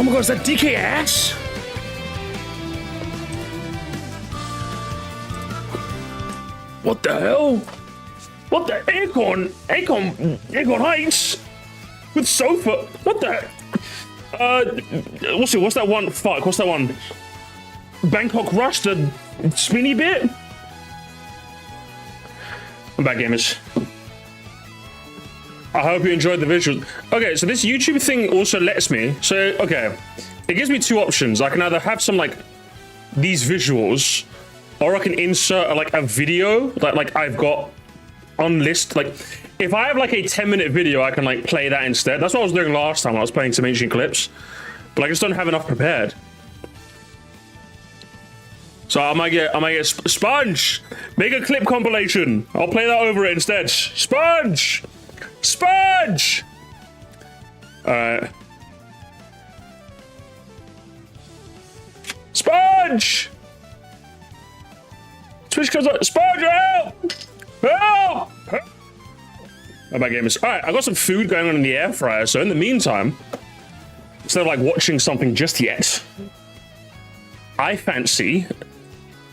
Oh my god, is that DKS? What the hell? What the Acorn Heights with sofa? What the? What's that one? Fuck, what's that one? Bangkok Rush, the spinny bit. I'm back, gamers. I hope you enjoyed the visuals. Okay, so this YouTube thing also lets me. So okay, it gives me two options. I can either have some like these visuals, or I can insert like a video that like I've got on list. Like if I have like a 10-minute video, I can like play that instead. That's what I was doing last time. I was playing some ancient clips, but I just don't have enough prepared. So I might get Sponge. Make a clip compilation. I'll play that over it instead. Sponge. All right. Sponge. Twitch comes up. Sponge, help! Help! Oh, my game is all right. I got some food going on in the air fryer. So in the meantime, instead of like watching something just yet, I fancy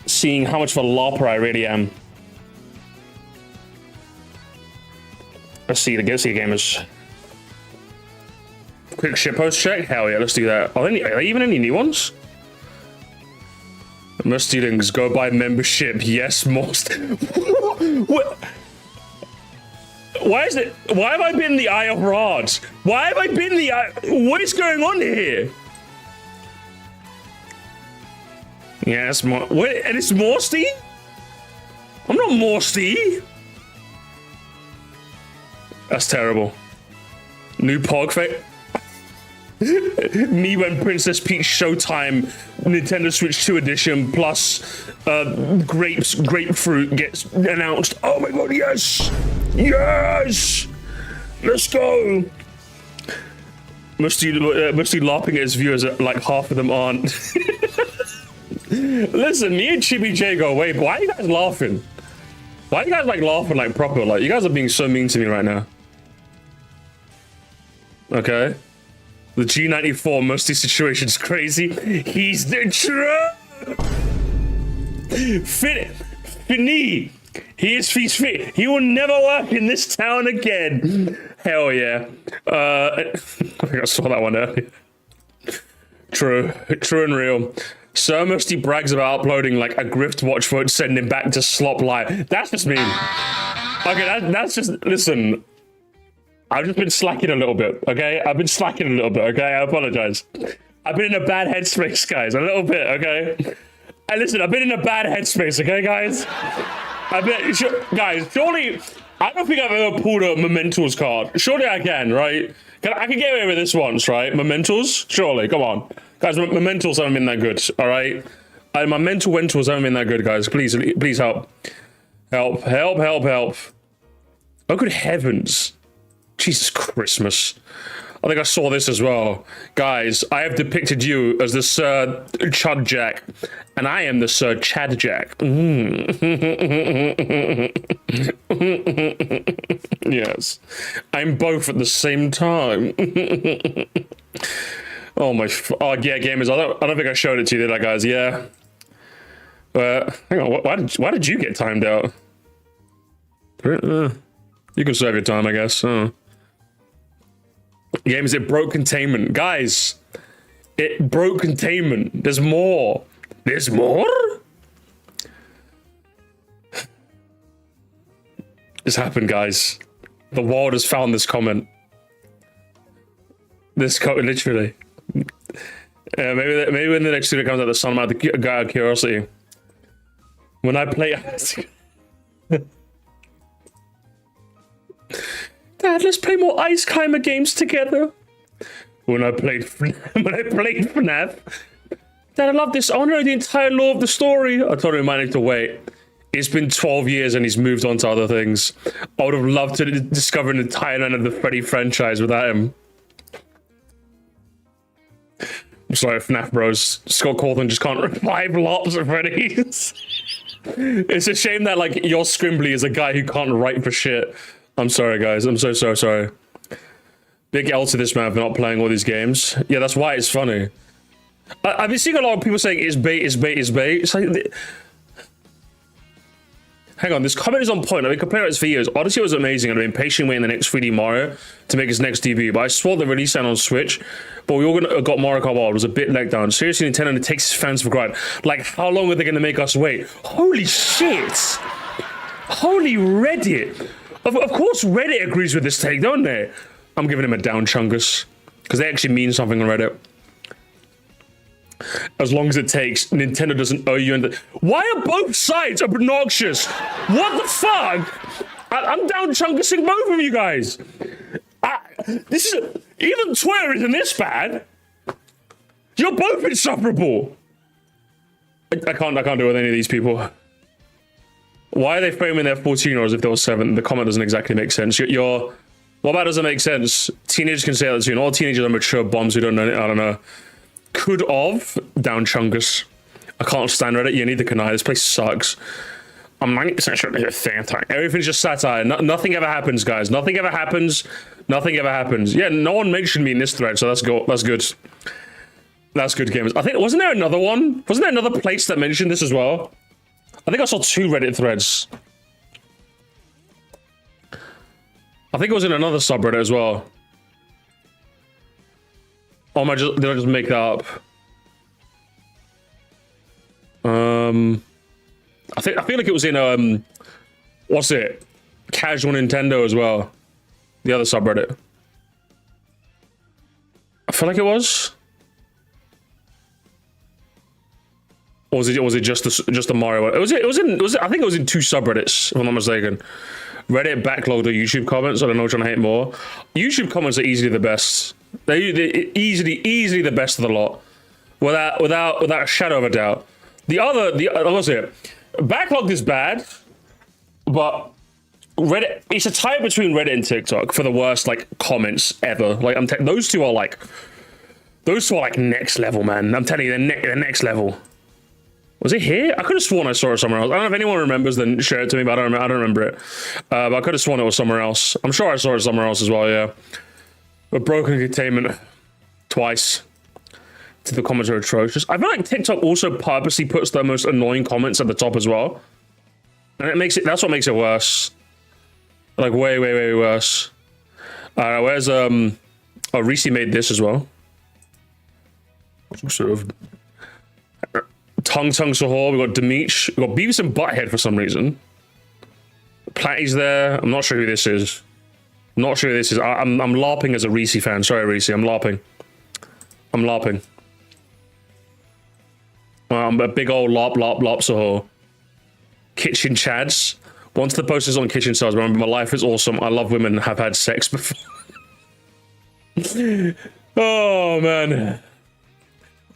seeing how much of a larper I really am. Let's see the gamers. Quick shitpost check. Hell yeah, let's do that. Are there even any new ones? Musty Lings, go buy membership. Yes, most. What? Why have I been the Eye of Rod? Why have I been the Eye? What is going on here? Yes, wait, and it's Musty? I'm not Musty. That's terrible. New Pog face. Me when Princess Peach Showtime Nintendo Switch 2 edition plus grapefruit gets announced. Oh my god, yes! Yes! Let's go! Musty laughing at his viewers, like half of them aren't. Listen, me and Chibi J go away, but why are you guys laughing? Why are you guys like laughing like proper? Like, you guys are being so mean to me right now. Okay. The G94 Musty situation's crazy. He's the truth. Fini. He's fit. He will never work in this town again. Hell yeah. I think I saw that one earlier. True and real. So Musty brags about uploading like a grift watch vote, sending back to Slop Live. That's just mean. Okay, that's just, listen. I've just been slacking a little bit, okay? I've been slacking a little bit, okay? I apologize. I've been in a bad headspace, guys. A little bit, okay? And listen, I've been in a bad headspace, okay, guys? Guys, surely... I don't think I've ever pulled a Mementos card. Surely I can, right? I can get away with this once, right? Mementos? Surely, come on. Guys, Mementos haven't been that good, all right? My mental wentals haven't been that good, guys. Please help. Help. Oh, good heavens. Jesus Christmas. I think I saw this as well. Guys, I have depicted you as the Sir Chud Jack, and I am the Sir Chad Jack. Yes. I'm both at the same time. Oh my... Oh, yeah, gamers. I don't think I showed it to you, did I, guys? Yeah. Hang on. Why did you get timed out? You can save your time, I guess. Games, it broke containment. Guys, it broke containment. There's more. There's more? It's happened, guys. The world has found this comment. This comment, literally. Maybe when the next video comes out, the sun might have the guy of curiosity. When I play... Dad, let's play more Ice Climber games together. When I played FNAF. Dad, I love this. I want to know the entire lore of the story. I told him I need to wait. It's been 12 years and he's moved on to other things. I would have loved to discover an entire line of the Freddy franchise without him. I'm sorry, FNAF bros. Scott Cawthon just can't revive lots of Freddy's. It's a shame that, like, your Scrimbly is a guy who can't write for shit. I'm sorry, guys. I'm so sorry. Big L to this man for not playing all these games. Yeah, that's why it's funny. I've been seeing a lot of people saying it's bait, it's bait, it's bait. It's like... Hang on, this comment is on point. I've been comparing it for years. Odyssey was amazing, and I've been patiently waiting the next 3D Mario to make its next debut. But I swore the release down on Switch, but we all got Mario Kart World. It was a bit let down. Seriously, Nintendo takes its fans for granted. Like, how long are they going to make us wait? Holy shit! Holy Reddit! Of course Reddit agrees with this take, don't they? I'm giving him a down, Chungus. Because they actually mean something on Reddit. As long as it takes, Nintendo doesn't owe you anything. Why are both sides obnoxious? What the fuck? I'm down chunkusing both of you guys. This is even Twitter isn't this bad. You're both insufferable. I can't deal with any of these people. Why are they framing their 14-year-olds if they were 7? The comment doesn't exactly make sense. What about doesn't make sense? Teenagers can say that too. All teenagers are mature bombs who don't know. I don't know. Could of down Chungus. I can't stand Reddit. Yeah, neither can I. This place sucks. I'm 90% sure it's satire. Everything's just satire. Nothing ever happens, guys. Nothing ever happens. Nothing ever happens. Yeah, no one mentioned me in this thread, so that's good. That's good. That's good, gamers. I think wasn't there another one? Wasn't there another place that mentioned this as well? I think I saw 2 Reddit threads. I think it was in another subreddit as well. Oh, did I just make that up? I feel like it was in what's it? Casual Nintendo as well. The other subreddit. I feel like it was. Or was it just the Mario one? I think it was in 2 subreddits, if I'm not mistaken. Reddit backlogged or YouTube comments. I don't know which one I hate more. YouTube comments are easily the best. They're easily the best of the lot, without a shadow of a doubt. The what's it? Backlogged is bad, but Reddit. It's a tie between Reddit and TikTok for the worst like comments ever. Like those two are like next level, man. I'm telling you, they're next level. Was it here? I could have sworn I saw it somewhere else. I don't know if anyone remembers, then share it to me, but I don't remember it. But I could have sworn it was somewhere else. I'm sure I saw it somewhere else as well, yeah. But broken containment twice. To the comments are atrocious. I feel like TikTok also purposely puts the most annoying comments at the top as well. And that's what makes it worse. Like way worse. Where's Reese made this as well. Some sort of Tung Sahor, we got Demeech, we got Beavis and Butthead for some reason. Platty's there. I'm not sure who this is. I'm not sure who this is. I'm LARPing as a Reese fan. Sorry, Reese. I'm LARPing. I'm a big old LARP Sahor. Kitchen Chads. Once the post is on Kitchen Stars, remember my life is awesome. I love women have had sex before. Oh, man.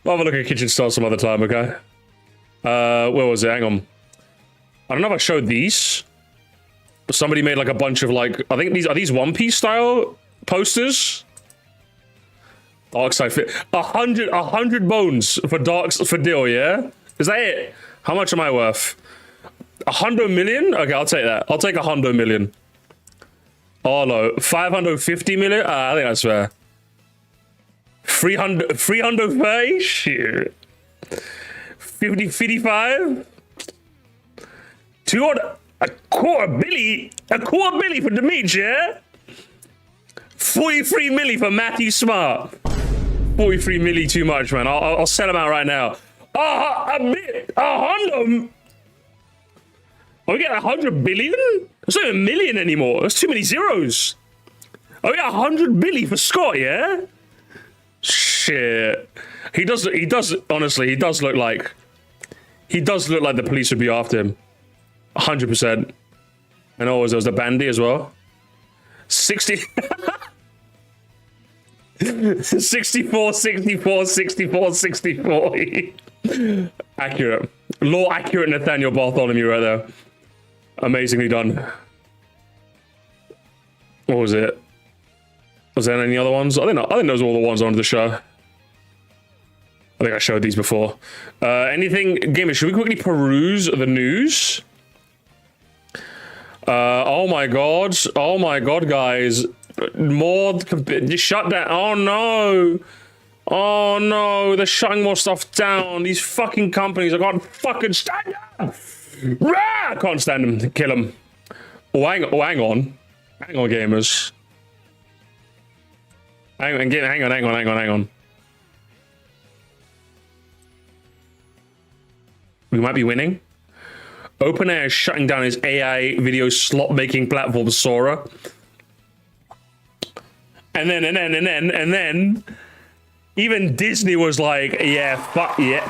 I'll have a look at Kitchen Stars some other time, okay? Where was it? Hang on. I don't know if I showed these. But somebody made like a bunch of like, I think these One Piece style posters. Dark Side fit. 100 bones for deal, yeah? Is that it? How much am I worth? 100 million? Okay, I'll take that. I'll take 100 million. Oh no, 550 million? I think that's fair. 330? Shit. 55? 200? A quarter billy for Demeech, yeah? 43 milli for Matthew Smart. 43 milli too much, man. I'll sell him out right now. A hundred. Are we getting 100 billion? That's not even a million anymore. That's too many zeros. Are we got 100 billy for Scott, yeah? Shit. He does honestly, he does look like the police would be after him. 100%. And always there was the bandy as well. 64, 64. Accurate. Law accurate Nathaniel Bartholomew right there. Amazingly done. What was it? Was there any other ones? I think those were all the ones on the show. I think I showed these before. Anything, gamers, should we quickly peruse the news? Oh my god, guys. More shut down. Oh no. Oh no, they're shutting more stuff down. These fucking companies, I can't fucking stand them. Rah! I can't stand them. Kill them. Oh, hang on. Hang on, gamers. Hang on. We might be winning. OpenAI is shutting down his AI video slot making platform, Sora. And then, even Disney was like, yeah, fuck yeah.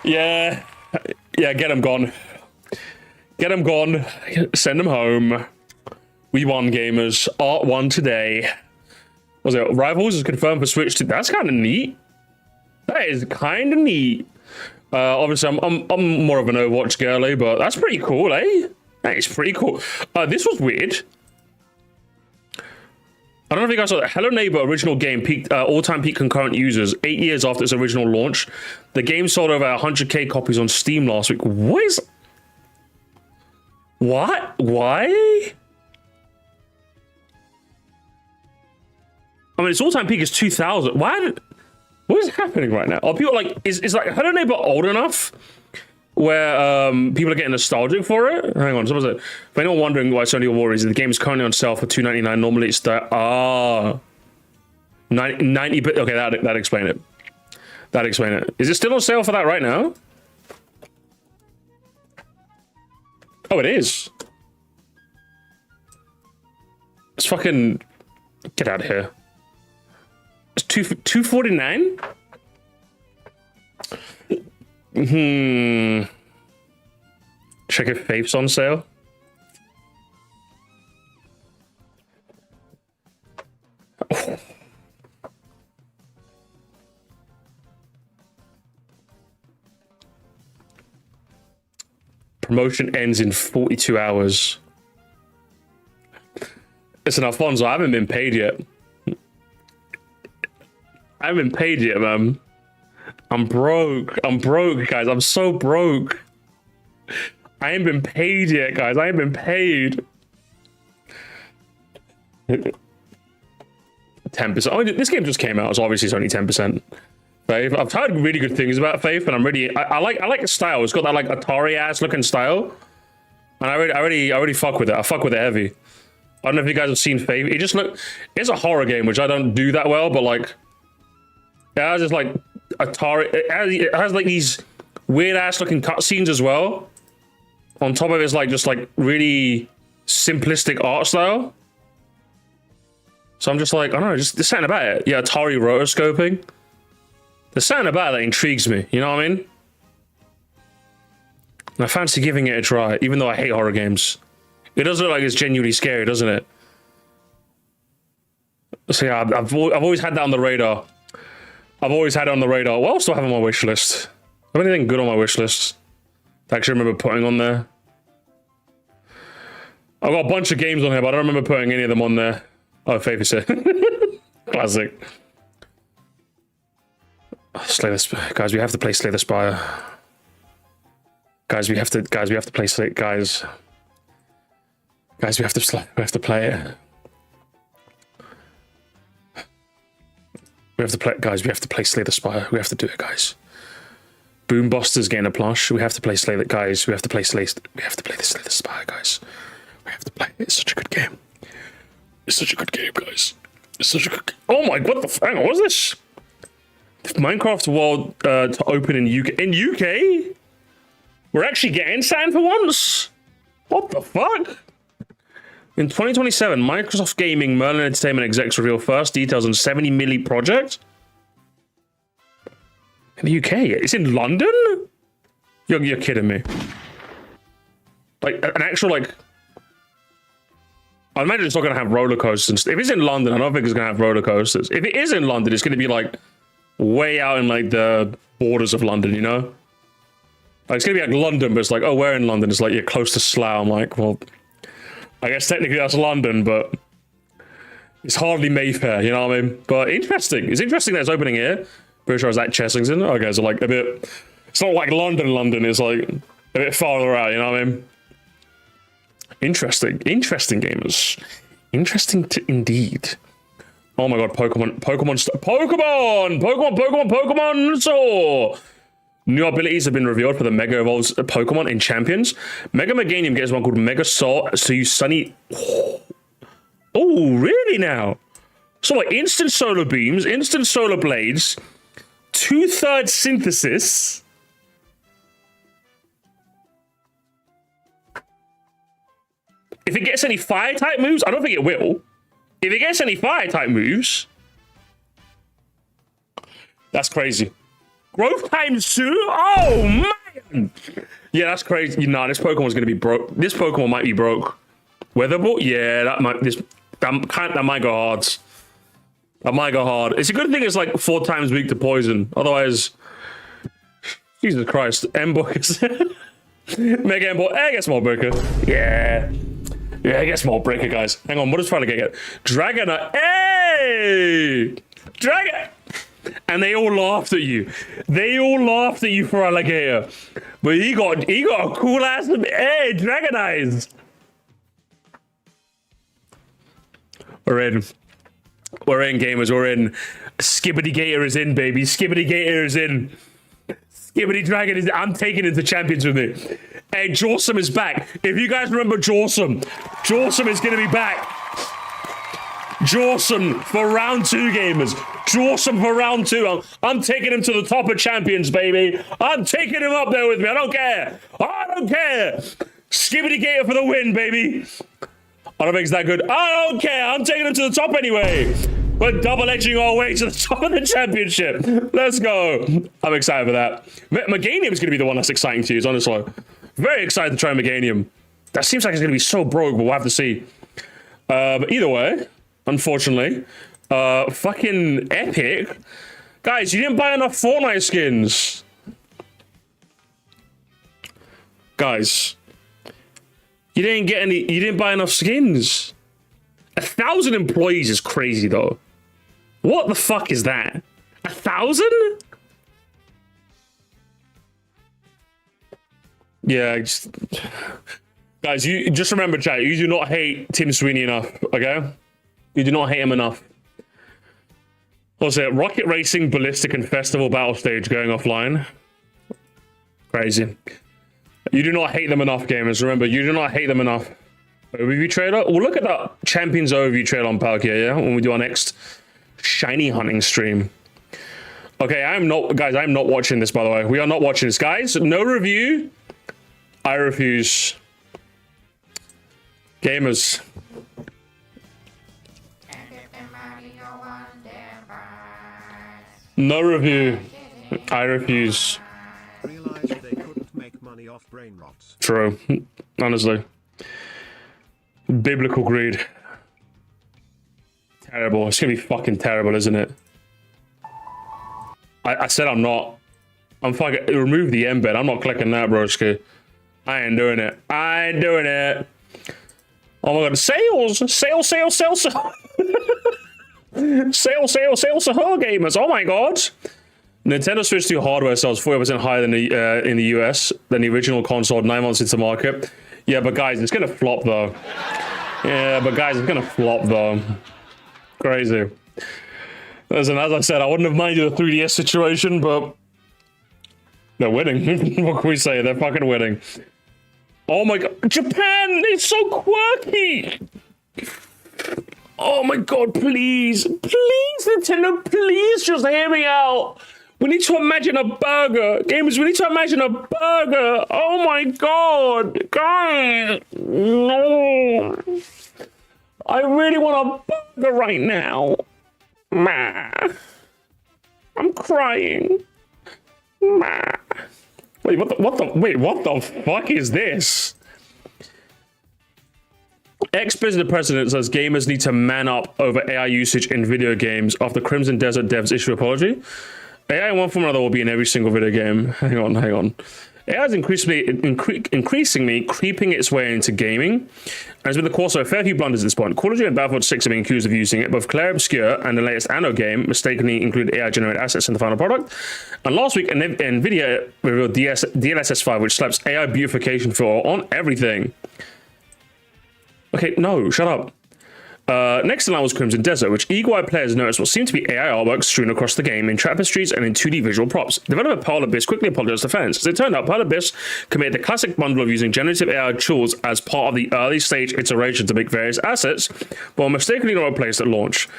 Yeah, get him gone. Get him gone. Send him home. We won, gamers. Art won today. Was it Rivals is confirmed for Switch 2? That's kind of neat. That is kind of neat. Obviously, I'm more of an Overwatch girly, but that's pretty cool, eh? That is pretty cool. This was weird. I don't know if you guys saw that. Hello Neighbor original game peaked all-time peak concurrent users 8 years after its original launch. The game sold over 100k copies on Steam last week. What? Why? I mean, its all-time peak is 2,000. What is happening right now? Are people like, is like Hello Neighbor old enough where people are getting nostalgic for it? Hang on, someone said, for anyone wondering why Sony Warriors, the game is currently on sale for $2.99. Normally it's the 90 bit. Okay, that explained it. That explained it. Is it still on sale for that right now? Oh, it is. It's fucking get out of here. It's $249. Check if Faith's on sale. Oh. Promotion ends in 42 hours. Listen, Alfonso, I haven't been paid yet. I haven't been paid yet, man. I'm broke, guys. I'm so broke. I ain't been paid yet, guys. I ain't been paid. 10%. Oh, this game just came out, so obviously it's only 10%. Faith. I've heard really good things about Faith, and I like the style. It's got that like Atari ass looking style, and I already fuck with it. I fuck with it heavy. I don't know if you guys have seen Faith. It's a horror game, which I don't do that well, but like, it has just like Atari. It has like these weird ass looking cutscenes as well. On top of it's like just like really simplistic art style. So I'm just like, I don't know, just there's something about it. Yeah, Atari rotoscoping. There's something about it that intrigues me, you know what I mean? And I fancy giving it a try, even though I hate horror games. It does look like it's genuinely scary, doesn't it? So yeah, I've always had that on the radar. I've always had it on the radar. What else do I have on my wish list? Have anything good on my wish list that I actually remember putting on there? I've got a bunch of games on here, but I don't remember putting any of them on there. Oh, Faith is here. Classic. Slay the Spire. Guys, we have to play Slay the Spire. Guys, we have to play Slay. Guys, we have to play it. We have to play, guys. We have to play Slay the Spire. We have to do it, guys. Boombusters getting a plush. We have to play Slay the guys. We have to play Slay. We have to play the Slay the Spire, guys. We have to play. It's such a good game. It's such a good game, guys. It's such a good game. Oh my, what the hang on, what's this? Minecraft world to open in UK. In UK? We're actually getting sand for once? What the fuck? In 2027, Microsoft Gaming Merlin Entertainment execs reveal first details on 70 milli project. In the UK? It's in London? You're kidding me. Like, an actual, like... I imagine it's not going to have roller coasters. If it's in London, I don't think it's going to have roller coasters. If it is in London, it's going to be, like, way out in, like, the borders of London, you know? Like, it's going to be, like, London, but it's like, oh, where in London? It's like, you're close to Slough. I'm like, well... I guess technically that's London, but it's hardly Mayfair, you know what I mean? But interesting. It's interesting that it's opening here. Pretty sure it's at Chessington. Okay, so like a bit... It's not like London, it's like a bit farther out, you know what I mean? Interesting. Interesting, gamers. Interesting indeed. Oh my god, Pokemon. So new abilities have been revealed for the Mega Evolves Pokemon in Champions. Mega Meganium gets one called Mega Soul. So you Sunny. Oh, really now? So like instant solar beams, instant solar blades, 2/3 synthesis. If it gets any fire type moves, I don't think it will. If it gets any fire type moves, that's crazy. Growth times 2? Oh man! Yeah, that's crazy. Nah, this Pokemon's gonna be broke. This Pokemon might be broke. Weatherboard? Yeah, that might go hard. That might go hard. It's a good thing it's like 4 times weak to poison. Otherwise, Jesus Christ, M-Book is Mega M-Book. I guess more breaker. Yeah. Yeah, I guess more breaker, guys. Hang on, what is trying to get? Dragonite. Hey! Dragon! And they all laughed at you. They all laughed at you for Alligator. But he got a cool ass. Hey, Dragonite! We're in. We're in, gamers. We're in. Skibbity Gator is in, baby. Skibbity Gator is in. Skibbity Dragon is. I'm taking it to Champions with me. Hey, Jawsome is back. If you guys remember Jawsome is going to be back. Jawsome for round 2, gamers. Jawsome for round 2. I'm taking him to the top of Champions, baby. I'm taking him up there with me. I don't care. I don't care. Skibbity Gator for the win, baby. I don't think it's that good. I don't care. I'm taking him to the top anyway. We're double edging our way to the top of the championship. Let's go. I'm excited for that. Meganium is going to be the one that's exciting to use, honestly. Very excited to try Meganium. That seems like it's going to be so broke, but we'll have to see. But either way, unfortunately, fucking epic. Guys, you didn't buy enough Fortnite skins. Guys. You didn't buy enough skins. 1,000 employees is crazy, though. What the fuck is that? 1,000? Yeah, guys, you just remember, chat, you do not hate Tim Sweeney enough, okay? You do not hate him enough. What's it? Rocket Racing, Ballistic, and Festival Battle Stage going offline. Crazy. You do not hate them enough, gamers. Remember, you do not hate them enough. Overview trailer? We'll look at that Champions overview trailer on Palkia, yeah? When we do our next shiny hunting stream. Okay, I'm not watching this, by the way. We are not watching this, guys. No review. I refuse. Gamers. No review. I refuse. Realized they couldn't make money off brain rots. True. Honestly. Biblical greed. Terrible. It's gonna be fucking terrible, isn't it? I said I'm not. I'm fucking remove the embed. I'm not clicking that, broski. I ain't doing it. I ain't doing it. Oh my god, sales! Sales! Sale, gamers. Oh my god. Nintendo Switch 2 hardware sells 40% higher than in the US than the original console 9 months into market. Yeah, but guys, it's gonna flop though. Yeah, but guys, it's gonna flop though. Crazy. Listen, as I said, I wouldn't have minded the 3DS situation, but they're winning. What can we say? They're fucking winning. Oh my god, Japan! It's so quirky! Oh my god, please. Please, Nintendo, please just hear me out. We need to imagine a burger. Gamers, we need to imagine a burger. Oh my god. Guys. No. I really want a burger right now. Ma. I'm crying. Ma. Wait, what the fuck is this? Ex-President President says gamers need to man up over AI usage in video games after Crimson Desert devs issue apology. AI in one form or another will be in every single video game. Hang on. AI is increasingly creeping its way into gaming, and has been the cause of a fair few blunders at this point. Call of Duty and Battlefield 6 have been accused of using it. Both Claire Obscure and the latest Anno game mistakenly included AI-generated assets in the final product. And last week, NVIDIA revealed DLSS 5, which slaps AI beautification filter on everything. Okay, no, shut up. Next in line was Crimson Desert, which eagle-eyed players noticed what seemed to be AI artwork strewn across the game in tapestries and in 2D visual props. Developer Pearl Abyss quickly apologized to fans, as it turned out Pearl Abyss committed the classic bundle of using generative AI tools as part of the early stage iteration to make various assets, but mistakenly not replaced at launch.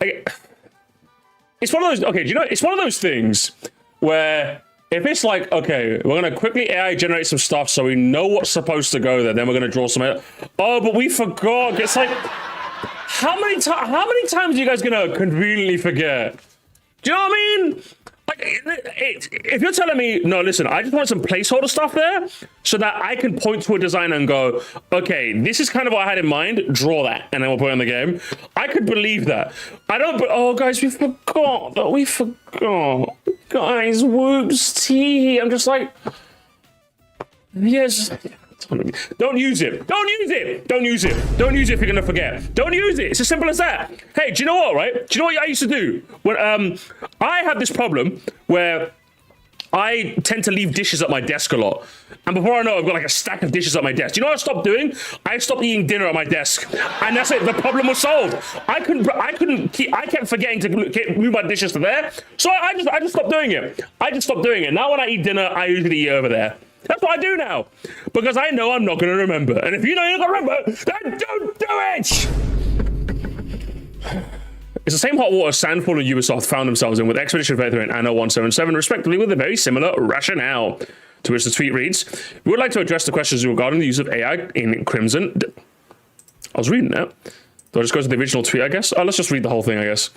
It's one of those, okay, do you know, it's one of those things where if it's like, okay, we're going to quickly AI generate some stuff so we know what's supposed to go there, then we're going to draw some, oh, but we forgot. It's like, how many times are you guys going to conveniently forget? Do you know what I mean? Like, if you're telling me, no, listen, I just want some placeholder stuff there so that I can point to a designer and go, okay, this is kind of what I had in mind, draw that, and then we'll put it in the game. I could believe that. I don't, but, oh, guys, we forgot. Guys, whoops, tea. I'm just like, yes. Don't use it. Don't use it. Don't use it. Don't use it if you're gonna forget. Don't use it. It's as simple as that. Hey, do you know what, right? Do you know what I used to do? When I have this problem where I tend to leave dishes at my desk a lot. And before I know it, I've got like a stack of dishes at my desk. Do you know what I stopped doing? I stopped eating dinner at my desk. And that's it. The problem was solved. I kept forgetting to move my dishes to there. So I just stopped doing it. I just stopped doing it. Now when I eat dinner, I usually eat over there. That's what I do now. Because I know I'm not going to remember. And if you know you're not going to remember, then don't do it! It's the same hot water Sandfall and Ubisoft found themselves in with Expedition Vether and Anno 177, respectively, with a very similar rationale. To which the tweet reads, we would like to address the questions regarding the use of AI in Crimson. I was reading that. Do I just go to the original tweet, I guess? Oh, let's just read the whole thing, I guess.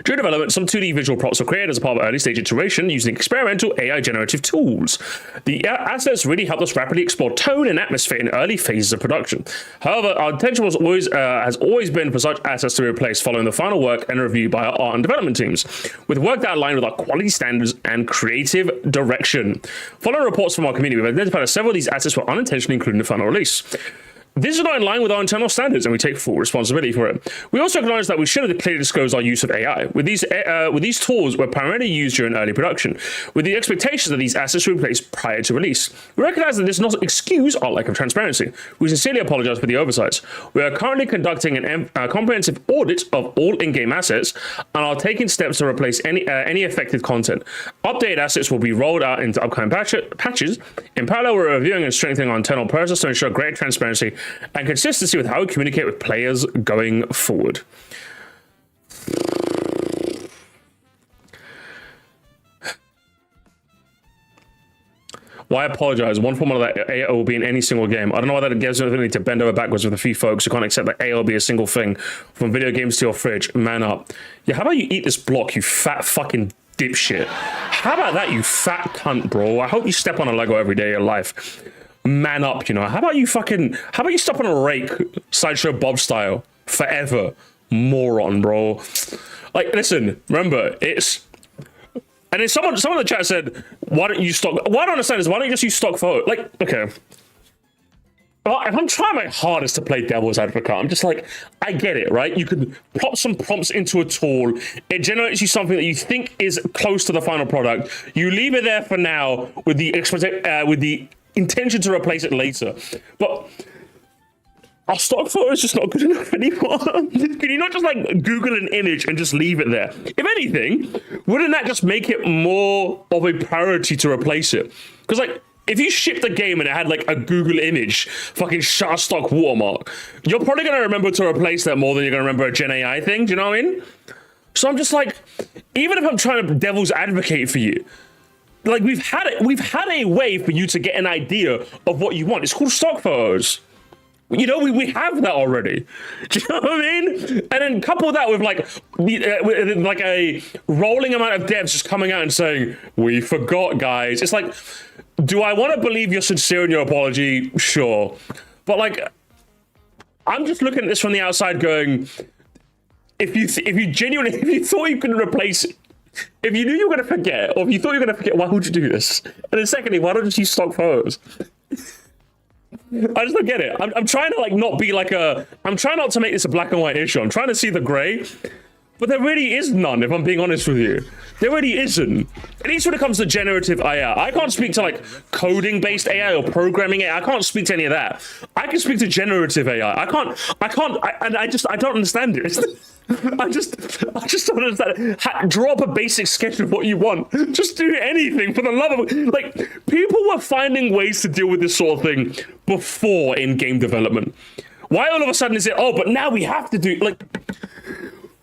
During development, some 2D visual props were created as a part of early stage iteration using experimental AI generative tools. The assets really helped us rapidly explore tone and atmosphere in early phases of production. However, our intention was has always been for such assets to be replaced following the final work and review by our art and development teams, with work that aligned with our quality standards and creative direction. Following reports from our community, we've identified that several of these assets were unintentionally included in the final release. This is not in line with our internal standards, and we take full responsibility for it. We also acknowledge that we should have clearly disclosed our use of AI. With these tools were primarily used during early production, with the expectation that these assets were replaced prior to release. We recognize that this does not excuse our lack of transparency. We sincerely apologize for the oversights. We are currently conducting a comprehensive audit of all in-game assets and are taking steps to replace any affected content. Updated assets will be rolled out into upcoming patches. In parallel, we're reviewing and strengthening our internal process to ensure greater transparency and consistency with how we communicate with players going forward. Why apologize? One form of that AI will be in any single game. I don't know why that gives me to bend over backwards with a few folks who can't accept that AI will be a single thing. From video games to your fridge, man up. Yeah, how about you eat this block, you fat fucking dipshit? How about that, you fat cunt, bro? I hope you step on a Lego every day of your life. Man up, you know. How about you step on a rake, Sideshow Bob style, forever, moron, bro. Like, listen, remember, it's. And then someone in the chat said, why don't you stock? What I don't understand is why don't you just use stock photo? Like, okay. Well, if I'm trying my hardest to play devil's advocate, I'm just like, I get it, right? You could plop some prompts into a tool. It generates you something that you think is close to the final product. You leave it there for now with the intention to replace it later. But our stock photo is just not good enough anymore. Can you not just like Google an image and just leave it there? If anything, wouldn't that just make it more of a priority to replace it? Because like, if you shipped a game and it had like a Google image, fucking Shutterstock watermark, you're probably going to remember to replace that more than you're going to remember a Gen AI thing. Do you know what I mean? So I'm just like, even if I'm trying to devil's advocate for you, like we've had a way for you to get an idea of what you want. It's called stock photos. You know, we have that already. Do you know what I mean? And then couple that with like a rolling amount of devs just coming out and saying, we forgot, guys. It's like, do I want to believe you're sincere in your apology? Sure. But like, I'm just looking at this from the outside going, if you thought you could replace it, if you knew you were going to forget, or if you thought you were going to forget, why would you do this? And then secondly, why don't you just use stock photos? I just don't get it. I'm trying to like not be like I'm trying not to make this a black and white issue. I'm trying to see the gray. But there really is none, if I'm being honest with you. There really isn't. At least when it comes to generative AI. I can't speak to like coding-based AI or programming AI. I can't speak to any of that. I can speak to generative AI. I don't understand it. I just don't understand it. Draw up a basic sketch of what you want. Just do anything for the love of, like, people were finding ways to deal with this sort of thing before in game development. Why all of a sudden is it, oh, but now we have to do, like,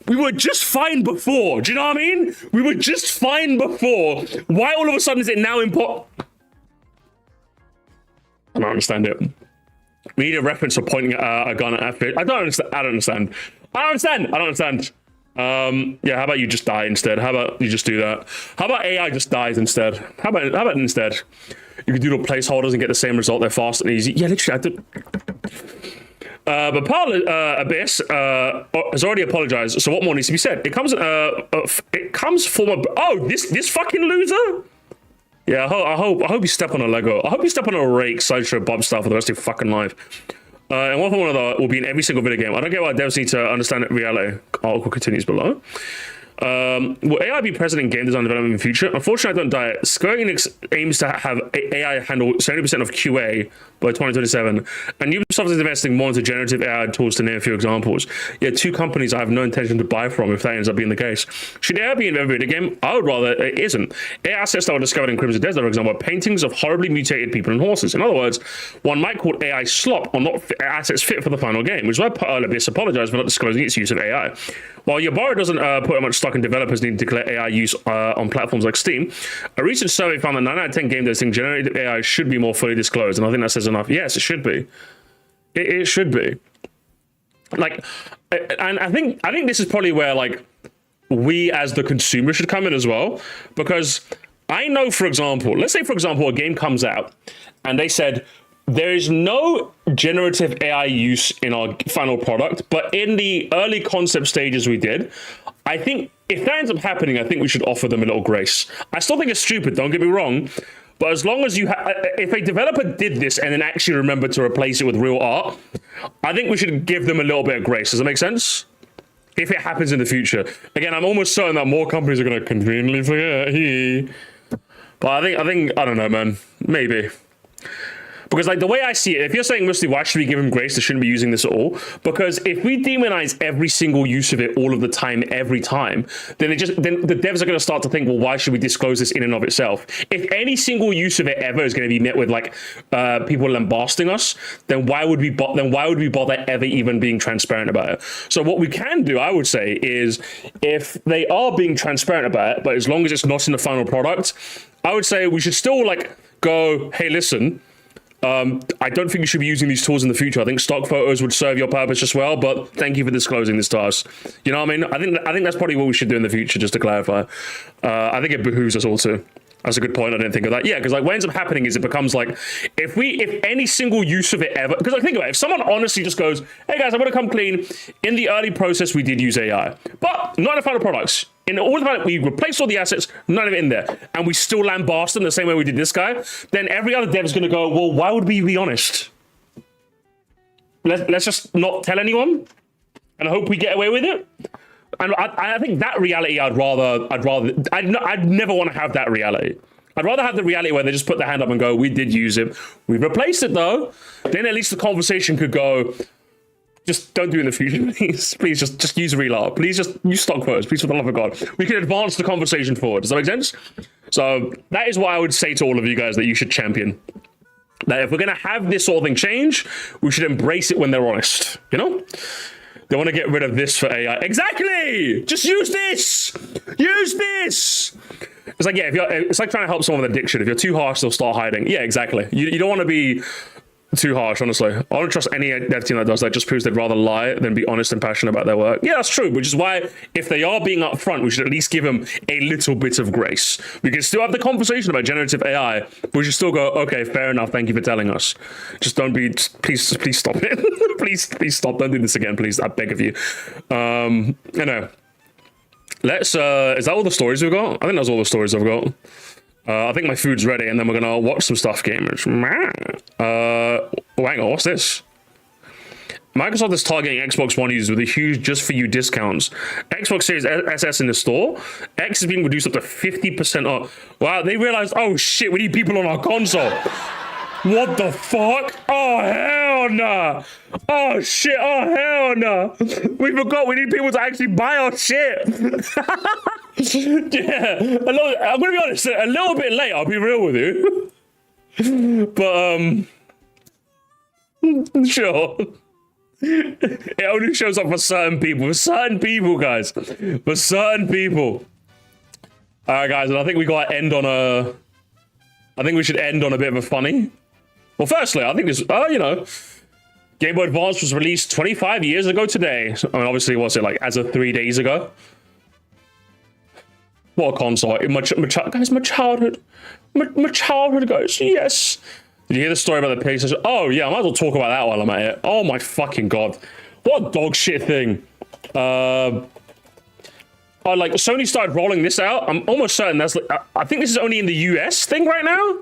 we were just fine before. Do you know what I mean? We were just fine before. Why all of a sudden is it now important? I don't understand it. We need a reference for pointing a gun at fish. I don't understand. Yeah, how about you just die instead? How about you just do that? How about AI just dies instead? How about instead? You can do the placeholders and get the same result. They're fast and easy. Yeah, literally, I did. But Paul Abyss has already apologized. So what more needs to be said? It comes from a this fucking loser. Yeah, I hope you step on a Lego. I hope you step on a rake sideshow Bob style for the rest of your fucking life. And one or another will be in every single video game. I don't get why devs need to understand reality. Article continues below. Will AI be present in game design development in the future? Unfortunately, I don't die. Square Enix aims to have AI handle 70% of QA by 2027, and Ubisoft is investing more into generative AI tools, to name a few examples. Yet two companies I have no intention to buy from if that ends up being the case. Should AI be in every video game? I would rather it isn't. AI assets that were discovered in Crimson Desert, for example, are paintings of horribly mutated people and horses. In other words, one might call AI slop or not assets fit for the final game, which is why Abyss apologized for not disclosing its use of AI. While Yabara doesn't put much stock in developers needing to declare AI use on platforms like Steam, a recent survey found that 9 out of 10 game devs think generative AI should be more fully disclosed, and I think that says enough. Yes, it should be. It should be. Like, and I think this is probably where, like, we as the consumer should come in as well, because I know, for example, let's say, for example, a game comes out and they said, there is no generative AI use in our final product, but in the early concept stages we did. I think if that ends up happening, I think we should offer them a little grace. I still think it's stupid, don't get me wrong, but as long as you if a developer did this and then actually remembered to replace it with real art, I think we should give them a little bit of grace. Does that make sense? If it happens in the future. Again, I'm almost certain that more companies are going to conveniently forget. But I don't know, man. Maybe. Because, like, the way I see it, if you're saying, Musty, why should we give him grace? They shouldn't be using this at all. Because if we demonize every single use of it all of the time, every time, then the devs are going to start to think, well, why should we disclose this in and of itself? If any single use of it ever is going to be met with, like, people lambasting us, then why would we bother ever even being transparent about it? So what we can do, I would say, is if they are being transparent about it, but as long as it's not in the final product, I would say we should still, like, go, hey, listen, I don't think you should be using these tools in the future. I think stock photos would serve your purpose as well, but thank you for disclosing this to us. You know what I mean? I think that's probably what we should do in the future, just to clarify. I think it behooves us all to. That's a good point. I didn't think of that. Yeah, because like what ends up happening is it becomes like if any single use of it ever, because like think about it, if someone honestly just goes, hey guys, I'm gonna come clean. In the early process, we did use AI, but not in the final products. In all of that, we replaced all the assets, none of it in there, and we still lambast them the same way we did this guy. Then every other dev is gonna go, well, why would we be honest? Let's just not tell anyone, and hope we get away with it. And I think that reality I'd never want to have that reality. I'd rather have the reality where they just put their hand up and go, we did use it. We replaced it though. Then at least the conversation could go, just don't do it in the future, please. Please just use real art. Please just use stock photos. Please, for the love of God. We can advance the conversation forward. Does that make sense? So that is what I would say to all of you guys that you should champion. That if we're going to have this sort of thing change, we should embrace it when they're honest. You know? They want to get rid of this for AI. Exactly! Just use this! Use this! It's like, yeah, it's like trying to help someone with addiction. If you're too harsh, they'll start hiding. Yeah, exactly. You don't want to be too harsh, honestly. I don't trust any dev team that does that. Just proves they'd rather lie than be honest and passionate about their work. Yeah, that's true, which is why if they are being upfront, we should at least give them a little bit of grace. We can still have the conversation about generative AI, but we should still go, okay, fair enough, thank you for telling us. Just don't be, please stop it. please stop, don't do this again, please, I beg of you. You know, let's, is that all the stories we've got? I think that's all the stories I've got. I think my food's ready, and then we're gonna watch some stuff, gamers. Hang on, what's this? Microsoft is targeting Xbox One users with a huge just for you discounts. Xbox Series SS in the store. X is being reduced up to 50% off. Wow, they realized, oh shit, we need people on our console. What the fuck? Oh, hell nah. Oh shit, oh hell nah. We forgot we need people to actually buy our shit. Yeah, I'm gonna be honest, a little bit late, I'll be real with you. But, sure. It only shows up for certain people. For certain people, guys. For certain people. Alright, guys, and I think we gotta end on a... I think we should end on a bit of a funny. Well, firstly, I think this... you know... Game Boy Advance was released 25 years ago today. I mean, obviously, was it like as of 3 days ago? What a console. Guys, my childhood. My childhood, guys. Yes. Did you hear the story about the PlayStation? Oh, yeah, I might as well talk about that while I'm at it. Oh, my fucking God. What a dog shit thing. Like, Sony started rolling this out. I'm almost certain that's... Like, I think this is only in the US thing right now.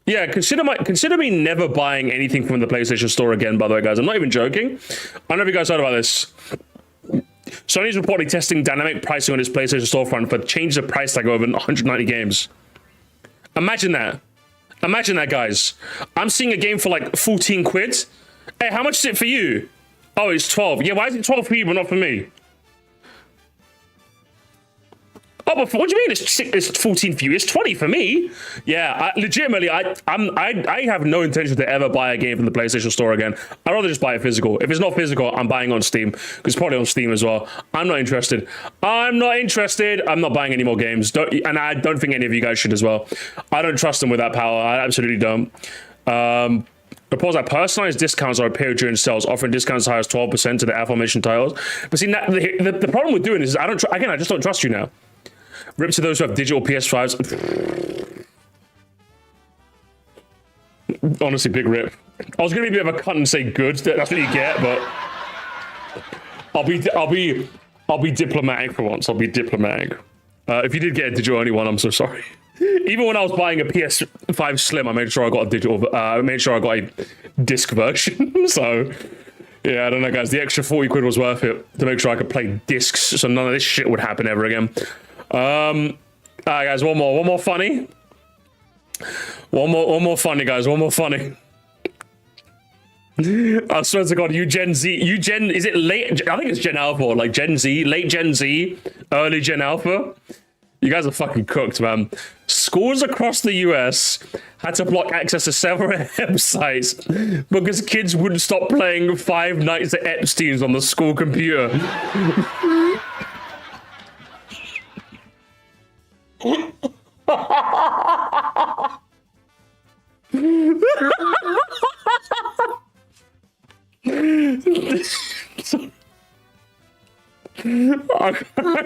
Yeah, consider me never buying anything from the PlayStation Store again, by the way, guys. I'm not even joking. I don't know if you guys heard about this. Sony's reportedly testing dynamic pricing on its PlayStation storefront for changes of price tag over 190 games. Imagine that. Imagine that, guys. I'm seeing a game for like 14 quid. Hey, how much is it for you? Oh, it's 12. Yeah, why is it 12 for you but not for me? Oh, but what do you mean it's 14 for you? It's 20 for me. Yeah, legitimately, I have no intention to ever buy a game from the PlayStation Store again. I'd rather just buy it physical. If it's not physical, I'm buying on Steam. It's probably on Steam as well. I'm not interested. I'm not buying any more games. And I don't think any of you guys should as well. I don't trust them with that power. I absolutely don't. Reports that personalized discounts are appeared during sales, offering discounts as high as 12% to the aforementioned titles. But see, the problem with doing this is I just don't trust you now. Rip to those who have digital PS5s. Honestly, big rip. I was gonna be a bit of a cunt and say good. That's what you get, but I'll be diplomatic for once. I'll be diplomatic. If you did get a digital only one, I'm so sorry. Even when I was buying a PS5 Slim, I made sure I got a digital. I made sure I got a disc version. So yeah, I don't know, guys. The extra 40 quid was worth it to make sure I could play discs, so none of this shit would happen ever again. Alright, guys, one more funny. One more funny, guys. One more funny. I swear to God, is it late? I think it's Gen Alpha, or like Gen Z, late Gen Z, early Gen Alpha. You guys are fucking cooked, man. Schools across the US had to block access to several websites because kids wouldn't stop playing Five Nights at Epstein's on the school computer. I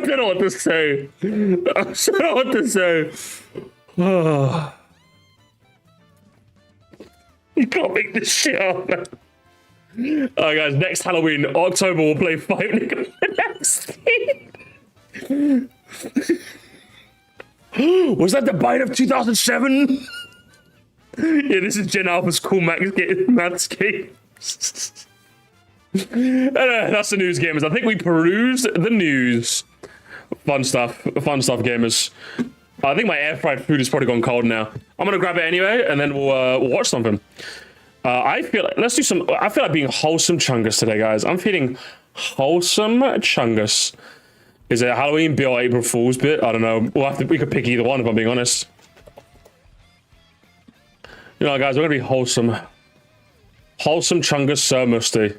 don't know what to say. I don't know what to say. You can't make this shit up, man. Alright, guys, next Halloween, October, we'll play Five Nights at Epstein. Was that the bite of 2007? Yeah, this is Gen Alpha's cool maths game. That's the news, gamers. I think we perused the news. Fun stuff, gamers. I think my air fried food has probably gone cold now. I'm gonna grab it anyway, and then we'll watch something. I feel like I feel like being wholesome chungus today, guys. I'm feeling wholesome chungus. Is it a Halloween bit or April Fool's bit? I don't know. We could pick either one if I'm being honest. You know, guys, we're gonna be wholesome. Wholesome chungus, Sir Musty.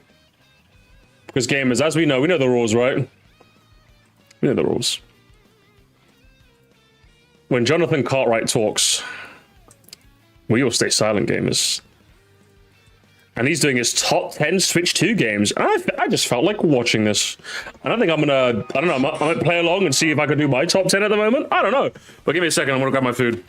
Because gamers, as we know the rules, right? We know the rules. When Jonathan Cartwright talks, we all stay silent, gamers. And he's doing his top 10 Switch 2 games. And I just felt like watching this. I don't think I'm gonna, I don't know, I might play along and see if I can do my top 10 at the moment. I don't know. But give me a second, I'm gonna grab my food.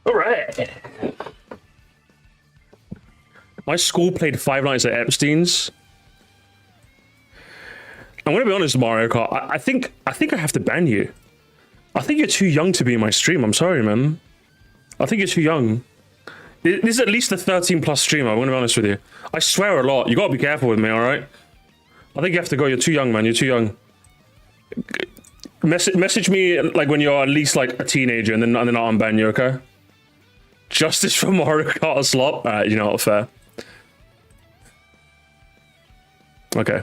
All right. My school played Five Nights at Epstein's. I'm gonna be honest, Mario Kart. I think I have to ban you. I think you're too young to be in my stream. I'm sorry, man. I think you're too young. This is at least a 13+ stream. I'm gonna be honest with you. I swear a lot. You gotta be careful with me, all right? I think you have to go. You're too young, man. You're too young. Message me like when you're at least like a teenager, and then I'll unban you. Okay? Justice for Mario Kart slop. You know what? Fair. Okay.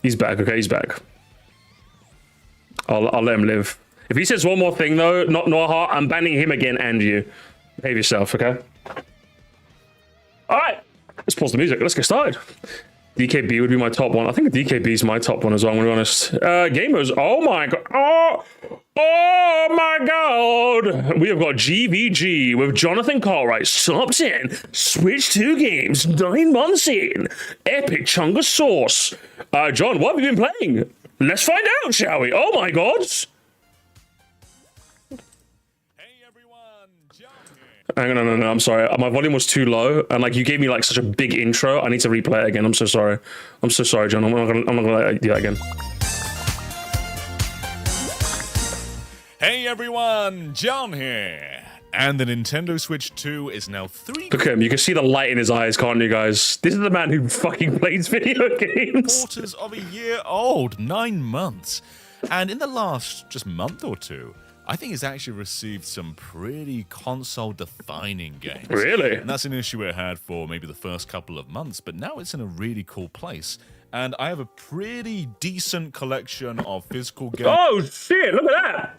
He's back. Okay, he's back. I'll let him live. If he says one more thing though, not Noah, I'm banning him again and you. Behave yourself, okay? All right. Let's pause the music. Let's get started. DKB would be my top one. I think DKB is my top one as well, I'm gonna be honest. Gamers, oh my god. Oh my god. We have got GVG with Jonathan Cartwright. Top 10. Switch 2 games. 9 months in. Epic Chunga Sauce. John, what have you been playing? Let's find out, shall we? Oh my god. Hang on, no, I'm sorry. My volume was too low, and like you gave me like such a big intro. I need to replay it again. I'm so sorry. I'm so sorry, John. I'm not gonna let you do that again. Hey everyone, John here. And the Nintendo Switch 2 is now 3 Look at him. You can see the light in his eyes, can't you, guys? This is the man who fucking plays video games. quarters of a year old, 9 months. And in the last just month or two, I think it's actually received some pretty console-defining games. Really? And that's an issue it had for maybe the first couple of months, but now it's in a really cool place. And I have a pretty decent collection of physical games. Oh shit! Look at that.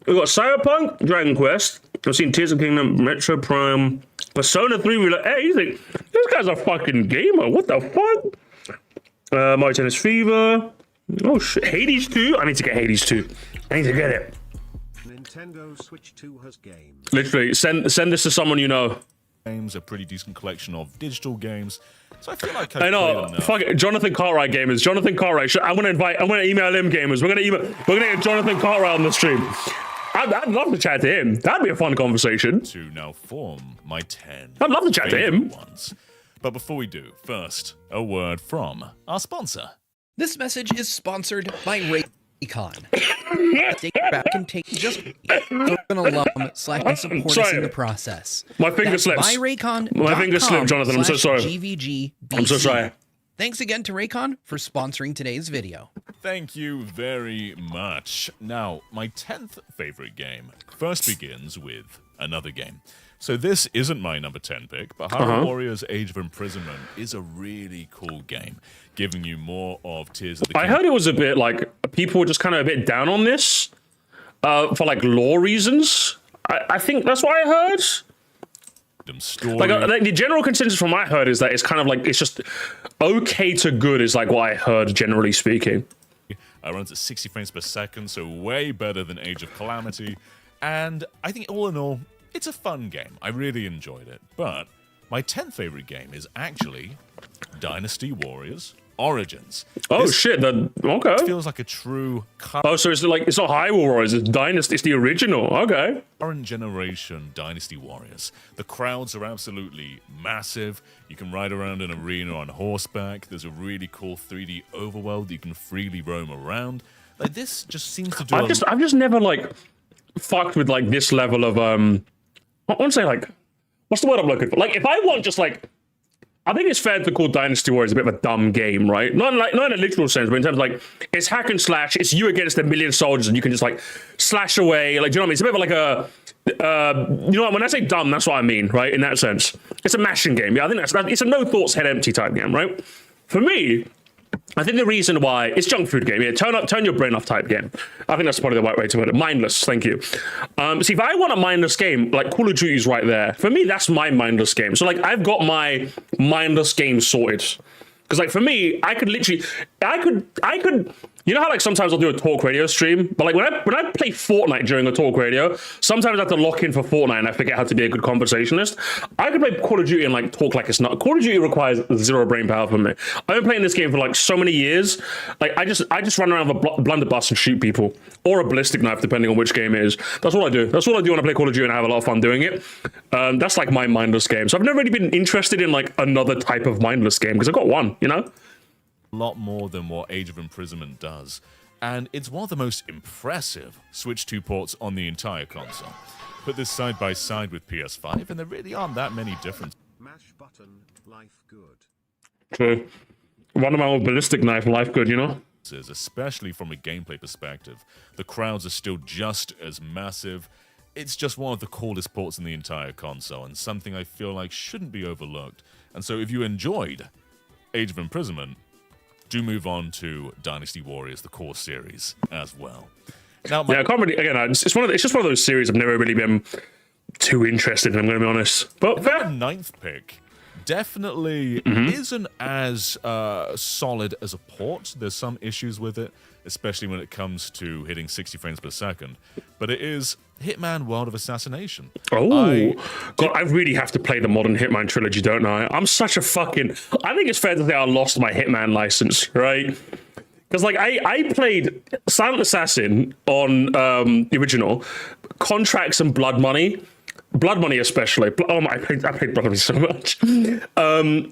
We've got Cyberpunk, Dragon Quest. I've seen Tears of the Kingdom, Metro Prime, Persona 3. Hey, you think this guy's a fucking gamer? What the fuck? Mario Tennis Fever. Oh shit! Hades 2. I need to get Hades 2. I need to get it. Nintendo Switch 2 has games. Literally, send this to someone you know. Games, a pretty decent collection of digital games. So I feel like I know. Fuck it. Jonathan Cartwright gamers. Jonathan Cartwright. I'm gonna email him gamers. We're gonna get Jonathan Cartwright on the stream. I'd love to chat to him. That'd be a fun conversation. To now form my 10. I'd love to chat to him. Ones. But before we do, first, a word from our sponsor. This message is sponsored by Raycon. Take it back and take just an alum / support us in the process. My finger That's slips. My finger slipped, Jonathan. I'm so sorry. I'm so sorry. Thanks again to Raycon for sponsoring today's video. Thank you very much. Now, my 10th favorite game first begins with another game. So this isn't my number 10 pick, but Hyrule Warriors Age of Imprisonment is a really cool game, giving you more of Tears of the Kingdom. I heard it was a bit like people were just kind of a bit down on this for like lore reasons. I think that's what I heard. Story. Like the general consensus from what I heard is that it's kind of like it's just okay to good is like what I heard generally speaking. Runs at 60 frames per second, so way better than Age of Calamity. And I think all in all, it's a fun game. I really enjoyed it. But my 10th favorite game is actually Dynasty Warriors Origins. Oh shit! Okay. It feels like a true. Oh, so it's like it's not Hyrule Warriors. It's Dynasty. It's the original. Okay. Current generation Dynasty Warriors. The crowds are absolutely massive. You can ride around an arena on horseback. There's a really cool 3D overworld that you can freely roam around. Like this just seems to do. I've just never like fucked with like this level of I want to say like what's the word I'm looking for? Like if I want just like. I think it's fair to call Dynasty Warriors a bit of a dumb game, right? Not in a literal sense, but in terms of like it's hack and slash. It's you against a million soldiers, and you can just like slash away. Like, do you know what I mean? It's a bit of like a, you know what? When I say dumb, that's what I mean, right? In that sense, it's a mashing game. Yeah, I think it's a no thoughts, head empty type game, right? For me, I think the reason why it's junk food game. Yeah, turn your brain off type game. I think that's probably the right way to put it. Mindless. Thank you. See, if I want a mindless game, like Call of Duty's right there. For me, that's my mindless game. So like, I've got my mindless game sorted. Because like for me, I could You know how like sometimes I'll do a talk radio stream, but like when I play Fortnite during a talk radio, sometimes I have to lock in for Fortnite and I forget how to be a good conversationalist. I can play Call of Duty and like talk like it's not. Call of Duty requires zero brain power from me. I've been playing this game for like so many years. Like I just run around with a blunderbuss and shoot people, or a ballistic knife, depending on which game it is. That's all I do. That's all I do when I play Call of Duty and I have a lot of fun doing it. That's like my mindless game. So I've never really been interested in like another type of mindless game because I've got one, you know. Lot more than what Age of Imprisonment does, and it's one of the most impressive Switch 2 ports on the entire console. Put this side by side with PS5, and there really aren't that many differences. Mash button, life good. True. One of my old ballistic knife, life good, you know? Especially from a gameplay perspective. The crowds are still just as massive. It's just one of the coolest ports in the entire console, and something I feel like shouldn't be overlooked. And so if you enjoyed Age of Imprisonment, do move on to Dynasty Warriors, the core series, as well. Now, I can't really. Again, it's just one of those series I've never really been too interested in. I'm going to be honest. But fair. The ninth pick definitely isn't as solid as a port. There's some issues with it, especially when it comes to hitting 60 frames per second. But it is Hitman: World of Assassination. Oh, God, I really have to play the modern Hitman trilogy, don't I? I'm such a fucking... I think it's fair to say I lost my Hitman license, right? Because, like, I played Silent Assassin on the original, Contracts and Blood Money. Blood Money especially. Oh my! I played Blood Money so much.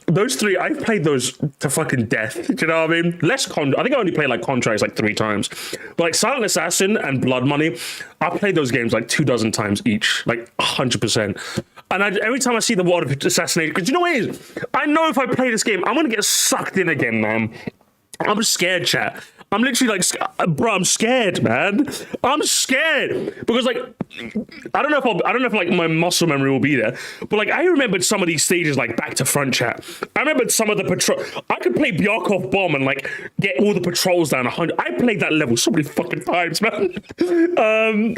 Those three, I've played those to fucking death. Do you know what I mean? I think I only played like Contracts like 3 times. But like Silent Assassin and Blood Money, I played those games like 24 times each, like 100%. And every time I see the World of Assassination, because you know what it is? I know if I play this game, I'm gonna get sucked in again, man. I'm scared, chat. I'm literally like, bro, I'm scared, man. I'm scared because, like, I don't know if like my muscle memory will be there, but like I remembered some of these stages like back to front, chat. I remembered some of the patrol. I could play Bjarkov Bomb and like get all the patrols down 100. I played that level so many fucking times, man.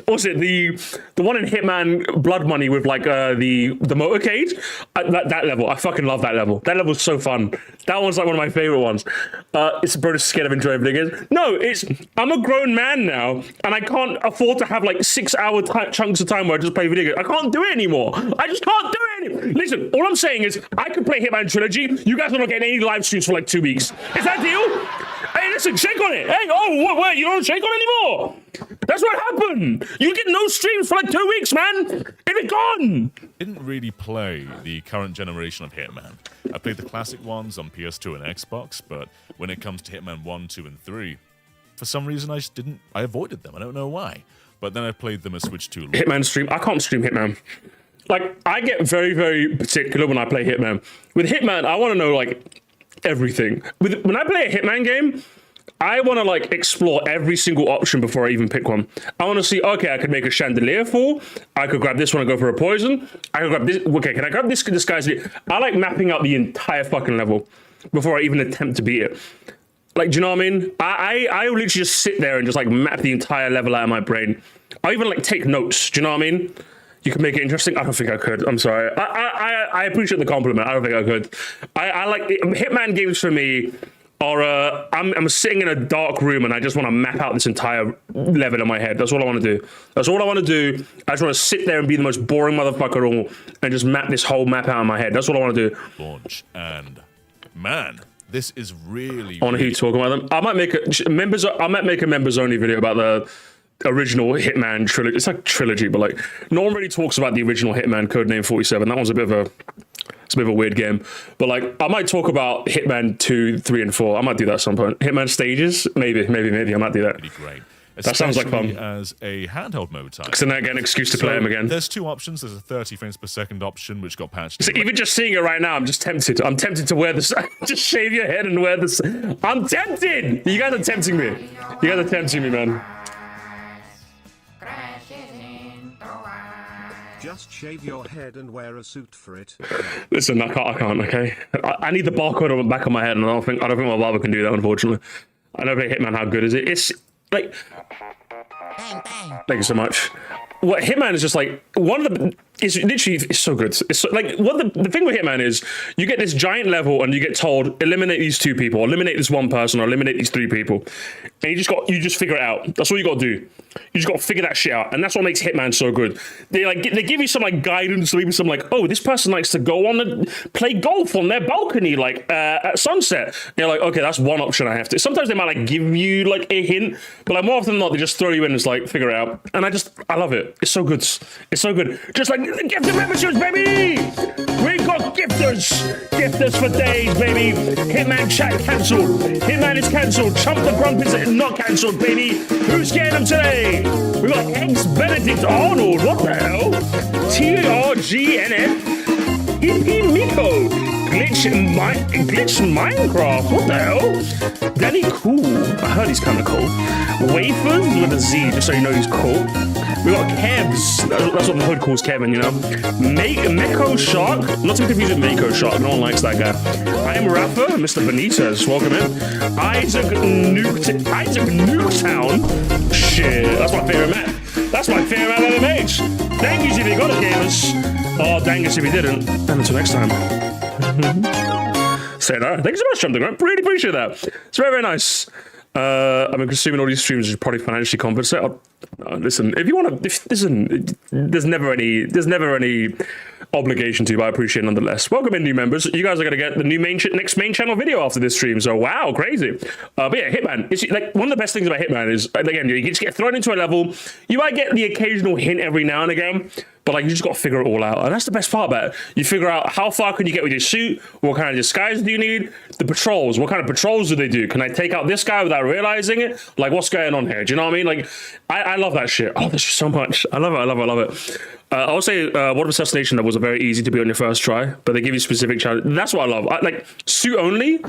Was it the one in Hitman Blood Money with like the motorcade? That level, I fucking love that level. That level's so fun. That one's like one of my favorite ones. It's bro, scared of enjoying video games. No, I'm a grown man now, and I can't afford to have like 6-hour chunks of time where I just play video games. I can't do it anymore. I just can't do it anymore. Listen, all I'm saying is I could play Hitman Trilogy. You guys are not getting any live streams for like 2 weeks. Is that deal? Hey, listen, shake on it. Hey, oh, what, you don't shake on anymore? That's what happened. You get no streams for like 2 weeks, man. It's gone. Didn't really play the current generation of Hitman. I played the classic ones on PS2 and Xbox, but when it comes to Hitman 1, 2, and 3, for some reason I avoided them. I don't know why. But then I played them as Switch 2. Hitman stream. I can't stream Hitman. Like, I get very, very particular when I play Hitman. With Hitman, I want to know, like, everything. When I play a Hitman game, I want to, like, explore every single option before I even pick one. I want to see, okay, I could make a chandelier fall. I could grab this one and go for a poison. I could grab this. Okay, can I grab this guy's... I like mapping out the entire fucking level before I even attempt to beat it. Like, do you know what I mean? I literally just sit there and just, like, map the entire level out of my brain. I even, like, take notes. Do you know what I mean? You can make it interesting. I don't think I could. I'm sorry. I appreciate the compliment. I don't think I could. I like... Hitman games for me... Or I'm sitting in a dark room and I just want to map out this entire level in my head. That's all I want to do. That's all I want to do. I just want to sit there and be the most boring motherfucker all and just map this whole map out in my head. That's all I want to do. Launch and man, this is really. I want to hear you talking about them. I might make a members only video about the original Hitman trilogy. It's like trilogy, but like no one really talks about the original Hitman Codename 47. That one's a bit of a weird game. But like I might talk about Hitman 2, 3, and 4. I might do that at some point. Hitman Stages? Maybe. I might do that. Really great. That sounds like fun. As a handheld mode type. Because then I get an excuse to play them again. There's 2 options. There's a 30 frames per second option, which got patched. So even just seeing it right now, I'm just tempted. I'm tempted to wear this. Just shave your head and wear this. I'm tempted. You guys are tempting me. Man. Just shave your head and wear a suit for it. Listen, I can't, okay? I need the barcode on the back of my head, and I don't think my barber can do that, unfortunately. I know Hitman, how good is it? It's like... Bang, bang. Thank you so much. What Hitman is just like one of the... It's literally, it's so good. It's so, like, what the thing with Hitman is, you get this giant level and you get told, eliminate these 2 people, eliminate this 1 person, or eliminate these 3 people. And you just figure it out. That's all you got to do. You just got to figure that shit out. And that's what makes Hitman so good. They give you some like guidance, maybe some like, oh, this person likes to go on and play golf on their balcony, like at sunset. And you're like, okay, that's one option I have to. Sometimes they might like give you like a hint, but like more often than not, they just throw you in and it's like, figure it out. And I love it. It's so good. It's so good. Just like gifted memberships, baby! We got gifters for days, baby. Hitman chat cancelled. Hitman is cancelled. Chump the Grump is not cancelled, baby. Who's getting them today? We got Eggs Benedict Arnold. What the hell? TRGNF. Hippie Miko. Glitch Minecraft. What the hell? Danny Cool. I heard he's kind of cool. Wafers with a Z, just so you know he's cool. We got Kevs. That's what the hood calls Kevin, you know. Meko Shark. Not to be confused with Mako Shark. No one likes that guy. I am Rafa, Mr. Benitez. Welcome in. Isaac Nuketown. Shit, that's my favorite map. That's my favorite map I've ever made. Dangus if you got it, gamers. Oh, Dangus if you didn't. And until next time. Say that. Thank you so much, Jumping Grant. Really appreciate that. It's very, very nice. I've been consuming all these streams is probably financially compensate. Listen, if you want to, listen, there's never any obligation to, but I appreciate it nonetheless. Welcome in, new members. You guys are going to get the new next main channel video after this stream. So wow, crazy. But yeah, Hitman. It's like one of the best things about Hitman is, again, you just get thrown into a level. You might get the occasional hint every now and again, but like you just got to figure it all out. And that's the best part about it. You figure out how far can you get with your suit? What kind of disguise do you need? The patrols. What kind of patrols do they do? Can I take out this guy without realizing it? Like, what's going on here? Do you know what I mean? Like, I love that shit. I love this shit so much. I love it. I'll say Ward of Assassination that was very easy to be on your first try, but they give you specific challenge. That's what I love. Like suit only.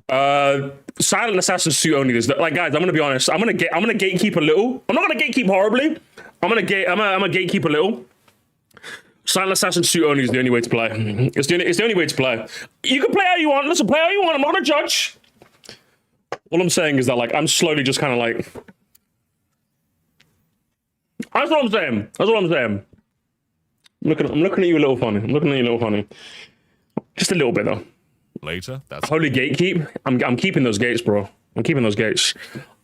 Silent Assassin suit only. Like, guys, I'm gonna be honest. I'm gonna gatekeep a little. I'm not gonna gatekeep horribly. I'm gonna gatekeep a little. Silent Assassin suit only is the only way to play. It's the only way to play. You can play how you want. Listen, play how you want. I'm not a judge. All I'm saying is that, like, I'm slowly just kind of like. That's what I'm saying. I'm looking at you a little funny. Just a little bit though. Later, that's holy gatekeep. I'm keeping those gates, bro. I'm keeping those gates.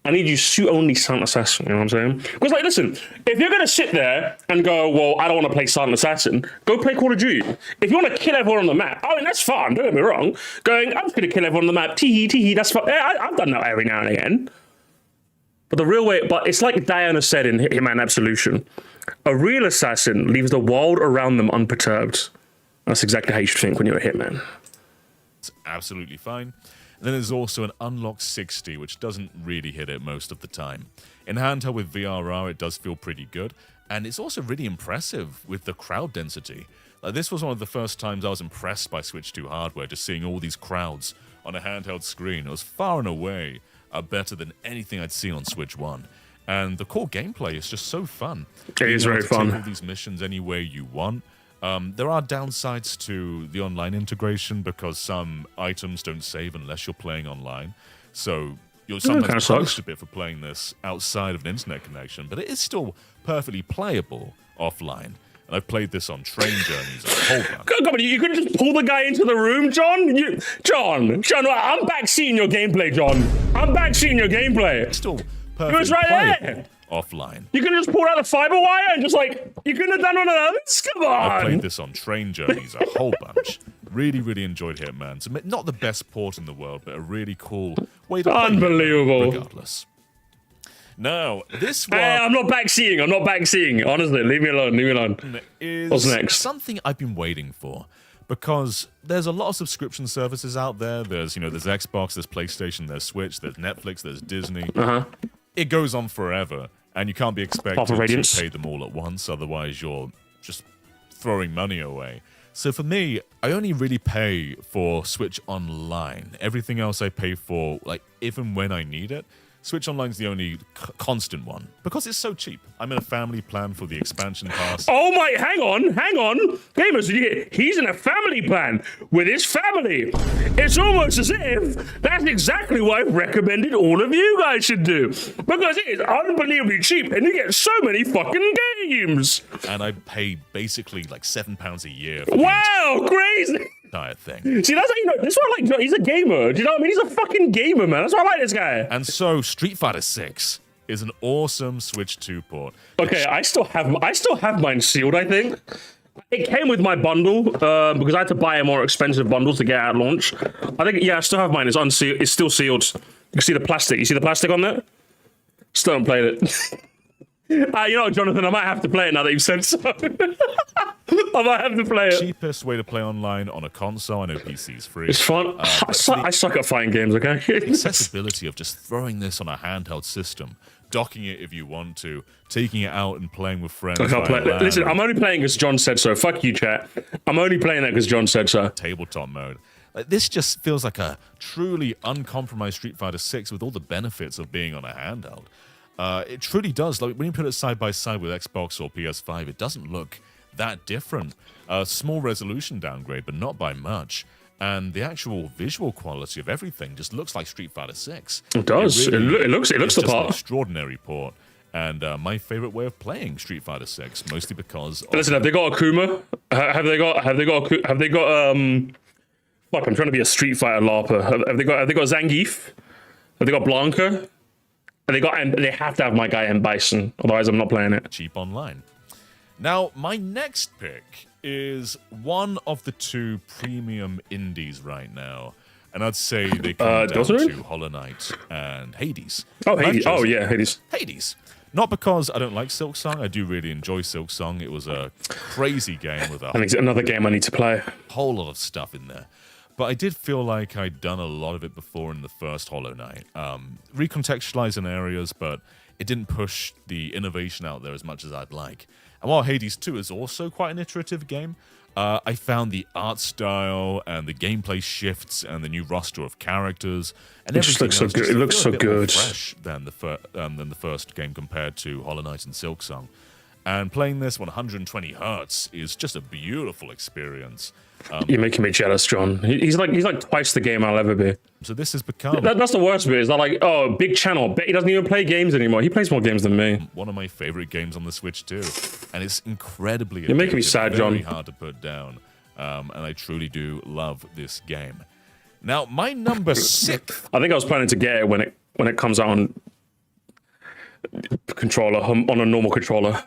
I need you suit only Silent Assassin. You know what I'm saying? Because like, listen, if you're gonna sit there and go, well, I don't want to play Silent Assassin, go play Call of Duty. If you want to kill everyone on the map, I mean that's fun. Don't get me wrong. Going, I'm just gonna kill everyone on the map. Tee, that's fun. Yeah, I've done that every now and again. But the real way, but it's like Diana said in Hitman Absolution, a real assassin leaves the world around them unperturbed. That's exactly how you should think when you're a hitman. It's absolutely fine. And then there's also an Unlock 60, which doesn't really hit it most of the time. In handheld with VRR, it does feel pretty good. And it's also really impressive with the crowd density. Like, this was one of the first times I was impressed by Switch 2 hardware, just seeing all these crowds on a handheld screen. It was far and away better than anything I'd seen on Switch 1. And the core gameplay is just so fun. It is very fun. Take all these missions any way you want. There are downsides to the online integration because some items don't save unless you're playing online. So you're sometimes punished a bit for playing this outside of an internet connection, but it is still perfectly playable offline. And I've played this on train journeys a whole bunch. Come on, you couldn't just pull the guy into the room, John? John, I'm back seeing your gameplay, John. I'm back seeing your gameplay. It's still perfectly was right playable there. Offline. You could have just pulled out the fiber wire and just like, you couldn't have done one of those? Come on. I played this on train journeys a whole bunch. Really, really enjoyed Hitman. So not the best port in the world, but a really cool way to play Unbelievable. regardless. Now, this one... I'm not back seeing. Honestly, leave me alone. What's next? Something I've been waiting for. Because there's a lot of subscription services out there. There's Xbox, there's PlayStation, there's Switch, there's Netflix, there's Disney. It goes on forever, and you can't be expected to pay them all at once, otherwise you're just throwing money away. So for me, I only really pay for Switch Online. Everything else I pay for, like, if and when I need it. Switch Online's the only constant one because it's so cheap. I'm in a family plan for the expansion pass. Oh my, hang on. Gamers, he's in a family plan with his family. It's almost as if that's exactly what I've recommended all of you guys should do. Because it is unbelievably cheap and you get so many fucking games. And I pay basically like £7 a year for wow, crazy. entire thing. See, that's how you know. This is why I like. He's a gamer. Do you know what I mean? He's a fucking gamer, man. That's why I like this guy. And so, Street Fighter 6 is an awesome Switch 2 port. Okay, I still have mine sealed. I think it came with my bundle because I had to buy a more expensive bundle to get at launch. I think I still have mine. It's unsealed. It's still sealed. You can see the plastic. You see the plastic on there? Still haven't played it. You know, Jonathan, I might have to play it now that you've said so. I might have to play it. Cheapest way to play online on a console. I know PC's free. It's fun. I suck at fighting games, okay? Accessibility of just throwing this on a handheld system, docking it if you want to, taking it out and playing with friends. Listen, I'm only playing because John said so. Fuck you, chat. I'm only playing that because John said so. Tabletop mode. This just feels like a truly uncompromised Street Fighter 6 with all the benefits of being on a handheld. It truly does. Like when you put it side by side with Xbox or PS5, it doesn't look that different. Small resolution downgrade, but not by much. And the actual visual quality of everything just looks like Street Fighter 6. It does. It looks the part. An extraordinary port. And my favorite way of playing Street Fighter 6, mostly because. Listen, have they got Akuma? Have they got? Fuck, I'm trying to be a Street Fighter LARPer. Have they got Zangief? Have they got Blanca? And they have to have my guy M. Bison, otherwise I'm not playing it. Cheap online. Now, my next pick is one of the two premium indies right now. And I'd say they come down to Hollow Knight and Hades. Oh, Hades. Oh, yeah, Hades. Hades. Not because I don't like Silksong. I do really enjoy Silksong. It was a crazy game with another game I need to play. Whole lot of stuff in there. But I did feel like I'd done a lot of it before in the first Hollow Knight. Recontextualizing areas, but it didn't push the innovation out there as much as I'd like. And while Hades 2 is also quite an iterative game, I found the art style and the gameplay shifts and the new roster of characters and everything looks so good. It looks so good. Fresh than the first game compared to Hollow Knight and Silksong. And playing this 120 hertz is just a beautiful experience. You're making me jealous, John. He's like twice the game I'll ever be. So this has become... That's the worst bit. Is that like, oh, big channel. Bet he doesn't even play games anymore. He plays more games than me. One of my favorite games on the Switch too. And it's incredibly You're making me sad, John. Very hard to put down. And I truly do love this game. Now, my number 6... I think I was planning to get it when it comes out on controller, on a normal controller.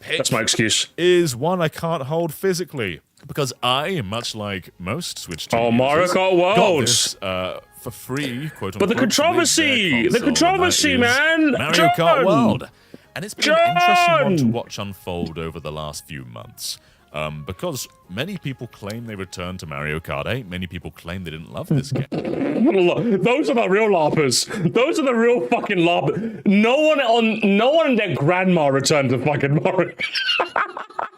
That's my excuse. Is one I can't hold physically. Because I, much like most Switch 2 users, Mario Kart World! Got this, for free, quote unquote. But the controversy, man! Mario John! Kart World. And it's been an interesting one to watch unfold over the last few months. Because many people claim they returned to Mario Kart 8. Many people claim they didn't love this game. Those are the real LARPers. Those are the real fucking LARPers. No one and their grandma returned to fucking Mario.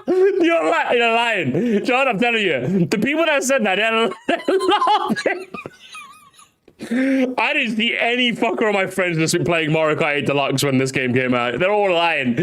You're lying. John, I'm telling you. The people that said that, they're laughing. I didn't see any fucker of my friends that's been playing Mario Kart 8 Deluxe when this game came out. They're all lying.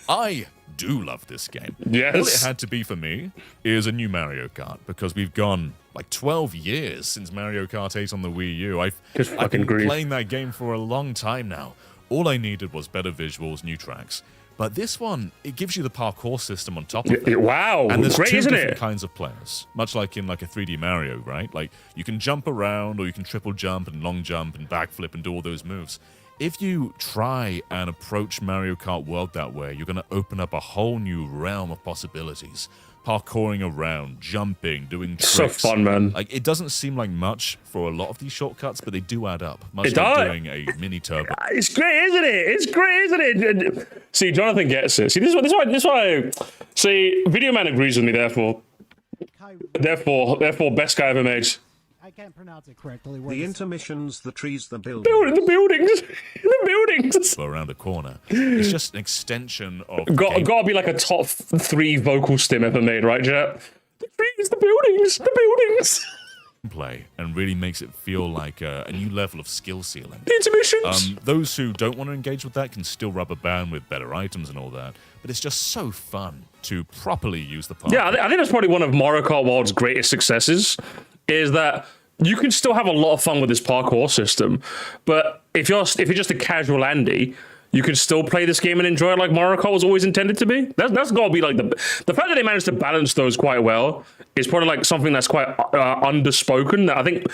I do love this game. Yes. All it had to be for me is a new Mario Kart, because we've gone like 12 years since Mario Kart 8 on the Wii U. I've been playing that game for a long time now. All I needed was better visuals, new tracks. But this one, it gives you the parkour system on top of it. Wow, and there's great, two isn't different it? kinds of players, much like in like a 3D Mario, right? Like you can jump around, or you can triple jump and long jump and backflip and do all those moves. If you try and approach Mario Kart World that way, you're going to open up a whole new realm of possibilities. Parkouring around, jumping, doing tricks. So fun, man. Like, it doesn't seem like much for a lot of these shortcuts, but they do add up. Much It like does. doing a mini turbo. It's great, isn't it? It's great, isn't it? See, Jonathan gets it. See, this is why. See, Video Man agrees with me. Therefore, best guy ever made. I can't pronounce it correctly. The intermissions, the trees, the buildings. The buildings. Around the corner. It's just an extension of. Gotta be like a top 3 vocal stim ever made, right, Jet? The trees, the buildings. play and really makes it feel like a new level of skill ceiling. The intermissions. Those who don't want to engage with that can still rubber band with better items and all that, but it's just so fun to properly use the parkour. Yeah, I think that's probably one of Mario Kart World's greatest successes, is that you can still have a lot of fun with this parkour system, but if you're just a casual Andy, you can still play this game and enjoy it like Mario Kart was always intended to be. That's got to be like the fact that they managed to balance those quite well is probably like something that's quite underspoken. That I think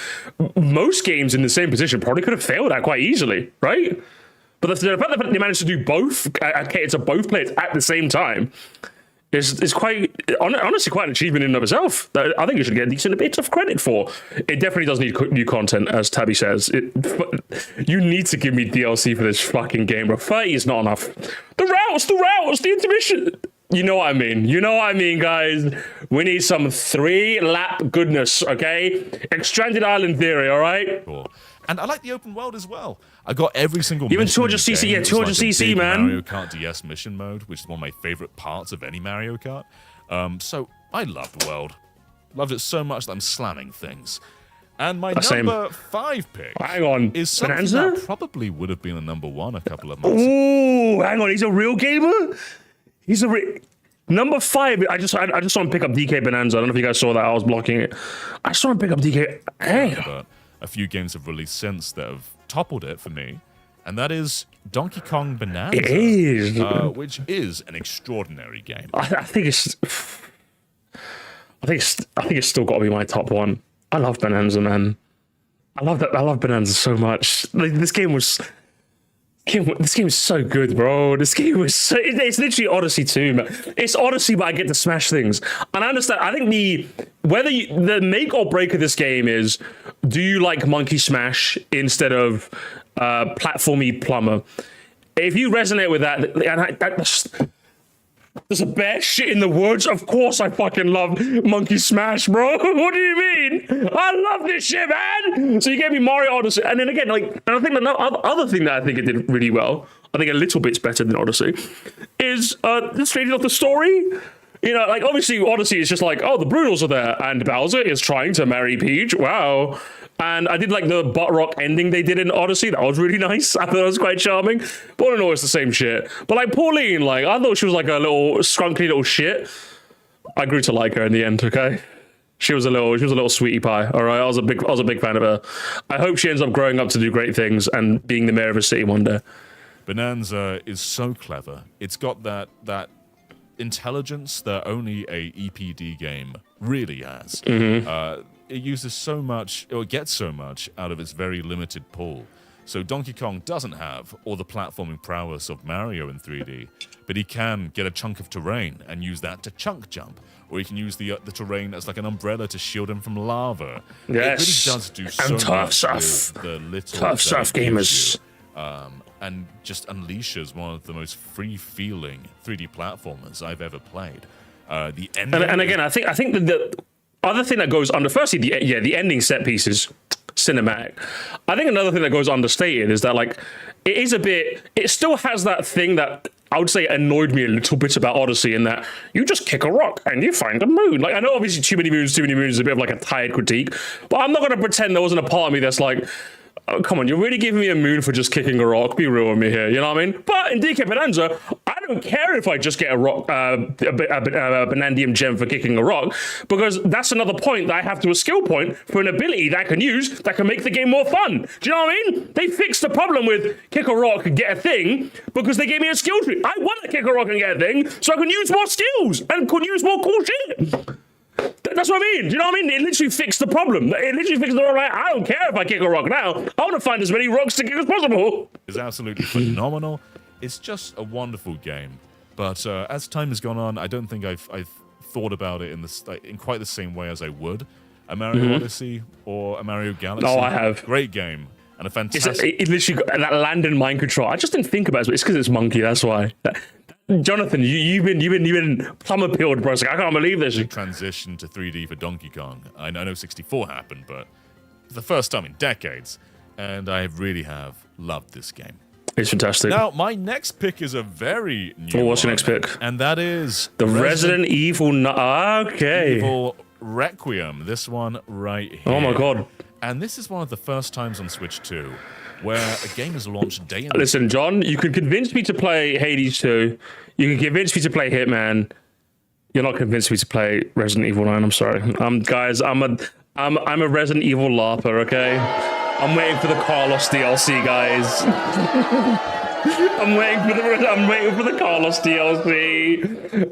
most games in the same position probably could have failed at quite easily, right? But the fact that they managed to do both, cater to both players at the same time, is quite honestly quite an achievement in and of itself that I think you should get a decent bit of credit for. It definitely does need new content, as Tabby says. You need to give me DLC for this fucking game, bro. 30 is not enough. The routes, the intermission. You know what I mean, guys. We need some 3-lap goodness, okay? Stranded Island theory, all right? Cool. And I like the open world as well. I got every single even mission 200cc, yeah, 200cc, like man. Mario Kart DS mission mode, which is one of my favorite parts of any Mario Kart. So I love the world. Loved it so much that I'm slamming things. And my number 5 pick is something that probably would have been a number 1 a couple of months ago. Ooh, hang on, he's a real gamer? He's a number 5. I just saw him pick up DK Bonanza. I don't know if you guys saw that. I was blocking it. I saw him pick up DK. Hey. But a few games have released since that have toppled it for me, and that is Donkey Kong Bonanza. It is. Which is an extraordinary game. I think it's still got to be my top 1. I love Bonanza, man. I love Bonanza so much. Like, this game is so good, bro. This game was so... It's literally Odyssey 2, man. It's Odyssey, but I get to smash things. And I understand. I think the make or break of this game is, do you like Monkey Smash instead of platformy plumber? If you resonate with that, there's a bear shit in the woods. Of course I fucking love Monkey Smash, bro. What do you mean? I love this shit, man. So you gave me Mario Odyssey. And then again, like, and I think the other thing that I think it did really well, I think a little bit's better than Odyssey, is straight off the story. You know, like, obviously Odyssey is just like, oh, the Broodals are there, and Bowser is trying to marry Peach. Wow. And I did like the butt rock ending they did in Odyssey. That was really nice. I thought it was quite charming. But all in all, it's the same shit. But like Pauline, like, I thought she was like a little scrunkly little shit. I grew to like her in the end, okay? She was a little sweetie pie, all right? I was a big fan of her. I hope she ends up growing up to do great things and being the mayor of a city one day. Bonanza is so clever. It's got that intelligence that only a EPD game really has. It uses so much, or gets so much, out of its very limited pool. So Donkey Kong doesn't have all the platforming prowess of Mario in 3D, but he can get a chunk of terrain and use that to chunk jump, or he can use the terrain as like an umbrella to shield him from lava. Yes. It really does do so much with the little tough stuff gamers. And just unleashes one of the most free-feeling 3D platformers I've ever played. The ending, and again, I think that the other thing that goes under, firstly, the ending set piece is cinematic. I think another thing that goes understated is that, like, it still has that thing that I would say annoyed me a little bit about Odyssey, in that you just kick a rock and you find a moon. Like, I know obviously too many moons is a bit of like a tired critique, but I'm not going to pretend there wasn't a part of me that's like, oh, come on, you're really giving me a moon for just kicking a rock? Be real with me here, you know what I mean? But in DK Bonanza, I don't care if I just get a rock, a Bonandium gem for kicking a rock, because that's another point that I have to a skill point for an ability that I can use that can make the game more fun. Do you know what I mean? They fixed the problem with kick a rock and get a thing because they gave me a skill tree. I want to kick a rock and get a thing so I can use more skills and could use more cool shit. That's what I mean. Do you know what I mean? It literally fixed the problem. It literally fixed the problem. Like, I don't care if I kick a rock now. I want to find as many rocks to kick as possible. It's absolutely phenomenal. It's just a wonderful game. But as time has gone on, I don't think I've thought about it in quite the same way as I would a Mario Odyssey or a Mario Galaxy. Oh, I have. Great game and a fantastic. It literally got that land and mind control. I just didn't think about it. It's because it's Monkey. That's why. Jonathan, you've been plumber peeled, bro. Like, I can't believe this. Transition to 3D for Donkey Kong. I know 64 happened, but for the first time in decades, and I really have loved this game. It's fantastic. Now, my next pick is a very new what's your one, next pick? And that is the Resident Evil. Okay. Evil Requiem, this one right here. Oh my god. And this is one of the first times on Switch 2 where a game is launched day in. Listen, John, you can convince me to play Hades 2. You can convince me to play Hitman. You're not convincing me to play Resident Evil 9. I'm sorry. Guys, I'm a Resident Evil LARPer, okay? I'm waiting for the Carlos DLC, guys. I'm waiting for the Carlos DLC.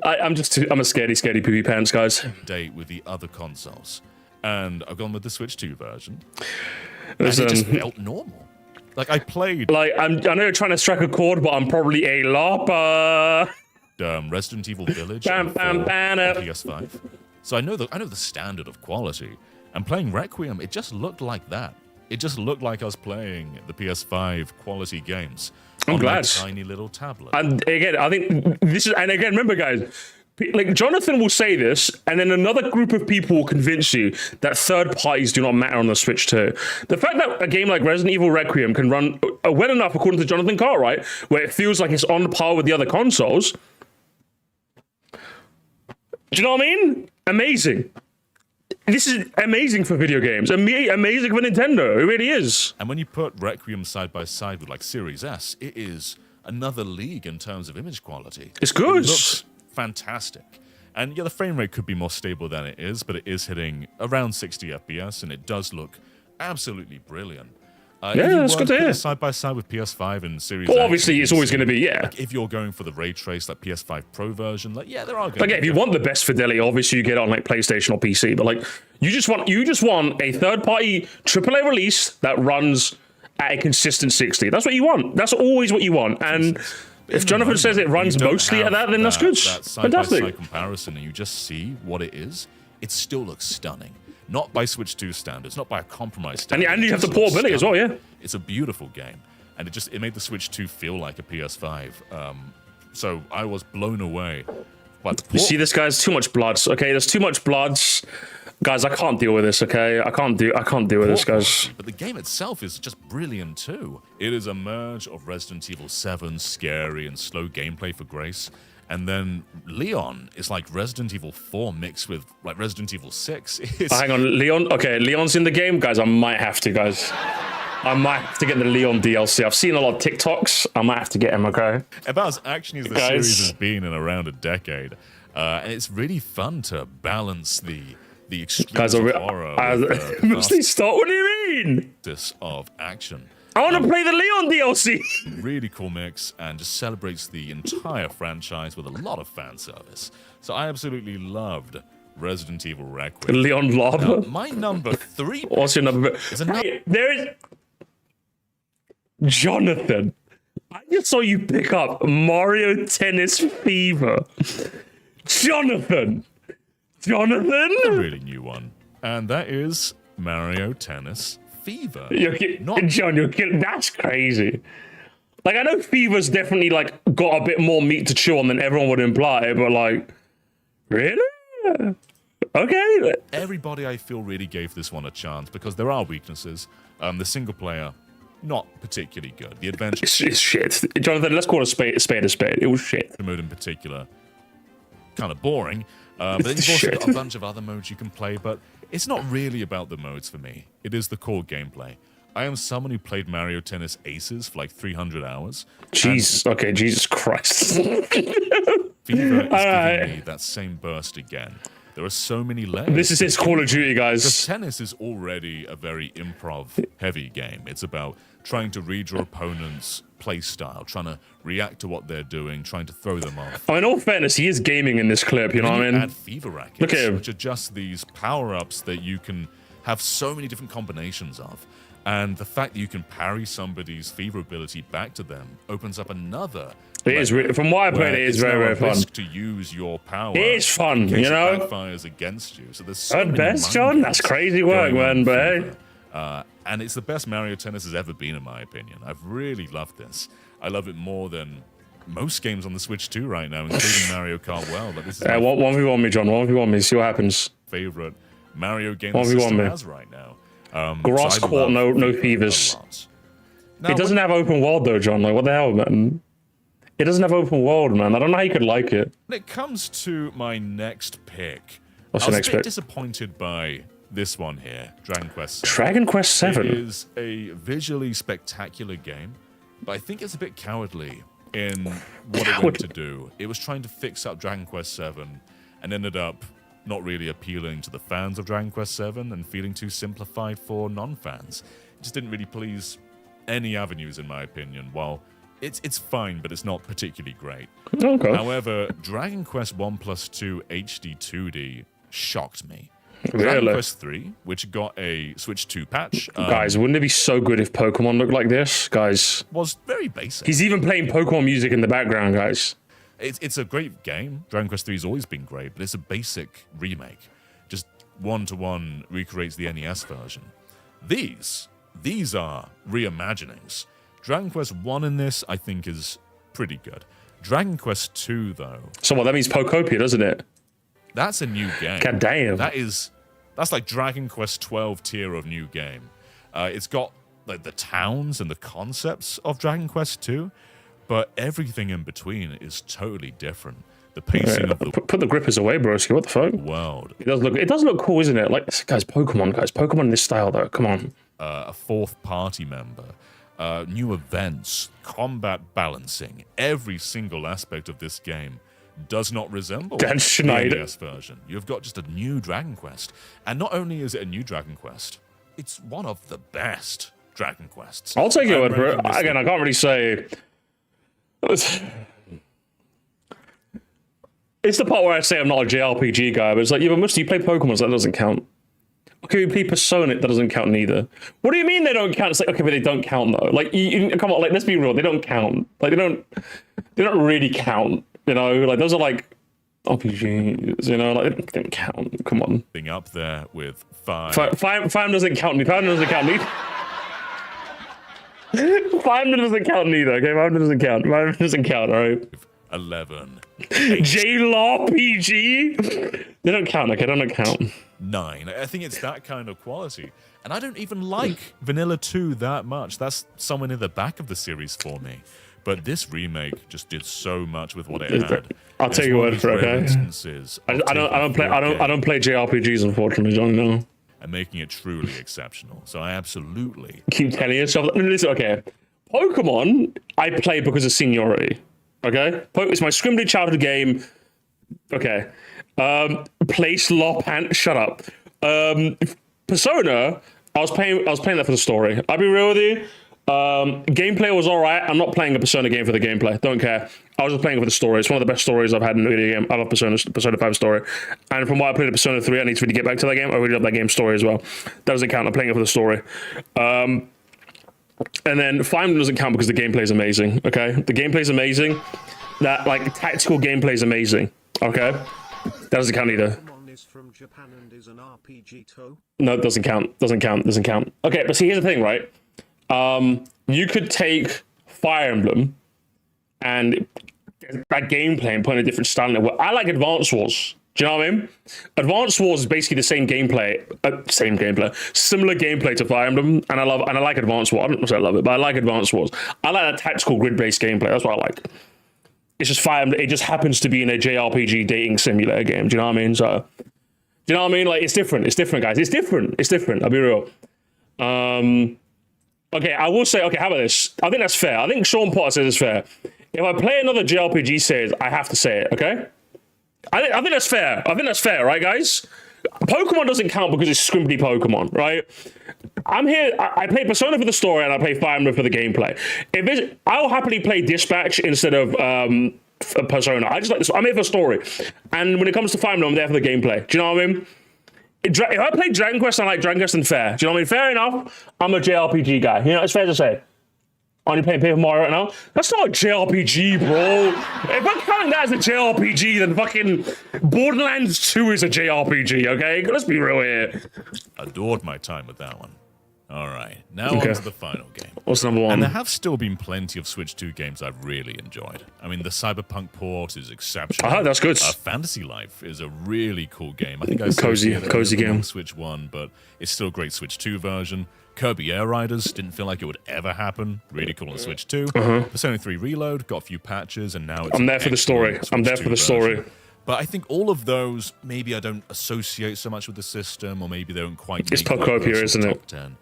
I'm a scaredy poopy pants, guys. Date with the other consoles. And I've gone with the Switch 2 version. Listen, and it just felt normal. Like I played like I know you're trying to strike a chord, but I'm probably a LARPer. Resident Evil Village Bam, on bam, bam, PS5. So I know the standard of quality. And playing Requiem, it just looked like that. It just looked like I was playing the PS5 quality games I'm on glad. my tiny little tablet. And again, I think this is, and again, remember, guys, like Jonathan will say this, and then another group of people will convince you that third parties do not matter on the Switch too. The fact that a game like Resident Evil Requiem can run well enough, according to Jonathan Cartwright, where it feels like it's on par with the other consoles. Do you know what I mean? Amazing. This is amazing for video games. Amazing for Nintendo. It really is. And when you put Requiem side by side with like Series S, it is another league in terms of image quality. It's good. It looks fantastic. And yeah, the frame rate could be more stable than it is, but it is hitting around 60 FPS, and it does look absolutely brilliant. Yeah, that's good to hear. Side by side with PS5 and Series Well, X, obviously, it's always going to be, yeah. Like, if you're going for the ray trace, like PS5 Pro version, like yeah, there are. Like, if you want the best fidelity, obviously you get it on like PlayStation or PC. But like, you just want a third-party AAA release that runs at a consistent 60. That's what you want. That's always what you want. And if Jonathan says it runs mostly at that, then that's good. That side-by-side comparison, and you just see what it is. It still looks stunning. Not by Switch 2 standards, not by a compromise standard. And you have the portability as well, yeah. It's a beautiful game, and it made the Switch 2 feel like a PS5. So I was blown away by the port. You see this, guys? Too much blood. Okay, there's too much blood. Guys, I can't deal with this, okay? I can't deal with this, guys. But the game itself is just brilliant too. It is a merge of Resident Evil 7's scary and slow gameplay for Grace, and then Leon is like Resident Evil 4 mixed with like Resident Evil 6. Hang on, Leon. Okay, Leon's in the game, guys. I might have to get the Leon DLC. I've seen a lot of TikToks. I might have to get him, okay? About as actiony as the series has been in around a decade, and it's really fun to balance the extremes of horror. Musty, stop. What do you mean? This of action. I want to play the Leon DLC. Really cool mix, and just celebrates the entire franchise with a lot of fan service. So I absolutely loved Resident Evil Requiem. Leon Lava. My number 3. What's your number? Hey, there is Jonathan. I just saw you pick up Mario Tennis Fever. Jonathan. A really new one, and that is Mario Tennis Fever. That's crazy. Like, I know Fever's definitely like got a bit more meat to chew on than everyone would imply, but like, really? Okay. Everybody, I feel, really gave this one a chance because there are weaknesses. The single player, not particularly good. The adventure, it's shit. Jonathan, let's call a spade a spade. It was shit. The mode in particular, kind of boring. But then you've also got a bunch of other modes you can play, but it's not really about the modes for me. It is the core gameplay. I am someone who played Mario Tennis Aces for like 300 hours. Jesus, okay, Jesus Christ. Fever is giving me that same burst again. There are so many layers. This is his Call of Duty, guys. Because tennis is already a very improv-heavy game. It's about trying to read your opponent's play style, trying to react to what they're doing, trying to throw them off. In all fairness, he is gaming in this clip, you know what I mean? Add Fever Rackets, look at him. which are just these power-ups that you can have so many different combinations of. And the fact that you can parry somebody's Fever ability back to them opens up another. It is, from what I played, it is very, very fun. Risk to use your power. It is fun, you know? It backfires against you. So there's so At many best, John? That's crazy work, man, but hey. And it's the best Mario Tennis has ever been, in my opinion. I've really loved this. I love it more than most games on the Switch 2 right now, including Mario Kart World. But this is 1v1 me, John. 1v1 me. See what happens. Favorite Mario game the system has right now. Grass court, no fevers. Now, it doesn't have open world though, John. Like, what the hell, man? It doesn't have open world, man. I don't know how you could like it. When it comes to my next pick, What's I the was next a bit pick? disappointed by this one here, Dragon Quest VII. Dragon Quest It VII. is a visually spectacular game, but I think it's a bit cowardly in what it went to do. It was trying to fix up Dragon Quest VII and ended up not really appealing to the fans of Dragon Quest VII and feeling too simplified for non-fans. It just didn't really please any avenues, in my opinion. While it's fine, but it's not particularly great. Okay. However, Dragon Quest 1+2 HD 2D shocked me. Really? Dragon Quest 3, which got a Switch 2 patch, Guys, wouldn't it be so good if Pokemon looked like this? Guys, was very basic. he's even playing Pokemon music in the background, guys. It's a great game. Dragon Quest 3 has always been great, but it's a basic remake. Just one-to-one recreates the NES version. These are reimaginings. Dragon Quest 1 in this, I think, is pretty good. Dragon Quest 2, though, So what, that means Pokopia, doesn't it? that's a new game. God damn. That's like Dragon Quest 12 tier of new game. It's got like the towns and the concepts of Dragon Quest 2, but everything in between is totally different. The pacing of the Put the grippers away, broski. What the fuck? world, It does look cool, isn't it? Like, guys, Pokemon in this style, though. Come on. a fourth party member, new events, combat balancing, every single aspect of this game does not resemble Dan the Schneider. NES version. You've got just a new Dragon Quest. And not only is it a new Dragon Quest, it's one of the best Dragon Quests. I'll take your I'm word for it. ranking this Again, I can't really say. It's the part where I say I'm not a JRPG guy, but it's like, yeah, but Musty, you play Pokemon, so that doesn't count. Okay, we play Persona, that doesn't count neither. What do you mean they don't count? It's like, okay, but they don't count though. Like, come on, like, let's be real, they don't count. Like, they don't really count. You know, like those are like RPGs. You know, like they don't count. Come on. thing up there with 5. Five doesn't count me. Five doesn't count me. Five doesn't count neither. Okay, five doesn't count. Five doesn't count. All right. 11. JLRPG. They don't count. Okay, they don't count. 9. I think it's that kind of quality. And I don't even like Vanilla 2 that much. That's somewhere near the back of the series for me. But this remake just did so much with what it had. I'll take your word for it, okay? I don't play JRPGs, unfortunately, John. No. And making it truly exceptional. So I absolutely Keep telling yourself. Listen, okay. Pokemon, I play because of seniority. Okay, it's my scrimmage childhood game. Okay. Place Lopan. Shut up. Persona. I was playing that for the story. I'll be real with you. Gameplay was alright. I'm not playing a Persona game for the gameplay. Don't care. I was just playing it for the story. It's one of the best stories I've had in a video game. I love Persona 5 story. And from what I played in Persona 3, I need to really get back to that game. I really love that game's story as well. That doesn't count. I'm playing it for the story. And then Fire Emblem doesn't count because the gameplay is amazing. Okay, the gameplay is amazing. That like tactical gameplay is amazing. Okay, that doesn't count either. Pokemon is from Japan and is an RPG too. No, it doesn't count. Doesn't count. Okay, but see, here's the thing, right? You could take Fire Emblem and that gameplay and put in a different style in it. Well, I like Advance Wars. Do you know what I mean? Advance Wars is basically the similar gameplay to Fire Emblem, and I like Advance Wars. I don't know if I love it, but I like Advance Wars. I like that tactical grid-based gameplay. That's what I like. It's just Fire Emblem. It just happens to be in a JRPG dating simulator game. Do you know what I mean? So, do you know what I mean? Like, it's different. It's different, guys. It's different. I'll be real. Okay, I will say, okay, how about this? I think that's fair. I think Sean Potter says it's fair. If I play another JRPG series, I have to say it, okay? I think that's fair. I think that's fair, right, guys? Pokemon doesn't count because it's scrimpy Pokemon, right? I'm here. I play Persona for the story and I play Fire Emblem for the gameplay. I'll happily play Dispatch instead of Persona. I just like this. I'm here for story, and when it comes to Fire Emblem, I'm there for the gameplay. Do you know what I mean? If I play Dragon Quest, I like Dragon Quest and fair. Do you know what I mean? Fair enough. I'm a JRPG guy. You know, it's fair to say. Aren't you playing Paper Mario right now? That's not a JRPG, bro. If I'm counting that as a JRPG, then fucking Borderlands 2 is a JRPG, okay? Let's be real here. adored my time with that one. All right, now on to the final game. What's number one? And there have still been plenty of Switch 2 games I've really enjoyed. I mean, the Cyberpunk port is exceptional. I heard that's good. Fantasy Life is a really cool game. I think I cozy game on Switch 1, but it's still a great Switch 2 version. Kirby Air Riders didn't feel like it would ever happen. Really cool on Switch 2. Persona 3 Reload got a few patches, and now it's I'm there for the story. I'm there for the story. But I think all of those, maybe I don't associate so much with the system, or maybe they don't quite. It's make my Pokopia, personal isn't it? top 10.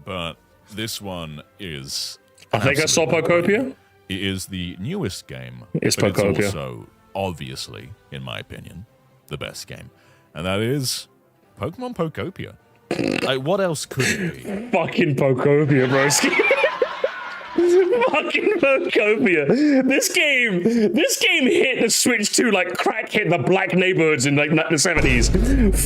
But this one is. I think I saw Pokopia. It is the newest game. It's but Pokopia. It's also, obviously, in my opinion, the best game. And that is Pokemon Pokopia. Like, what else could it be? Fucking Pokopia, broski. Fucking Pokopia. This game hit the Switch 2 like crack hit the black neighborhoods in like the 70s.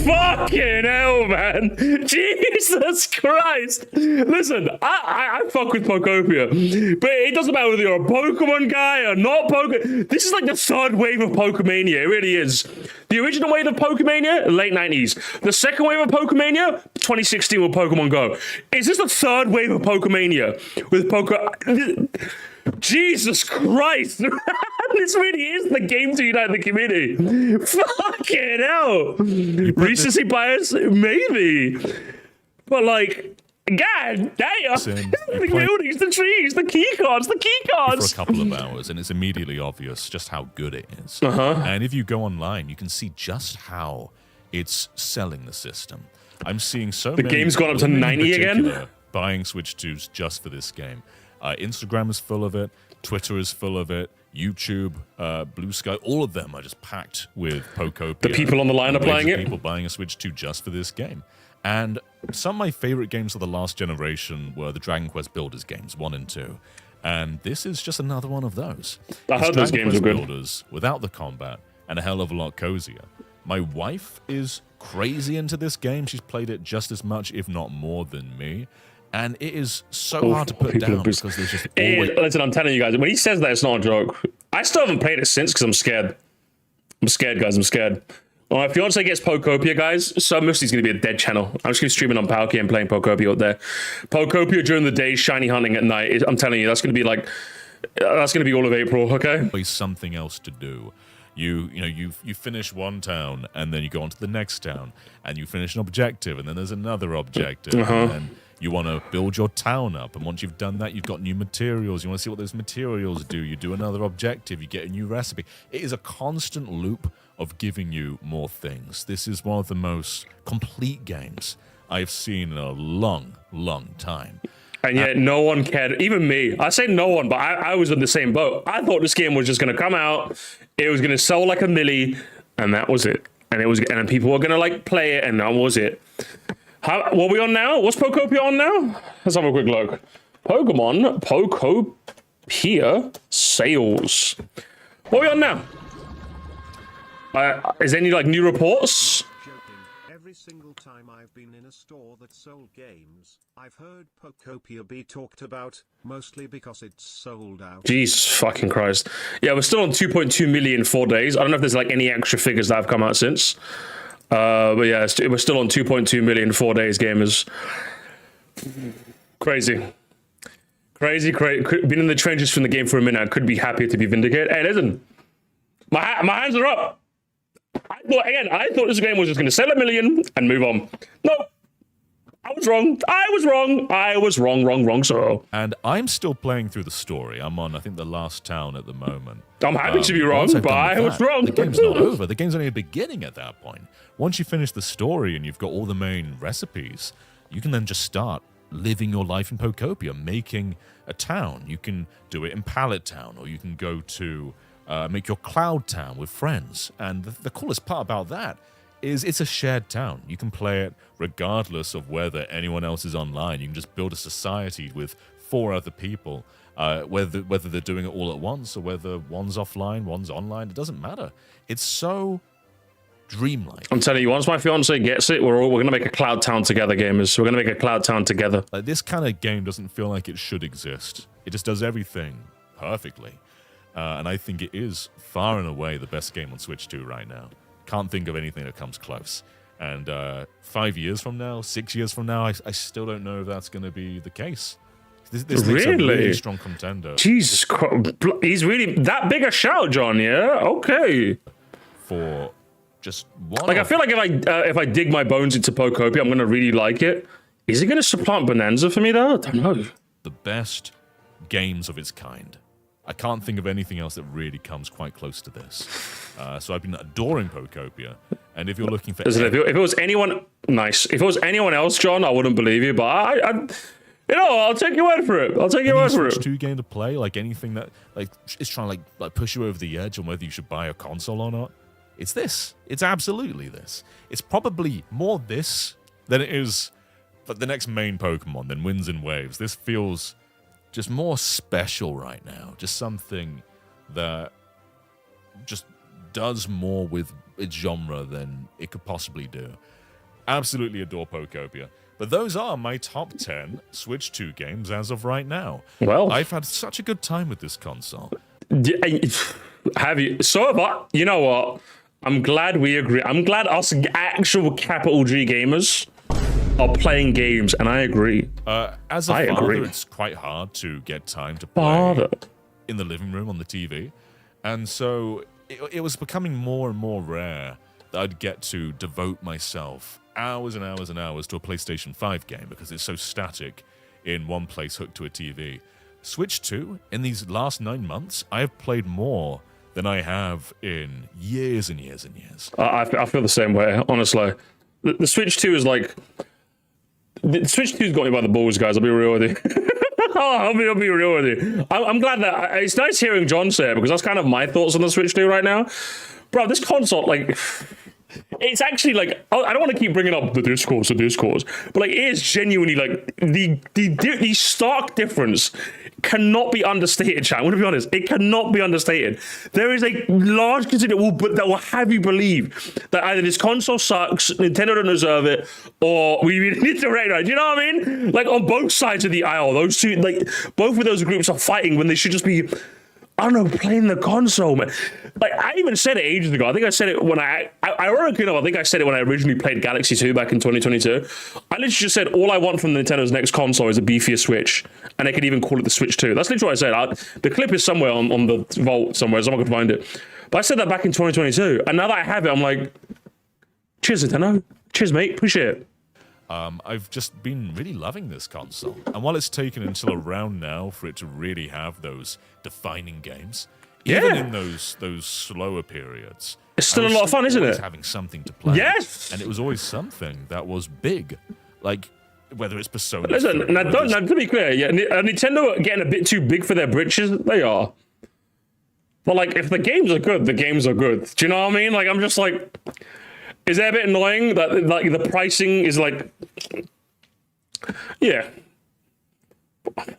Fucking hell, man. Jesus Christ. Listen, I fuck with Pokopia, but it doesn't matter whether you're a Pokemon guy or not Pokemon. This is like the third wave of Pokemania. It really is. The original wave of Pokemania, late 90s. The second wave of Pokemania, 2016 with Pokemon Go. Is this the third wave of Pokemania with Jesus Christ! This really is the game to unite the community. Fucking hell! Recency bias, maybe, but like, God damn! The buildings, the trees, the key cards. For a couple of hours, and it's immediately obvious just how good it is. And if you go online, you can see just how it's selling the system. I'm seeing so many. The game's gone up to 90 again. Buying Switch 2s just for this game. Instagram is full of it. Twitter is full of it. YouTube, Blue Sky, all of them are just packed with Pokopia. The people on the line are playing it. People buying a Switch 2 just for this game. And some of my favorite games of the last generation were the Dragon Quest Builders games, 1 and 2. And this is just another one of those. I heard those games were good. Builders without the combat and a hell of a lot cozier. My wife is crazy into this game. She's played it just as much, if not more, than me. And it is so hard to put down because there's just always... Listen, I'm telling you guys, when he says that, it's not a joke. I still haven't played it since because I'm scared. I'm scared, guys. I'm scared. Well, my fiance gets Pokopia, guys. So Musty's going to be a dead channel. I'm just going to be streaming on Palkia and playing Pokopia out there. Pokopia during the day, shiny hunting at night. I'm telling you, that's going to be like... That's going to be all of April, okay? Always something else to do. You finish one town, and then you go on to the next town, and you finish an objective, and then there's another objective, and then you want to build your town up, and once you've done that, you've got new materials. You want to see what those materials do. You do another objective. You get a new recipe. It is a constant loop of giving you more things. This is one of the most complete games I've seen in a long, long time. And yet no one cared, even me. I say no one, but I was in the same boat. I thought this game was just going to come out, it was going to sell like a milli, and that was it. And then people were going to like play it, and that was it. What are we on now? What's Pokopia on now? Let's have a quick look. Pokemon Pokopia sales. What are we on now? Is there any like new reports? Joking. Every single time I've been in a store that sold games, I've heard Pokopia be talked about, mostly because it's sold out. Jesus fucking Christ. Yeah, we're still on 2.2 million in 4 days. I don't know if there's like any extra figures that have come out since. But yeah, we're still on 2.2 million in 4 days, gamers. Crazy. Been in the trenches from the game for a minute. I could be happier to be vindicated. Hey, listen. My hands are up. I thought this game was just going to sell 1 million and move on. No. I was wrong. Wrong, so. And I'm still playing through the story. I'm on, I think, the last town at the moment. I'm happy to be wrong, but I was wrong. The game's not over. The game's only a beginning at that point. Once you finish the story and you've got all the main recipes, you can then just start living your life in Pokopia, making a town. You can do it in Pallet Town, or you can go to make your Cloud Town with friends. And the coolest part about that is it's a shared town. You can play it regardless of whether anyone else is online. You can just build a society with 4 other people, whether they're doing it all at once or whether one's offline, one's online. It doesn't matter. It's so dreamlike. I'm telling you, once my fiance gets it, we're going to make a Cloud Town together, gamers. We're going to make a Cloud Town together. Like, this kind of game doesn't feel like it should exist. It just does everything perfectly. And I think it is far and away the best game on Switch 2 right now. Can't think of anything that comes close. And 5 years from now, 6 years from now, I still don't know if that's going to be the case. This makes a really strong contender. Jesus Christ. He's really that big a shout, John, yeah? Okay. For just one. Like, I feel like if I dig my bones into Pokopia, I'm going to really like it. Is it going to supplant Bonanza for me, though? I don't know. The best games of its kind I can't think of anything else that really comes quite close to this. So I've been adoring Pokopia, and if you're looking for... Listen, if it was anyone... Nice. If it was anyone else, John, I wouldn't believe you, but I'll take your word for it. I'll take your word for it. Switch 2 game to play, like anything that like is trying to like push you over the edge on whether you should buy a console or not, it's this. It's absolutely this. It's probably more this than it is but the next main Pokemon, than Winds and Waves. This feels just more special right now. Just something that just does more with its genre than it could possibly do. Absolutely adore Pokopia. But those are my top 10 Switch 2 games as of right now. Well, I've had such a good time with this console. Have you? So have I. You know what? I'm glad we agree. I'm glad us actual capital G gamers are playing games, and I agree. As a father, it's quite hard to get time to play in the living room on the TV. And so it was becoming more and more rare that I'd get to devote myself hours and hours and hours to a PlayStation 5 game because it's so static in one place hooked to a TV. Switch 2, in these last 9 months, I have played more than I have in years and years and years. I feel the same way, honestly. The Switch 2 is like... The Switch 2's got me by the balls, guys. I'll be real with you. I'll be real with you. I'm glad that... It's nice hearing John say it because that's kind of my thoughts on the Switch 2 right now. Bro, this console, like... It's actually like, I don't want to keep bringing up the discourse, but like it is genuinely like the stark difference cannot be understated, chat. I'm going to be honest, it cannot be understated. There is a large considerable that will have you believe that either this console sucks, Nintendo don't deserve it, or we need to rate it. Do you know what I mean? Like on both sides of the aisle, those two, like both of those groups are fighting when they should just be, I don't know, playing the console, man. Like, I even said it ages ago. I think I said it when ironically enough, I think I said it when I originally played Galaxy 2 back in 2022. I literally just said, all I want from Nintendo's next console is a beefier Switch. And they could even call it the Switch 2. That's literally what I said. The clip is somewhere on the vault somewhere. Someone can find it. But I said that back in 2022. And now that I have it, I'm like, cheers, Nintendo. Cheers, mate. Appreciate it. I've just been really loving this console. And while it's taken until around now for it to really have those defining games, even in those slower periods, it's still a lot of fun, isn't it? Having something to play. Yes! And it was always something that was big. Like, whether it's Persona. Listen, now to be clear, yeah, Nintendo are getting a bit too big for their britches. They are. But, like, if the games are good, the games are good. Do you know what I mean? Like, I'm just like... Is that a bit annoying that like the pricing is like, yeah,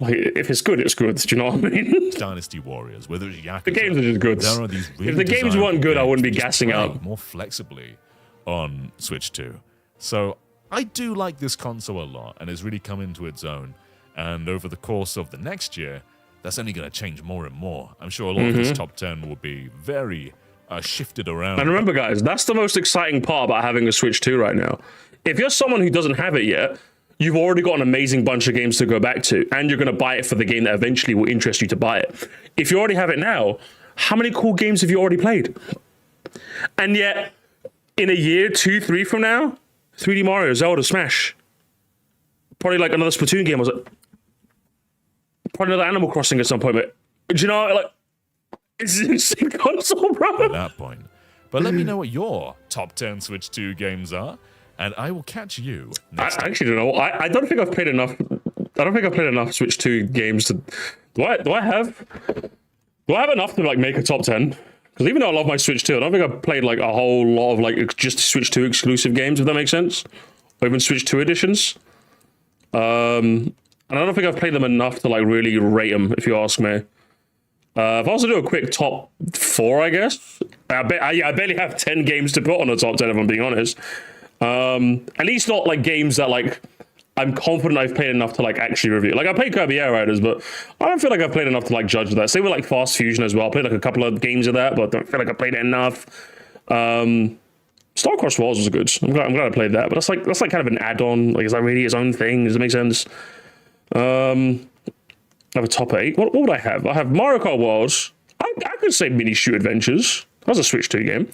like if it's good, it's good. Do you know what I mean? Dynasty Warriors, whether it's Yakuza, the games are just good. There are these really if the games weren't good, I wouldn't be gassing play out more flexibly on Switch 2. So I do like this console a lot, and it's really come into its own. And over the course of the next year, that's only going to change more and more. I'm sure a lot of this top 10 will be very shifted around. And remember, guys, that's the most exciting part about having a Switch 2 right now. If you're someone who doesn't have it yet, you've already got an amazing bunch of games to go back to, and you're going to buy it for the game that eventually will interest you to buy it. If you already have it now, how many cool games have you already played? And yet, in a year, 2, 3 from now, 3D Mario, Zelda, Smash, probably like another Splatoon game, was it? Probably another Animal Crossing at some point, but do you know, like, it's an insane console, bro. At that point. But let me know what your top 10 Switch 2 games are, and I will catch you next time. I actually don't know. I don't think I've played enough. I don't think I've played enough Switch 2 games to. Do I have enough to like make a top 10? Because even though I love my Switch 2, I don't think I've played like a whole lot of like just Switch 2 exclusive games, if that makes sense, or even Switch 2 editions. And I don't think I've played them enough to like really rate them, if you ask me. If I was to do a quick top 4, I guess, I barely have 10 games to put on the top 10, if I'm being honest. At least not like games that like I'm confident I've played enough to like actually review. Like I played Kirby Air Riders, but I don't feel like I've played enough to like judge that. Same with like Fast Fusion as well. I played like a couple of games of that, but I don't feel like I played it enough. Starcross Wars was good. I'm glad I played that, but that's like kind of an add-on. Like, is that really its own thing? Does it make sense? I have a top 8. What would I have? I have Mario Kart World. I could say Mini Shoot Adventures. That was a Switch 2 game.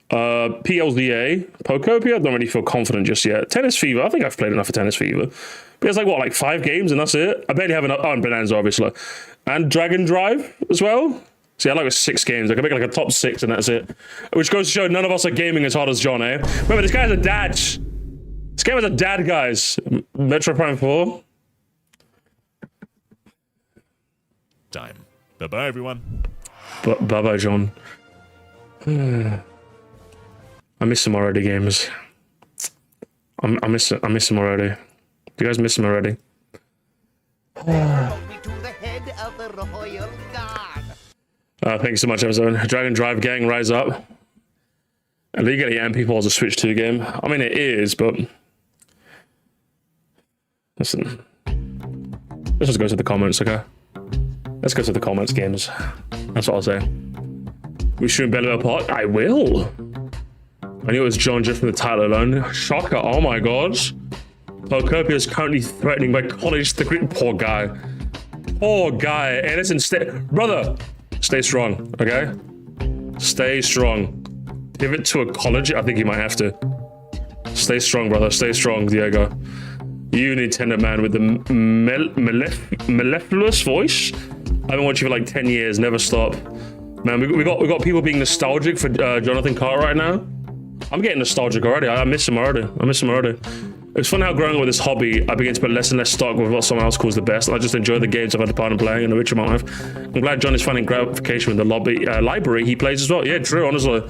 PLZA, Pokopia, don't really feel confident just yet. Tennis Fever, I think I've played enough for Tennis Fever. But it's like, what, like 5 games and that's it? I barely have enough. Oh, and Bonanza, obviously. And Dragon Drive as well. See, I like 6 games. I can make like a top 6 and that's it. Which goes to show none of us are gaming as hard as John, eh? Remember, this guy has a dad. This game has a dad, guys. Metro Prime 4. Time. Bye-bye, everyone. Bye-bye, John. I miss him already, gamers. I miss him already. Do you guys miss him already? Thank you so much, Amazon. Dragon Drive Gang, rise up. And legally, MP Ball is a Switch 2 game. I mean, it is, but listen. Let's just go to the comments, okay? Let's go to the comments, gamers. That's what I'll say. We shoot Belly apart. I will. I knew it was John just from the title alone. Shocker! Oh my god. Pokopia is currently threatening my college degree. Poor guy. Poor guy. Hey, listen, brother. Stay strong, okay? Stay strong. Pivot to a college. I think you might have to. Stay strong, brother. Stay strong, Diego. You Nintendo man with the mellifluous voice. I've been watching you for like 10 years. Never stop. Man, we got people being nostalgic for Jonathan Carr right now. I'm getting nostalgic already. I miss him already. It's funny how growing up with this hobby, I begin to put less and less stock with what someone else calls the best. I just enjoy the games I've had the part in playing and the rich amount of. I'm glad John is finding gratification with the library he plays as well. Yeah, true, honestly.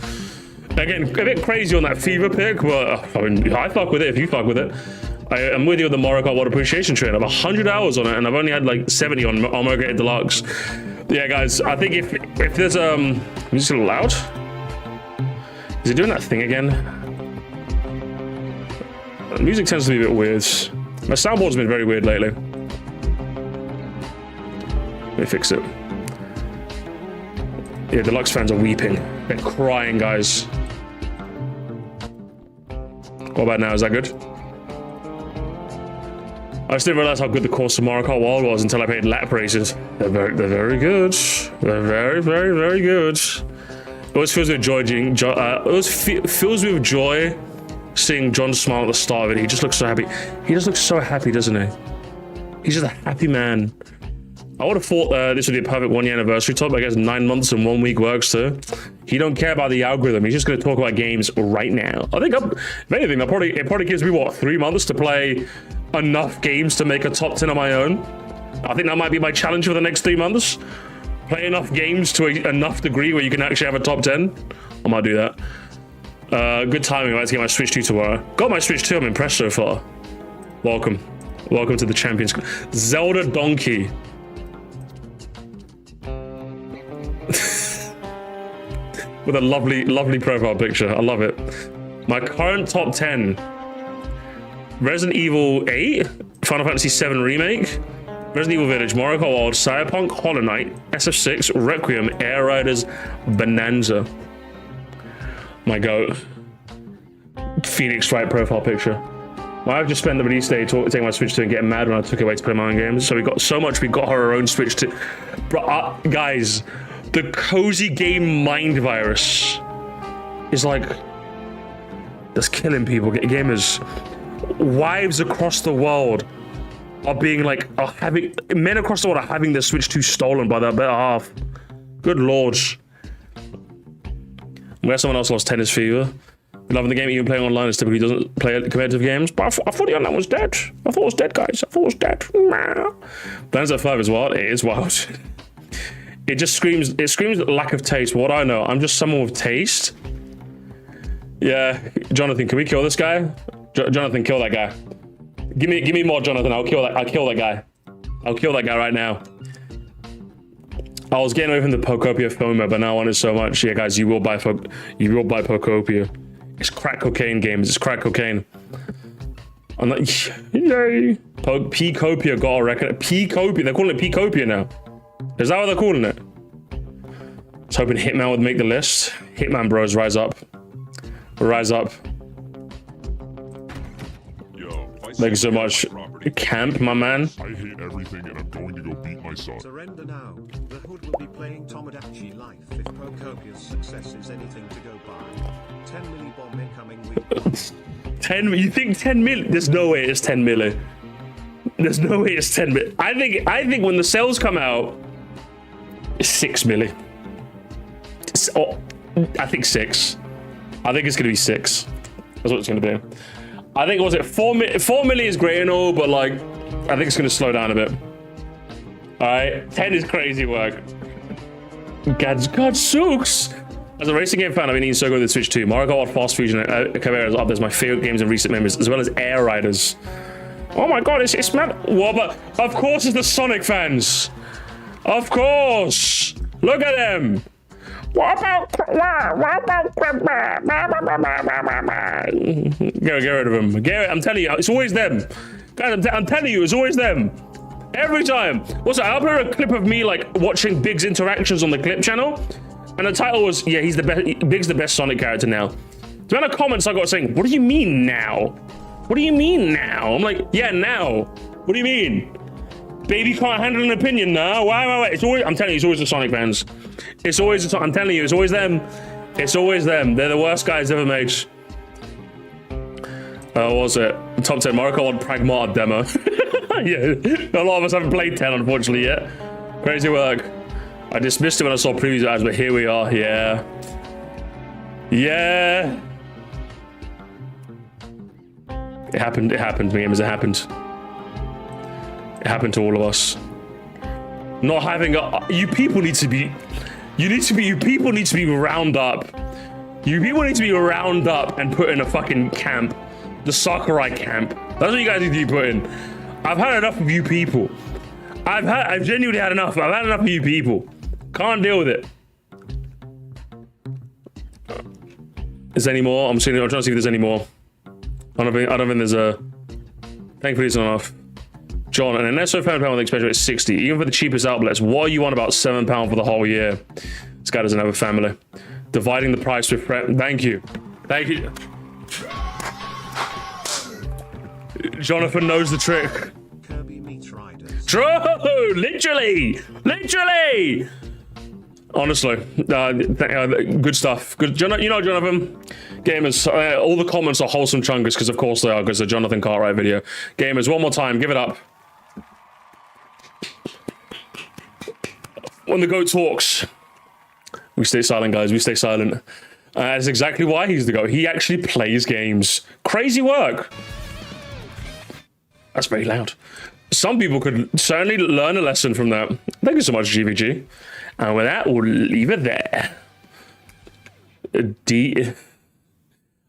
Again, a bit crazy on that Fever pick, but I mean, I fuck with it if you fuck with it. I'm with you with the Mario Kart World Appreciation Train. I have 100 hours on it, and I've only had like 70 on Mario Kart Deluxe. Yeah, guys, I think if there's is this a little loud? Is he doing that thing again? The music tends to be a bit weird. My soundboard's been very weird lately. Let me fix it. Yeah, Deluxe fans are weeping. They're crying, guys. What about now? Is that good? I just didn't realize how good the course of Mario Kart World was until I played lap races. They're very good. They're very, very, very good. It always fills with joy. Fills with joy seeing John smile at the start of it. He just looks so happy. He just looks so happy, doesn't he? He's just a happy man. I would have thought this would be a perfect 1 year anniversary top. I guess 9 months and 1 week works too. He don't care about the algorithm. He's just going to talk about games right now. I think, if anything, it probably gives me, what, 3 months to play enough games to make a top 10 on my own. I think that might be my challenge for the next 3 months. Play enough games to enough degree where you can actually have a top 10. I might do that. Good timing. I'm about to get my Switch 2 tomorrow. Got my Switch 2. I'm impressed so far. Welcome to the Champions. Zelda Donkey. With a lovely profile picture. I love it. My current top 10. Resident Evil 8, Final Fantasy 7 Remake, Resident Evil Village, Mario Kart World, Cyberpunk, Hollow Knight, SF6, Requiem, Air Riders, Bonanza. My goat. Phoenix Wright profile picture. Well, I've just spent the release day taking my Switch 2 and getting mad when I took it away to play my own games. So we got so much, we got our own Switch 2. Bro, guys, the cozy game mind virus is like, that's killing people, gamers. Wives across the world are being like, men across the world are having their Switch 2 stolen by their better half. Good lord. I'm glad someone else lost Tennis Fever. Loving the game, even playing online is typically doesn't play competitive games. But I thought the online was dead. I thought it was dead, guys. I thought it was dead. Banzai 5 is wild. It is wild. It just screams lack of taste. What I know, I'm just someone with taste. Yeah, Jonathan, can we kill this guy? Jonathan, kill that guy. Give me more, Jonathan. I'll kill that guy. I'll kill that guy right now. I was getting away from the Pokopia FOMO, but now I want it so much. Yeah, guys, you will buy Pokopia. It's crack cocaine games. It's crack cocaine. I'm like, yay. Pcopia got a record. Pcopia. They're calling it Pcopia now. Is that what they're calling it? I was hoping Hitman would make the list. Hitman bros, rise up. Rise up. Thank you so much. Camp, my man. I hate everything and I'm going to go beat my son. Surrender now. The Hood will be playing Tomodachi Life if Pocopia's success is anything to go by. 10 milli bomb incoming week. 10, you think 10 mil? There's no way it's 10 milli. There's no way it's 10 milli. I think when the sales come out, it's 6 milli. I think 6. I think it's gonna be 6. That's what it's gonna be. I think, was it 4 milli is great and all, but like, I think it's gonna slow down a bit. All right, 10 is crazy work. Gadzooks. As a racing game fan, I've been eating so good with the Switch 2. Mario Kart, Fast Fusion, and Caveira is up there's my favorite games in recent memories, as well as Air Riders. Oh my god, it's mad. Well, but of course it's the Sonic fans. Of course. Look at them. Get rid of them. I'm telling you, it's always them. Guys, I'm telling you, it's always them. Every time. Also, I uploaded a clip of me like watching Big's interactions on the clip channel, and the title was, yeah, he's the best. Big's the best Sonic character now. The amount of comments I got saying, what do you mean now? What do you mean now? I'm like, yeah, now. What do you mean? Baby can't handle an opinion now. Why? It's always, I'm telling you, it's always the Sonic fans. It's always, I'm telling you, it's always them. It's always them. They're the worst guys ever made. What was it? Top 10 Mario Kart Pragmata demo. Yeah, a lot of us haven't played 10, unfortunately, yet. Crazy work. I dismissed it when I saw previews ads, but here we are. Yeah. Yeah. It happened, gamers, it happened. It happened to all of us. Not having you people need to be round up. You people need to be round up and put in a fucking camp. The Sakurai camp. That's what you guys need to be put in. I've had enough of you people. I've genuinely had enough. I've had enough of you people. Can't deal with it. Is there any more? I'm trying to see if there's any more. I don't think there's a. Thankfully, it's not enough. John, an NSO fan with expenditure is 60. Even for the cheapest outlets, what are you on about £7 for the whole year? This guy doesn't have a family. Dividing the price with friends. Thank you. Thank you. Jonathan knows the trick. Kirby meets Riders. True! Literally! Honestly, good stuff. Good, you know, Jonathan. Gamers, all the comments are wholesome chunkers because of course they are, because the Jonathan Cartwright video. Gamers, one more time, give it up. When the GOAT talks, we stay silent, guys. We stay silent. That's exactly why he's the GOAT. He actually plays games. Crazy work. That's very loud. Some people could certainly learn a lesson from that. Thank you so much, GVG. And with that, we'll leave it there.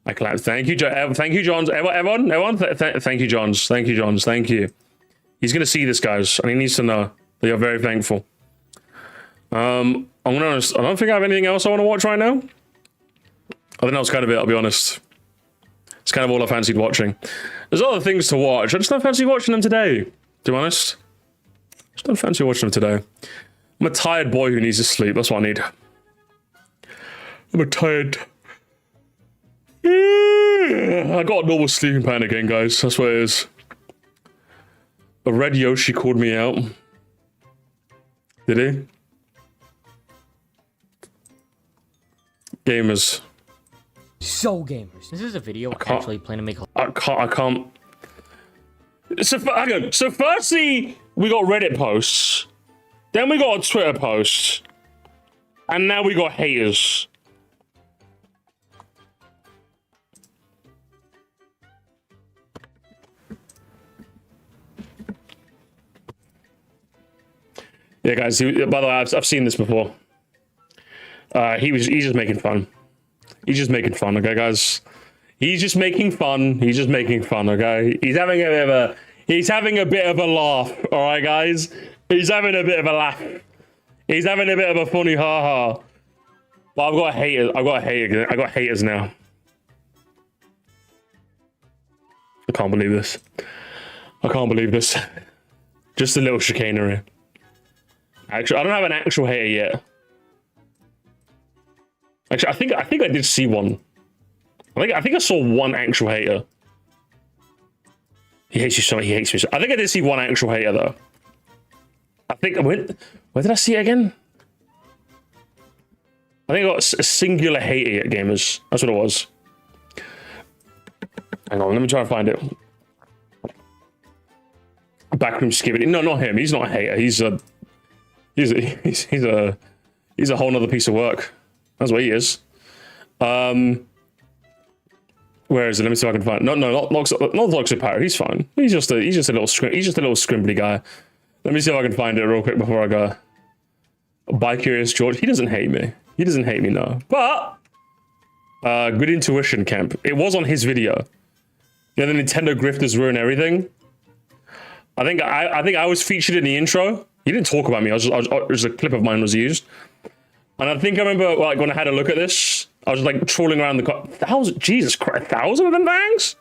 I clap. Thank you, thank you, Johns. Everyone. Thank you, Johns. Thank you, Johns. Thank you. He's gonna see this, guys, and he needs to know that you're very thankful. I'm gonna be honest. I don't think I have anything else I want to watch right now. I think that was kind of it. I'll be honest. It's kind of all I fancied watching. There's other things to watch. I just don't fancy watching them today. To be honest, just don't fancy watching them today. I'm a tired boy who needs to sleep. That's what I need. I'm a tired. I got a normal sleeping pattern again, guys. That's what it is. A red Yoshi called me out. Did he? Gamers. So gamers. This is a video actually planning to make. I can't. So hang on. So firstly, we got Reddit posts. Then we got a Twitter post. And now we got haters. Yeah, guys, by the way, I've seen this before. He's just making fun. He's just making fun, okay, guys? He's just making fun. He's just making fun, okay? He's having a bit of a laugh, all right, guys? He's having a bit of a laugh. He's having a bit of a funny ha-ha. But I've got haters. I got haters now. I can't believe this. I can't believe this. Just a little chicanery. Actually, I don't have an actual hater yet. Actually, I think I did see one. I think I saw one actual hater. He hates you so much. He hates me. I think I did see one actual hater though. I think where did I see it again? I think I got a singular hater at gamers. That's what it was. Hang on, let me try and find it. Backroom skibbity. No, not him. He's not a hater. He's a whole nother piece of work. That's what he is. Where is it? Let me see if I can find it. No, not Toxic Power. He's fine. He's just a little scrimbly guy. Let me see if I can find it real quick before I go. By Curious George. He doesn't hate me. He doesn't hate me, no. But good intuition, Camp. It was on his video. Yeah, the Nintendo grifters ruin everything. I think I was featured in the intro. He didn't talk about me. Just a clip of mine was used. And I think I remember like when I had a look at this, I was like trawling around Jesus Christ, 1,000 of them bangs?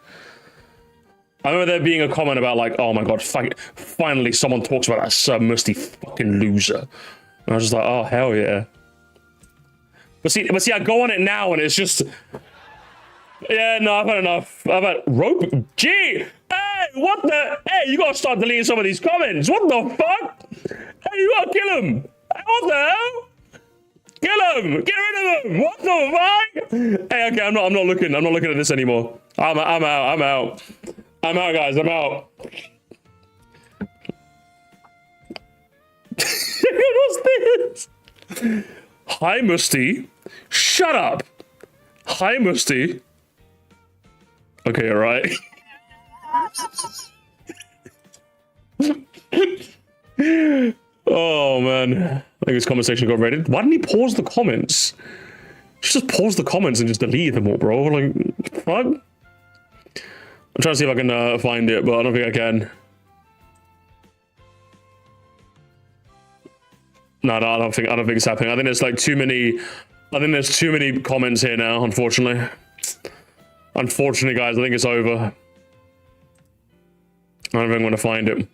I remember there being a comment about like, oh my god, finally someone talks about that Sir Musty fucking loser. And I was just like, oh hell yeah. But see, I go on it now and it's just, yeah, no, I've had enough. I've had rope. Gee, hey, what the? Hey, you gotta start deleting some of these comments. What the fuck? Hey, you gotta kill him. Hey, what the hell? Kill him! Get rid of him! What the fuck? Hey, okay, I'm not looking at this anymore. I'm out, guys, I'm out. What's this? Hi, Musty. Shut up. Hi, Musty. Okay, alright. Oh, man. I think this comment section got raided. Why didn't he pause the comments? Just pause the comments and just delete them all, bro. Like, fuck? I'm trying to see if I can find it, but I don't think I can. No, I don't think it's happening. I think there's like too many comments here now, unfortunately. Unfortunately, guys, I think it's over. I don't think I'm gonna find it.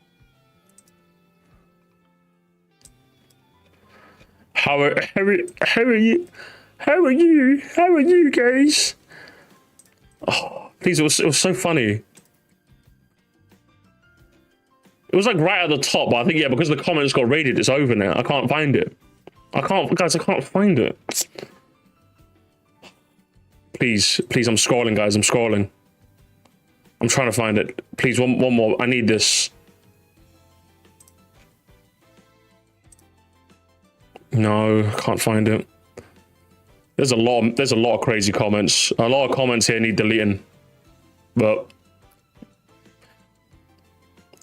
How are you? How are you guys? Oh, please, it was so funny. It was like right at the top, but I think, yeah, because the comments got raided, it's over now. I can't find it. I can't find it. Please, I'm scrolling, guys. I'm scrolling. I'm trying to find it. Please, one more. I need this. No, can't find it. There's a lot of crazy comments. A lot of comments here need deleting. But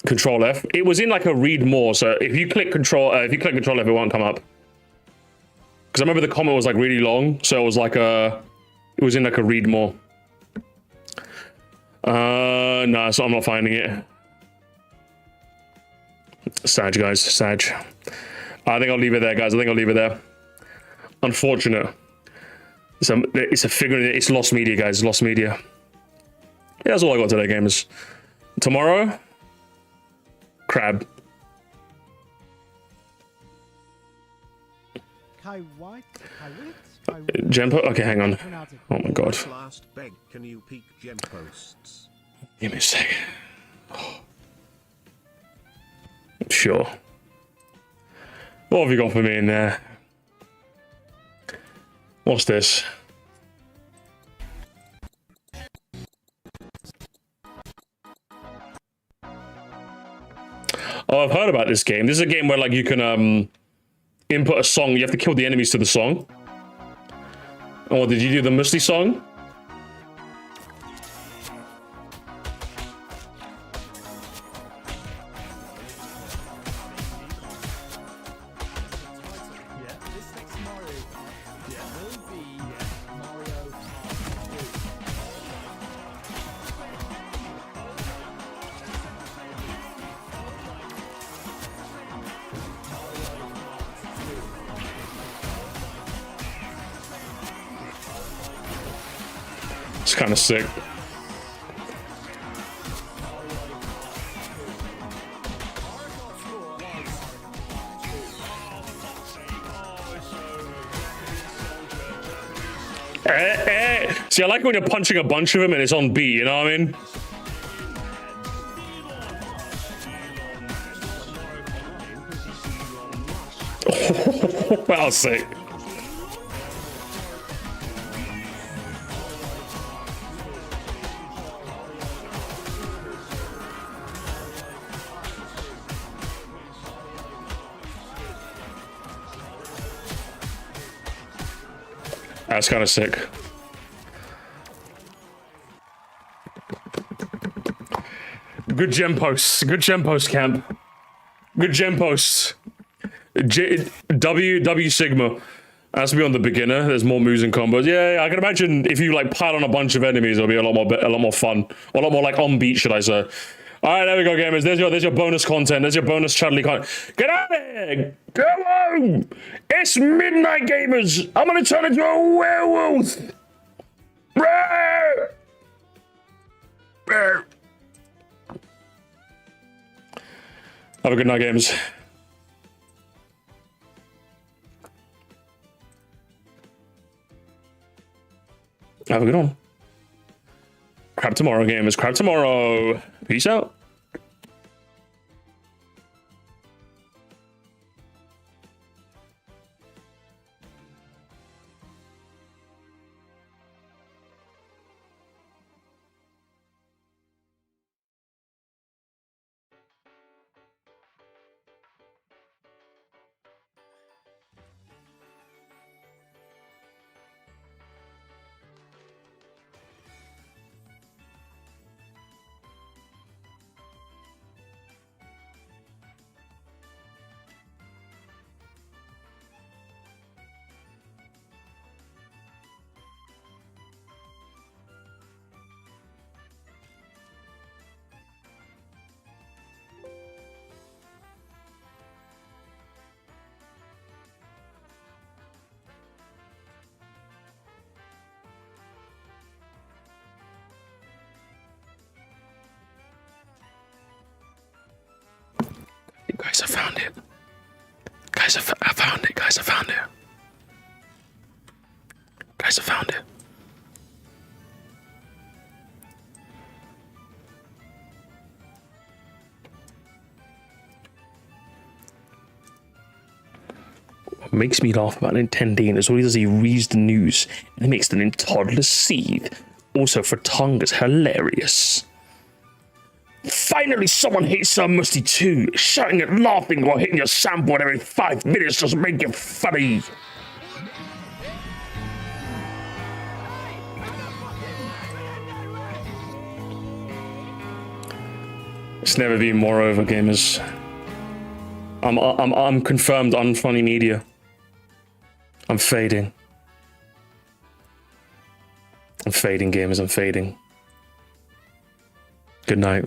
Control F. It was in like a read more, so if you click Control F, it won't come up. Because I remember the comment was like really long, so it was like it was in like a read more. No, so I'm not finding it. Sag, guys, Sag. I think I'll leave it there, guys. I think I'll leave it there. Unfortunate. It's a figure. It's lost media, guys. Lost media. Yeah, that's all I got today, gamers. Tomorrow, crab. Gempo? Okay, hang on. Oh my god. Last beg, can you peek gem posts? Give me a second. Oh. Sure. What have you got for me in there? What's this? Oh, I've heard about this game. This is a game where like you can input a song. You have to kill the enemies to the song. Oh, did you do the Musty song? It's kind of sick. See, I like when you're punching a bunch of them and it's on beat, you know what I mean? That was sick. That's kind of sick. Good gem posts. Good gem post camp. Good gem posts. W Sigma. Has to be on the beginner. There's more moves and combos. Yeah, I can imagine if you like pile on a bunch of enemies, it'll be a lot more fun. A lot more like on beat, should I say? All right, there we go, gamers. There's your bonus content. There's your bonus Chudley content. Get out of here! Go home! It's midnight, gamers. I'm gonna turn into a werewolf. Brr! Brr. Have a good night, gamers. Have a good one. Crab tomorrow, gamers. Crab tomorrow. Peace out. Guys, I found it. Guys, I found it. Guys, I found it. Guys, I found it. What makes me laugh about Nintendo is all he does, he reads the news and he makes the toddlers seethe. Also, for tongue is hilarious. Finally, someone hates Musty too. Shouting and laughing while hitting your soundboard every 5 minutes doesn't make you funny. It's never been more over, gamers. I'm confirmed unfunny media. I'm fading. I'm fading, gamers. I'm fading. Good night.